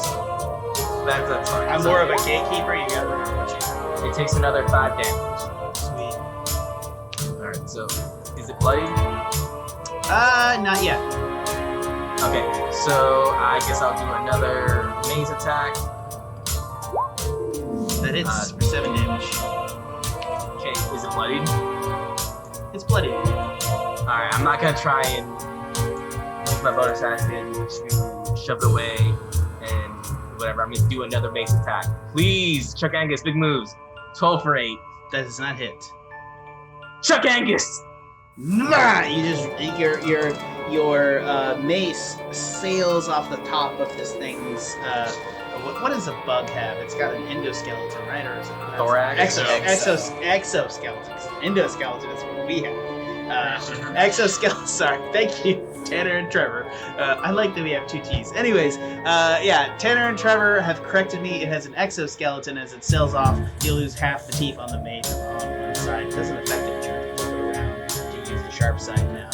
That's fine. I'm more of a gatekeeper. You gotta remember what you have. It takes another 5 damage. Sweet. Alright, so is it bloodied? Not yet. Okay, so I guess I'll do another maze attack. That hits for 7 damage. Okay, is it bloodied? It's bloody. Alright, I'm not gonna try and use my bonus action to shove it away and whatever. I'm gonna do another mace attack. Please, Chuck Angus, big moves. 12 for 8. That does not hit. Chuck Angus! Nah, you just your mace sails off the top of this thing's what does a bug have? It's got an endoskeleton, right? Or is it thorax? Exoskeleton. Endoskeleton is what we have. Exoskeleton. Sorry, thank you, Tanner and Trevor. I like that we have 2 T's. Anyways, yeah, Tanner and Trevor have corrected me. It has an exoskeleton. As it sails off, you lose half the teeth on the mace on one side. It doesn't affect it if you flip it around to use the sharp side now.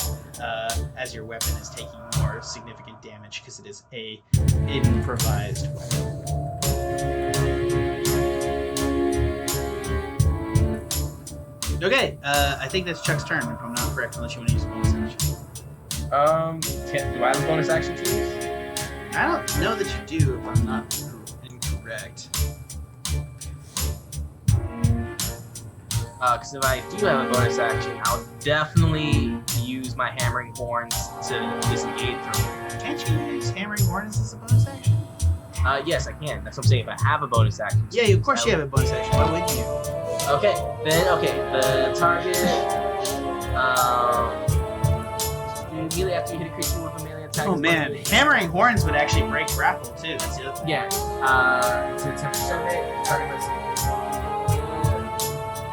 as your weapon is taking more significant damage because it is a improvised weapon. Okay, I think that's Chuck's turn, if I'm not correct, unless you want to use a bonus action. Do I have a bonus action to use? I don't know that you do, if I'm not incorrect. Because if I do have a bonus action, I'll definitely use my hammering horns to disengage from. Can't you use hammering horns as a bonus action? Yes, I can. That's what I'm saying. If I have a bonus action. Yeah, of course you have a bonus action. Why wouldn't you? Okay, the target. Immediately after you hit a creature with a melee attack. Oh man, hammering horns would actually break grapple too. That's the other thing. Yeah. It's a 10% hit. Target must.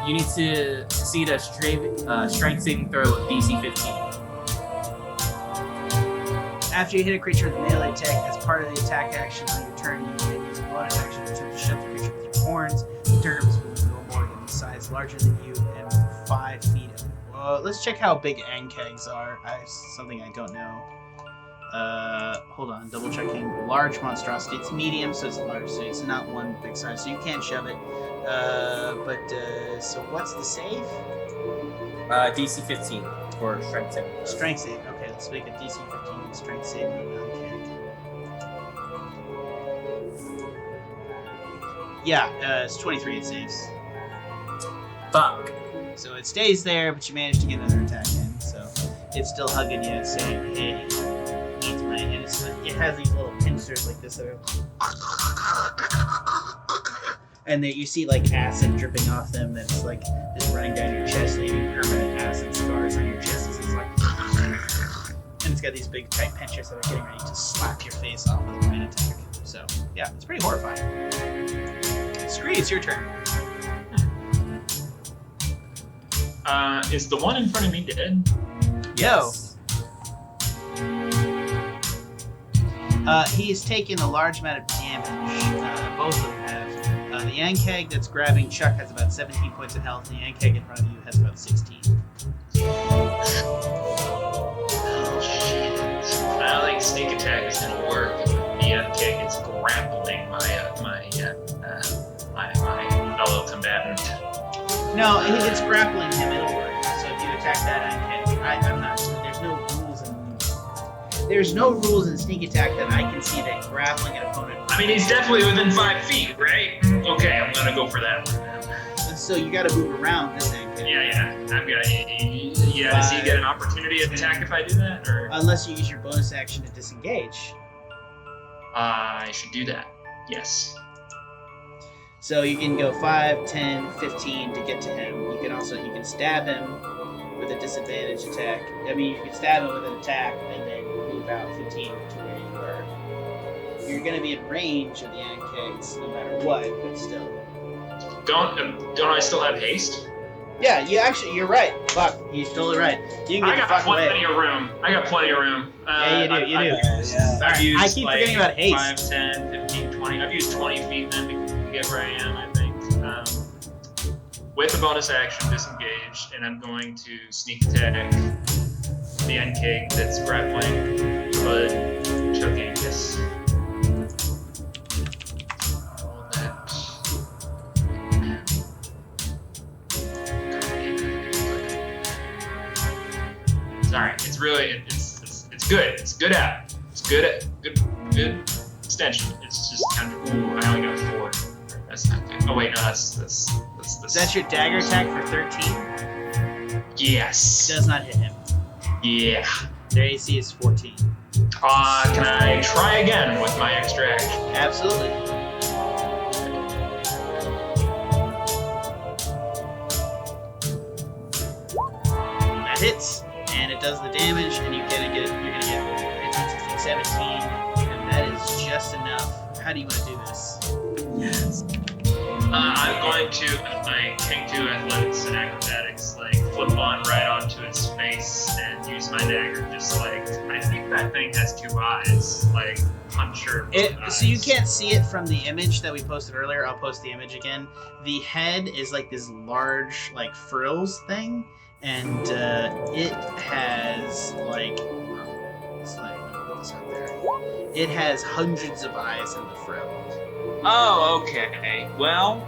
You need to succeed a strength saving throw of DC 15. After you hit a creature with a melee attack, as part of the attack action on your turn, you can use a bonus action to attempt to shove the creature with your horns. The terms will no more in size larger than you and 5 feet. Let's check how big ankegs are. Something I don't know. Hold on, double checking. Large monstrosity. It's medium, so it's large, so it's not one big size, so you can't shove it. So what's the save? DC 15 for strength save. Strength save. Okay, let's make a DC 15 strength save on an ankeg. Yeah, it's 23 it saves. Fuck. So it stays there, but you manage to get another attack in. So it's still hugging you, saying, "Hey, needs my." And it has these little pincers like this, and you see like acid dripping off them. That's like just running down your chest, leaving permanent acid scars on your chest. It's like, and it's got these big tight pinchers that are getting ready to slap your face off with a rain attack. So yeah, it's pretty horrifying. Scree, it's your turn. Is the one in front of me dead? Yo. He's taken a large amount of damage. Both of them have. The ankeg that's grabbing Chuck has about 17 points of health, and the ankeg in front of you has about 16. Oh shit. I don't think sneak attack is gonna work. The ankeg is grappling my fellow combatant. No, if it's grappling him, it'll work. So if you attack that ankeg, I'm not. There's no rules in sneak attack that I can see that grappling an opponent. I mean, he's definitely within 5 feet, right? Okay, I'm gonna go for that one. So you got to move around this ankeg. Yeah. Does he get an opportunity to attack if I do that, or unless you use your bonus action to disengage? I should do that. Yes. So you can go 5, 10, 15 to get to him. You can stab him with a disadvantage attack. I mean, you can stab him with an attack and then move out 15 to where you were. You're going to be in range of the ankegs no matter what, but still. Don't I still have haste? Yeah, you're right. Fuck, he's totally right. You can get the fuck away. I got plenty of room. Yeah, you do. I've used I keep forgetting about haste. 5, 10, 15, 20. I've used 20 feet then to get where I am, I think. With a bonus action, disengage, and I'm going to sneak attack the ankeg that's grappling, but Chuck Angus. Sorry, it's really it's good. It's good at. It's good extension. It's just kind of I only got 4. That's not good. Oh wait, no, that's Is that your dagger attack for 13? Yes. Does not hit him. Yeah. Their AC is 14. Can I try again with my extra action? Absolutely. That hits, and it does the damage, and you're gonna get 15, 16, 17, and that is just enough. How do you want to do this? Yes. I'm going to, with my Kenku athletics and acrobatics, like flip on right onto its face and use my dagger. Just like, I think that thing has 2 eyes. Like, unsure. So you can't see it from the image that we posted earlier. I'll post the image again. The head is like this large, like frills thing, and it has like, it has hundreds of eyes in the frill. Oh, okay. Well,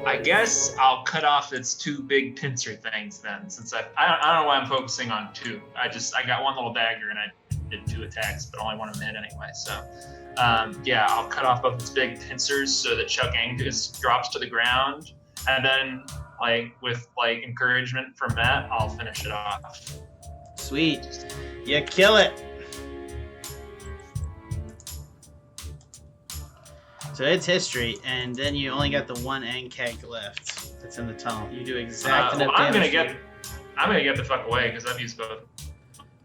I guess I'll cut off its 2 big pincer things then, since I don't know why I'm focusing on 2. I got 1 little dagger and I did 2 attacks, but only 1 of them hit anyway. So, yeah, I'll cut off both its big pincers so that Chuck Angus drops to the ground, and then, like, with like encouragement from Matt, I'll finish it off. Sweet. Yeah, kill it. So it's history, and then you only got the 1 Ankeg left that's in the tunnel. You do exact enough I'm damage. gonna get the fuck away because I've used both.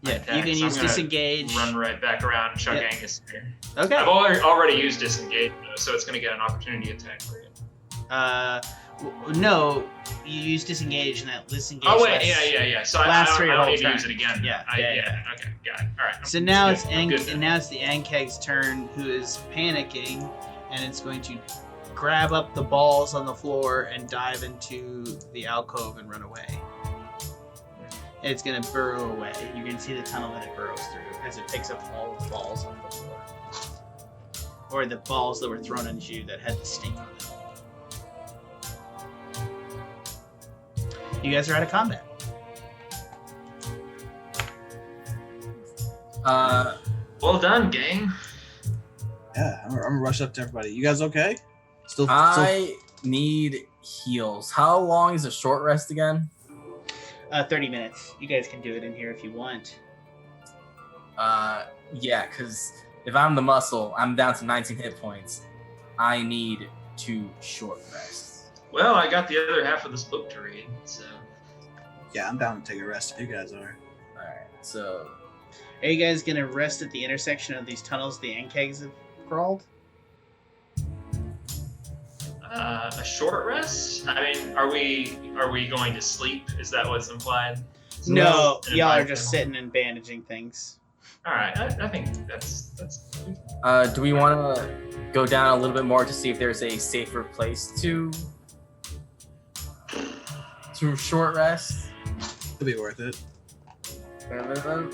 Yeah, attacks. you can use disengage. Run right back around Chuck Angus here. Okay. I've already used disengage, so it's gonna get an opportunity attack for you. No, you use disengage, and that disengage. Oh wait, yeah. So I don't need to turn. use it again. Yeah. Okay, got it. All right. So now it's the Ankeg's turn, who is panicking, and it's going to grab up the balls on the floor and dive into the alcove and run away. And it's going to burrow away. You can see the tunnel that it burrows through as it picks up all the balls off the floor, or the balls that were thrown at you that had the sting on it. You guys are out of combat. Well done, gang. Yeah, I'm gonna rush up to everybody. You guys okay? Still. I need heals. How long is a short rest again? 30 minutes. You guys can do it in here if you want. Yeah, because if I'm the muscle, I'm down to 19 hit points. I need 2 short rests. Well, I got the other half of this book to read, so. Yeah, I'm down to take a rest if you guys are. Alright, so. Are you guys gonna rest at the intersection of these tunnels the Ankegs have crawled? A short rest? I mean, are we going to sleep? Is that what's implied? No, y'all are just sitting and bandaging things. All right, I think that's. Do we want to go down a little bit more to see if there's a safer place to short rest? It'll be worth it.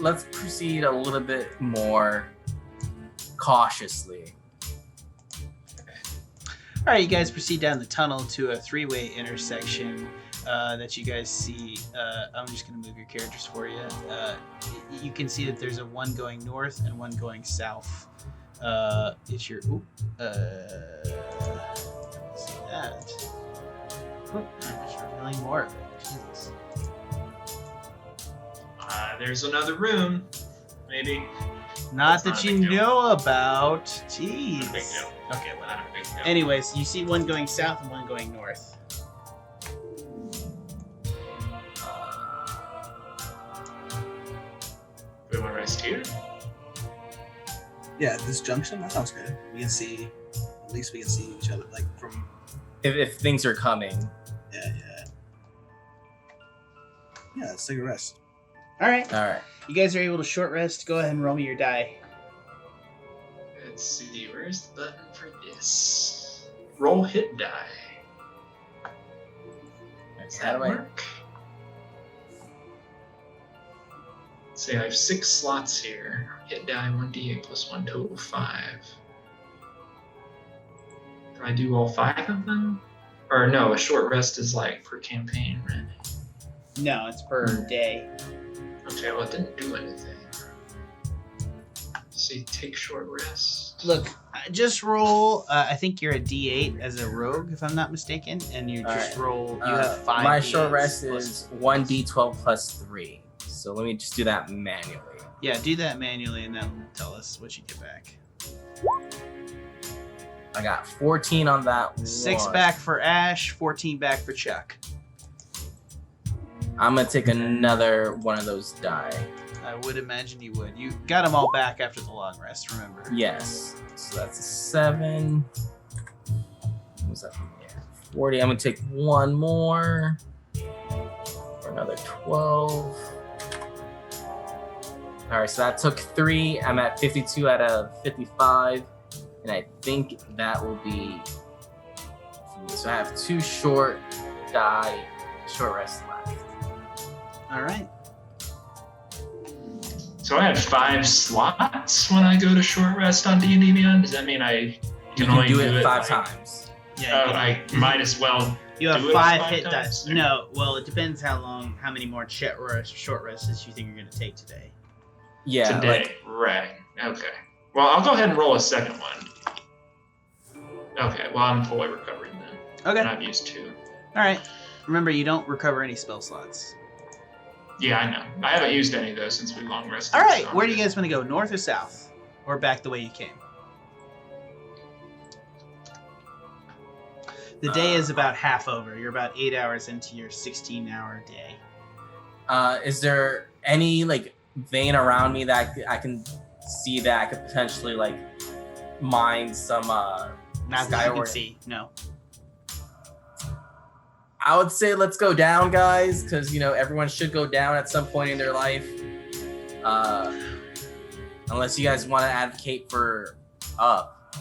Let's proceed a little bit more cautiously. All right, you guys proceed down the tunnel to a 3-way intersection that you guys see. I'm just going to move your characters for you. You can see that there's a one going north and one going south. It's your... see that. I'm just revealing more of it. Jesus. There's another room, maybe. Not That's that not a you big deal. know about. Jeez. Not a big deal. Okay, well, not a big deal. Anyways, you see one going south and one going north. We want to rest here? Yeah, at this junction, that sounds good. We can see, at least we can see each other, like from. If things are coming. Yeah. Yeah, let's take a rest. All right. Alright. You guys are able to short rest. Go ahead and roll me your die. Let's see, where's the button for this? Roll hit die. Does that work? Let's see, I have 6 slots here. Hit die 1d8 plus 1, total 5. Do I do all 5 of them? Or no, a short rest is like per campaign, right? No, it's per day. Okay, well, it didn't do anything. See, take short rest. Look, just roll. I think you're a D8 as a rogue, if I'm not mistaken, and you just roll. You have 5. My D8s short rest plus- is 1d12 plus 3. So let me just do that manually. Yeah, do that manually, and that'll tell us what you get back. I got 14 on that 6 one. back for Ashe, 14 back for Chuck. I'm gonna take another one of those die. I would imagine you would. You got them all back after the long rest, remember? Yes. So that's a 7. What was that from here? 40. I'm gonna take one more for another 12. All right, so that took 3. I'm at 52 out of 55, and I think that will be. So I have 2 short rest left. All right. So I have 5 slots when I go to short rest on D&D Beyond. Does that mean I can only do it 5 like, times? Yeah. Oh, I might as well. You have do it 5 5 hit times? dice. No, well, it depends how many more short rests you think you're going to take today. Yeah. Today, right. Okay. Well, I'll go ahead and roll a second one. Okay, well, I'm fully recovered then. Okay. And I've used 2. All right. Remember, you don't recover any spell slots. Yeah, I know. I haven't used any of those since we long rested. All right. so Where do you guys want to go? North or south? Or back the way you came? The day is about half over. You're about 8 hours into your 16-hour day. Is there any like vein around me that I can see that I could potentially like mine some Not that Sky you can Orient? see. No. I would say let's go down, guys, because everyone should go down at some point in their life. Unless you guys want to advocate for up.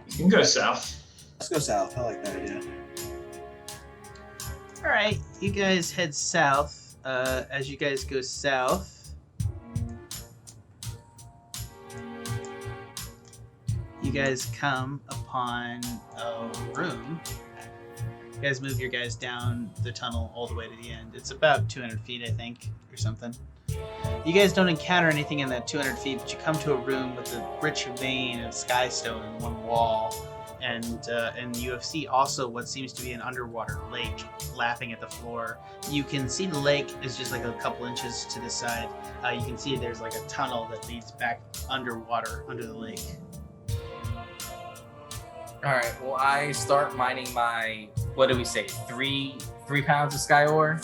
You can go south. Let's go south. I like that idea. All right. You guys head south. As you guys go south, you guys come upon a room. You guys move your guys down the tunnel all the way to the end. It's about 200 feet, I think, or something. You guys don't encounter anything in that 200 feet, but you come to a room with a rich vein of skystone in one wall. And you see also what seems to be an underwater lake lapping at the floor. You can see the lake is just like a couple inches to the side. You can see there's like a tunnel that leads back underwater, under the lake. All right. Well, I start mining my. What do we say? 3 pounds of sky ore.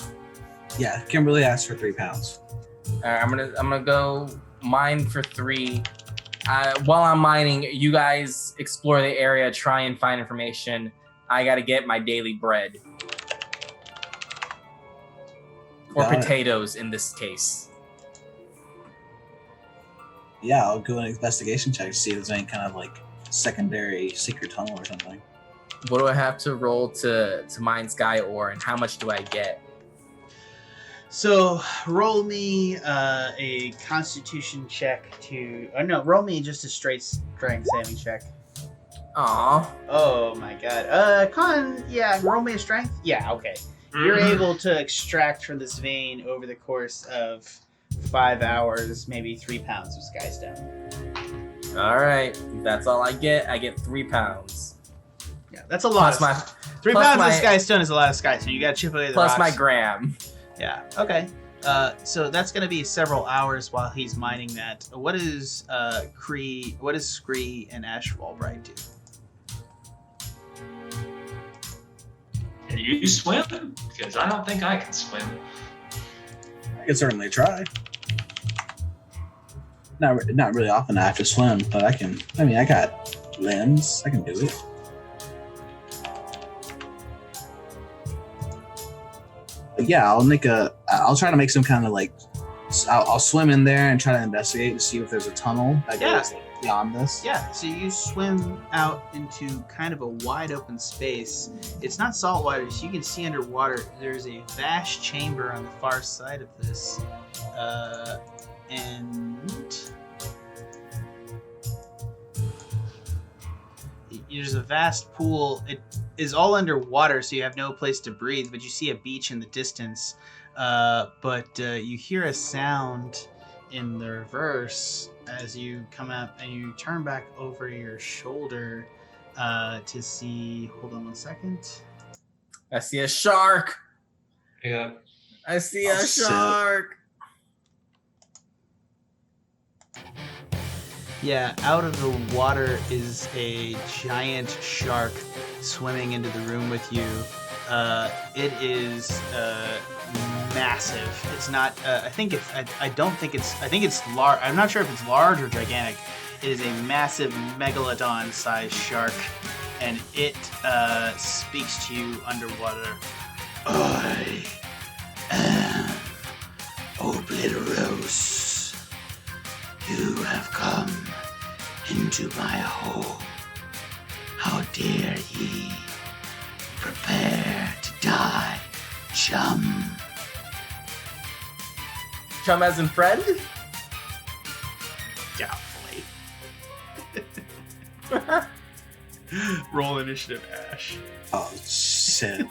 Yeah, Kimberly asked for 3 pounds. All right. I'm gonna go mine for 3. While I'm mining, you guys explore the area, try and find information. I gotta get my daily bread. Or Got it. potatoes in this case. Yeah, I'll do an investigation check to see if there's any kind of like secondary secret tunnel or something. What do I have to roll to mine sky ore, and how much do I get? So roll me a Constitution check to. Oh no, roll me just a straight strength saving check. Aw. Oh my god. Roll me a strength. Yeah, okay. You're able to extract from this vein over the course of 5 hours, maybe 3 pounds of skystone. All right. If that's all I get 3 pounds. Yeah, that's a lot. Plus my 3 plus pounds my- of skystone is a lot of skystone. You gotta chip away the plus rocks. my gram. Yeah. Okay. So that's gonna be several hours while he's mining that. What is Scree and Ashe Fallbright do? Can you swim? Because I don't think I can swim. I can certainly try. Not really often I have to swim, but I can. I mean, I got limbs. I can do it. But yeah, I'll try to make some kind of like. I'll swim in there and try to investigate to see if there's a tunnel that goes beyond this. Yeah, so you swim out into kind of a wide open space. It's not salt water, so you can see underwater. There's a vast chamber on the far side of this. And there's a vast pool. It is all underwater, so you have no place to breathe, but you see a beach in the distance. But you hear a sound in the reverse as you come up and you turn back over your shoulder to see. Hold on one second. I see a shark. Yeah. I see Oh, a shit. shark. Yeah, out of the water is a giant shark swimming into the room with you. It is massive. It's not. I think it's. I don't think it's. I think it's large. I'm not sure if it's large or gigantic. It is a massive megalodon-sized shark, and it speaks to you underwater. I am Obliteros. You have come into my home. How dare ye? Prepare to die, chum. Chum as in friend? Doubtfully. Roll initiative, Ashe. Oh shit!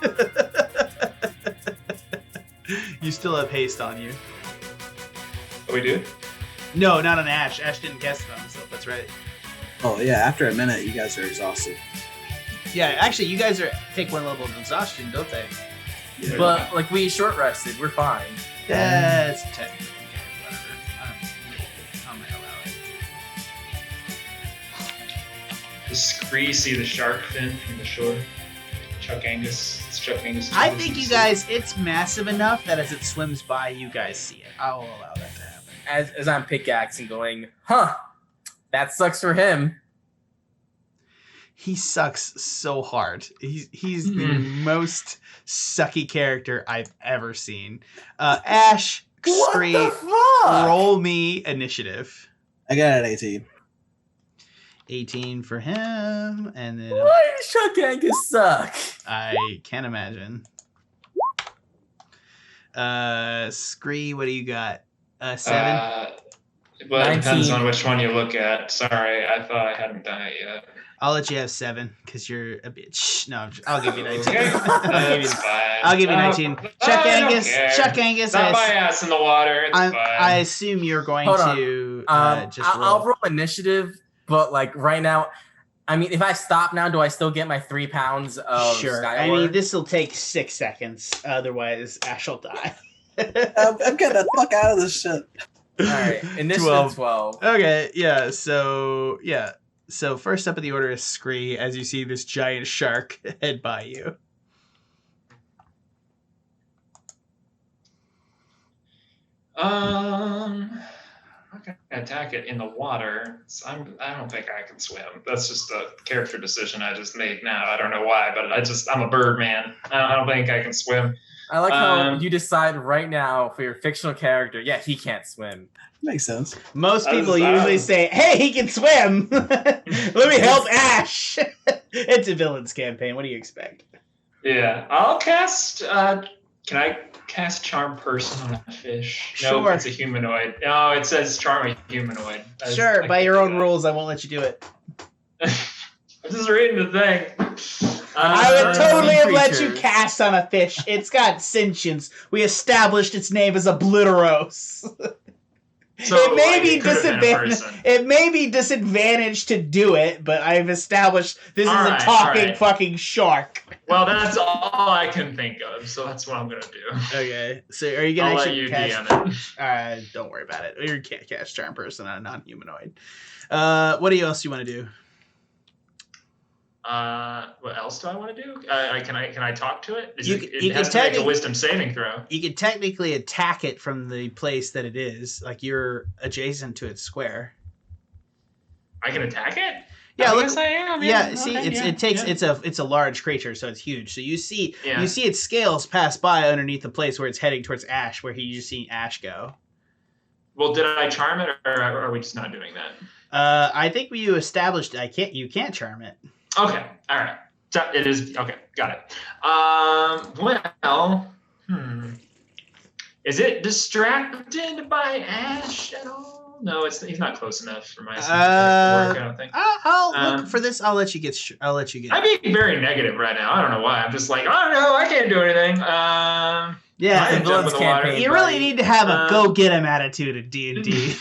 You still have haste on you. Oh, we do? No, not on Ashe. Ashe didn't cast it on himself. That's right. Oh yeah. After a minute, you guys are exhausted. Yeah, actually, you guys take one level of exhaustion, don't they? Yeah. But like we short rested, we're fine. Yeah, it's 10. Okay, whatever. I might allow it. Does Scree see the shark fin from the shore? Chuck Angus. It's Chuck Angus. I think you guys, it's massive enough that as it swims by, you guys see it. I will allow that to happen. As I'm pickaxing, going, huh? That sucks for him. He sucks so hard. He's the most sucky character I've ever seen. Ashe, Scree, What the fuck? roll me initiative. I got it at 18. 18 for him, and then Why does Chuck Angus suck? I can't imagine. Scree, what do you got? 7? Well, it depends 19. on which one you look at. Sorry, I thought I hadn't done it yet. I'll let you have 7 because you're a bitch. No, I'll give you 19. Okay. That's I'll give you fine. 19. Chuck I don't Angus. care. Chuck Angus. Not my ass in the water. It's fine. I assume you're going Hold on. to just roll. I'll roll initiative, but like right now, I mean, if I stop now, do I still get my 3 pounds of Sure. Skyward? I mean, this will take 6 seconds. Otherwise, Ashe will die. I'm getting the fuck out of this shit. All right, initiative 12. Okay, yeah, so first up in the order is Scree, as you see this giant shark head by you. I'm gonna attack it in the water. I don't think I can swim. That's just a character decision I just made now. I don't know why, but I'm a bird man. I don't think I can swim. I like how you decide right now for your fictional character. Yeah, he can't swim. Makes sense. Most people usually say, "Hey, he can swim. Let me help Ashe." It's a villain's campaign. What do you expect? Yeah, I'll cast. Can I cast Charm Person on a fish? Sure. No, it's a humanoid. No, it says Charm a humanoid. Sure, I by can't your do own that. rules, I won't let you do it. I'm just reading the thing. I would totally have let you creatures. cast on a fish. It's got sentience. We established its name as Obliteros. So, it may like, be it could've been a disadvantaged. person. It may be disadvantaged to do it, but I've established this is a Alright, talking alright. fucking shark. Well, that's all I can think of, so that's what I'm gonna do. Okay, so are you gonna I'll let actually you cast? DM it. Don't worry about it. You can't cast Charm Person on a non-humanoid. What else do you want to do? What else do I want to do? Can I talk to it? You It can has to make a technically- wisdom saving throw. You can technically attack it from the place that it is, like you're adjacent to its square. I can attack it? Yeah, I look. guess I am. Yeah, see, okay, it's a large creature, so it's huge. So you see Yeah. its scales pass by underneath the place where it's heading towards Ashe, where you see Ashe go. Well, did I charm it, or are we just not doing that? I think you established you can't charm it. Okay, all right. So it is okay. Got it. Is it distracted by Ashe at all? No, he's not close enough for my to work. I don't think. I'll look for this. I'll let you get. I'm being very negative right now. I don't know why. I'm just like, oh no, I can't do anything. I Yeah, can jump in the water. campaign. you really need to have a Um, go get him attitude in D&D.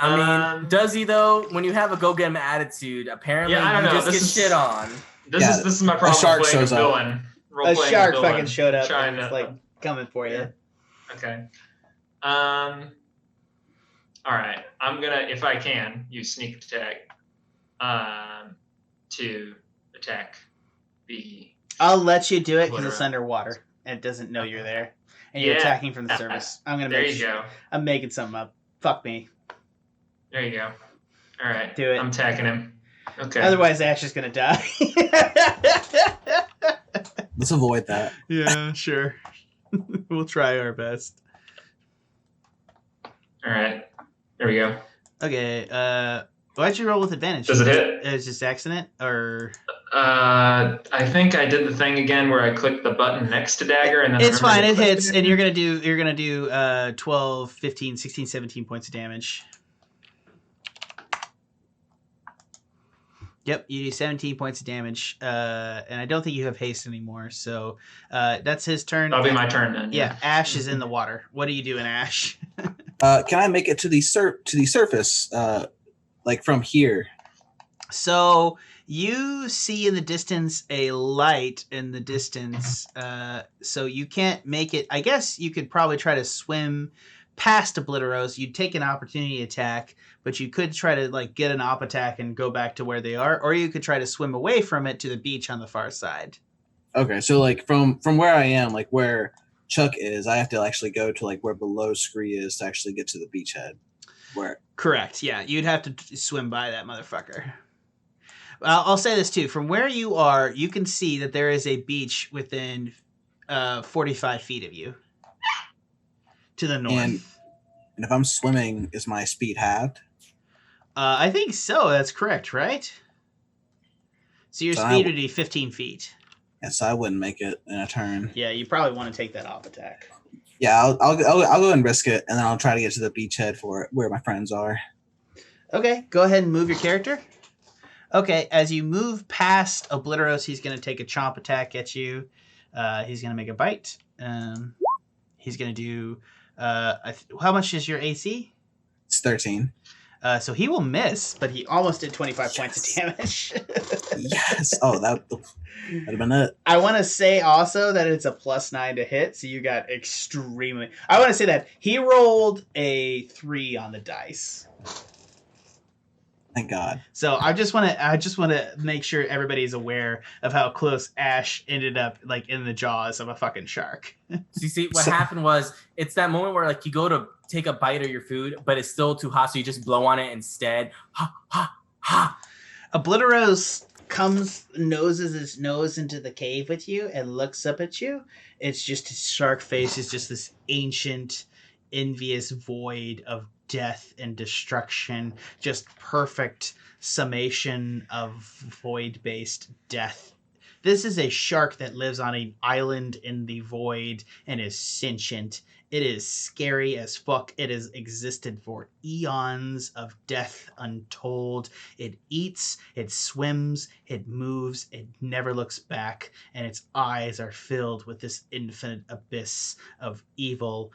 I mean, does he though? When you have a go get him attitude, apparently Yeah, I don't you know. just This get is- shit on. This is my problem. shark playing shows a up. villain. A Role-playing shark villain, fucking showed up trying and to it's like coming for you. Okay. All right. I'm gonna, if I can, use sneak attack. to attack the. I'll let you do it because it's Obliterate. underwater and it doesn't know you're there, and you're attacking from the surface. I'm gonna There make. you go. I'm making something up. Fuck me. There you go. All right. Do it. I'm attacking him. Okay. Otherwise, Ashe is gonna die. Let's avoid that. Yeah, sure. We'll try our best. All right. There we go. Okay. Why'd you roll with advantage? Does it hit? It's just accident, or I think I did the thing again where I clicked the button next to dagger, and then it's I fine. It remembered to click hits, it and again. you're gonna do 12, 15, 16, 17 points of damage. Yep, you do 17 points of damage, and I don't think you have haste anymore. So that's his turn. That'll be my turn then. Yeah, Ashe is in the water. What are you doing, Ashe? Can I make it to the surface, like from here? So you see in the distance a light in the distance. So you can't make it. I guess you could probably try to swim past Obliteros. You'd take an opportunity attack, but you could try to like get an op attack and go back to where they are, or you could try to swim away from it to the beach on the far side. Okay, so like from where I am, like where Chuck is, I have to actually go to like where below Scree is to actually get to the beachhead. Where? Correct. Yeah, you'd have to swim by that motherfucker. I'll say this too. From where you are, you can see that there is a beach within 45 feet of you to the north. And if I'm swimming, is my speed halved? I think so. That's correct, right? So your speed would be 15 feet. Yeah, so I wouldn't make it in a turn. Yeah, you probably want to take that off attack. Yeah, I'll go and risk it, and then I'll try to get to the beachhead for where my friends are. Okay, go ahead and move your character. Okay, as you move past Obliteros, he's going to take a chomp attack at you. He's going to make a bite. He's going to do... how much is your AC? It's 13. So he will miss, but he almost did 25 points of damage. Yes. Oh, that'd have been it. I want to say also that it's a +9 to hit, so you got extremely... I want to say that he rolled a 3 on the dice. Thank God. So I just want to make sure everybody's aware of how close Ashe ended up, like in the jaws of a fucking shark. So you see, what happened was it's that moment where like you go to take a bite of your food, but it's still too hot, so you just blow on it instead. Ha ha ha! Obliteros noses his nose into the cave with you and looks up at you. It's just his shark face is just this ancient, envious void of death and destruction, just perfect summation of void-based death. This is a shark that lives on an island in the void and is sentient. It is scary as fuck. It has existed for eons of death untold. It eats, it swims, it moves, it never looks back, and its eyes are filled with this infinite abyss of evil.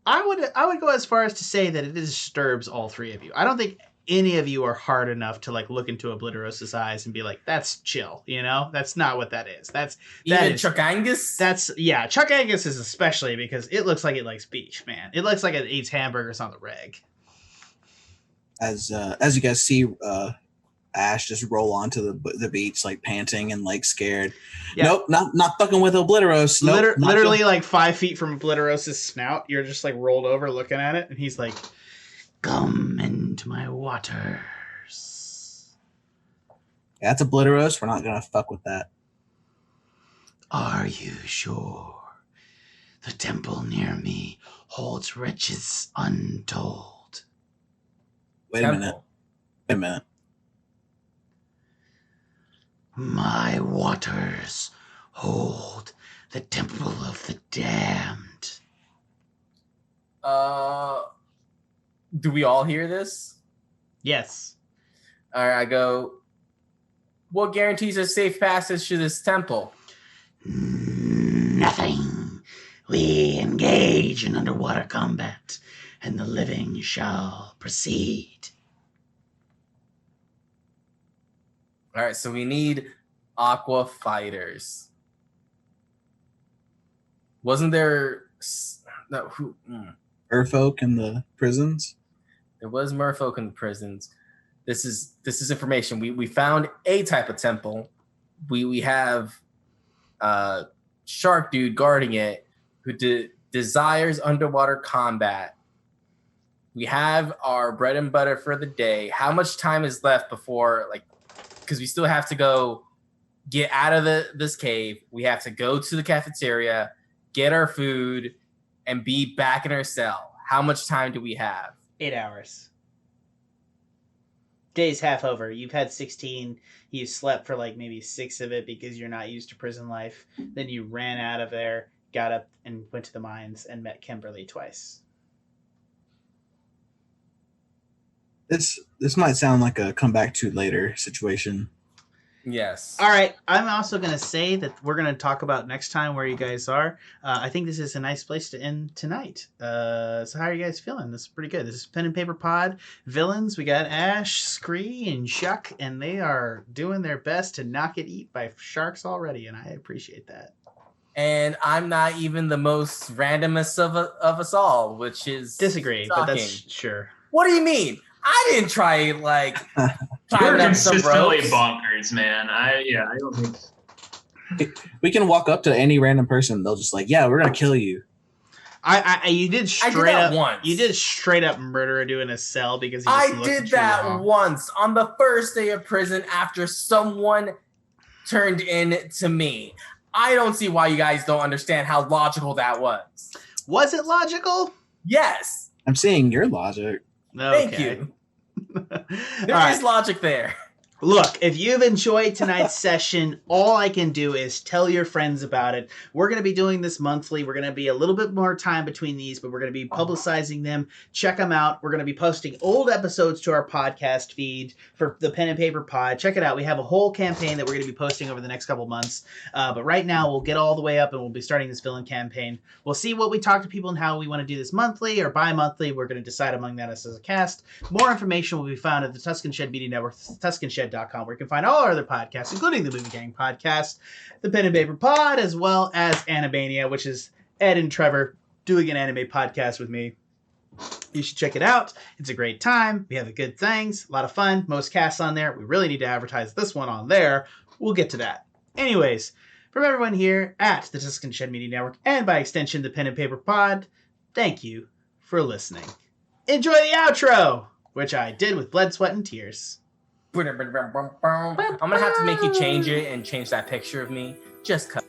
I would go as far as to say that it disturbs all three of you. I don't think any of you are hard enough to like look into Obliteros's eyes and be like, "That's chill," you know. That's not what that is. Even Chuck Angus. Chuck Angus is especially because it looks like it likes beef, man. It looks like it eats hamburgers on the reg. As you guys see, Ashe just roll onto the beach like panting and like scared. Yeah. Nope, not fucking with Obliteros. Nope, literally like 5 feet from Obliteros's snout, you're just like rolled over looking at it, and he's like, "Come into my waters." Yeah, that's Obliteros. We're not gonna fuck with that. Are you sure? The temple near me holds riches untold. Wait a minute. My waters hold the temple of the damned. Do we all hear this? Yes. All right, I go. What guarantees a safe passage to this temple? Nothing. We engage in underwater combat, and the living shall proceed. All right, so we need aqua fighters. Wasn't there Merfolk in the prisons? There was merfolk in the prisons. This is information. We found a type of temple. We have shark dude guarding it who desires underwater combat. We have our bread and butter for the day. How much time is left before, like, because we still have to go get out of this cave. We have to go to the cafeteria, get our food, and be back in our cell. How much time do we have? 8 hours. Day's half over. You've had 16. You slept for like maybe 6 of it because you're not used to prison life. Then you ran out of there, got up, and went to the mines and met Kimberly twice. This might sound like a come back to later situation. Yes. All right. I'm also going to say that we're going to talk about next time where you guys are. I think this is a nice place to end tonight. So how are you guys feeling? This is pretty good. This is Pen and Paper Pod. Villains, we got Ashe, Scree, and Shuck, and they are doing their best to not get eaten by sharks already, and I appreciate that. And I'm not even the most randomest of us all, which is Disagree, shocking. but that's sure. What do you mean? I didn't try like You're climbing up some consistently ropes. bonkers, man. I don't think. We can walk up to any random person. They'll just like, yeah, we're gonna kill you. You did straight that up once. You did straight up murder a dude in a cell because he just I looked did at you that wrong. once on the first day of prison after someone turned in to me. I don't see why you guys don't understand how logical that was. Was it logical? Yes. I'm seeing your logic. Thank you. All There right. is logic there. Look, if you've enjoyed tonight's session, all I can do is tell your friends about it. We're going to be doing this monthly. We're going to be a little bit more time between these, but we're going to be publicizing them. Check them out. We're going to be posting old episodes to our podcast feed for the Pen and Paper Pod. Check it out. We have a whole campaign that we're going to be posting over the next couple months. But right now, we'll get all the way up and we'll be starting this villain campaign. We'll see what we talk to people and how we want to do this monthly or bi-monthly. We're going to decide among that as a cast. More information will be found at the Tuscan Shed Media Network, TuscanShed.com, where you can find all our other podcasts, including the Movie Gang podcast, the Pen and Paper Pod, as well as Animania, which is Ed and Trevor doing an anime podcast with me. You should check it out. It's a great time. We have good things, a lot of fun. Most casts on there. We really need to advertise this one on there. We'll get to that. Anyways, from everyone here at the Tuscan Shed Media Network, and by extension, the Pen and Paper Pod, thank you for listening. Enjoy the outro, which I did with blood, sweat, and tears. I'm gonna have to make you change it and change that picture of me. Just cut.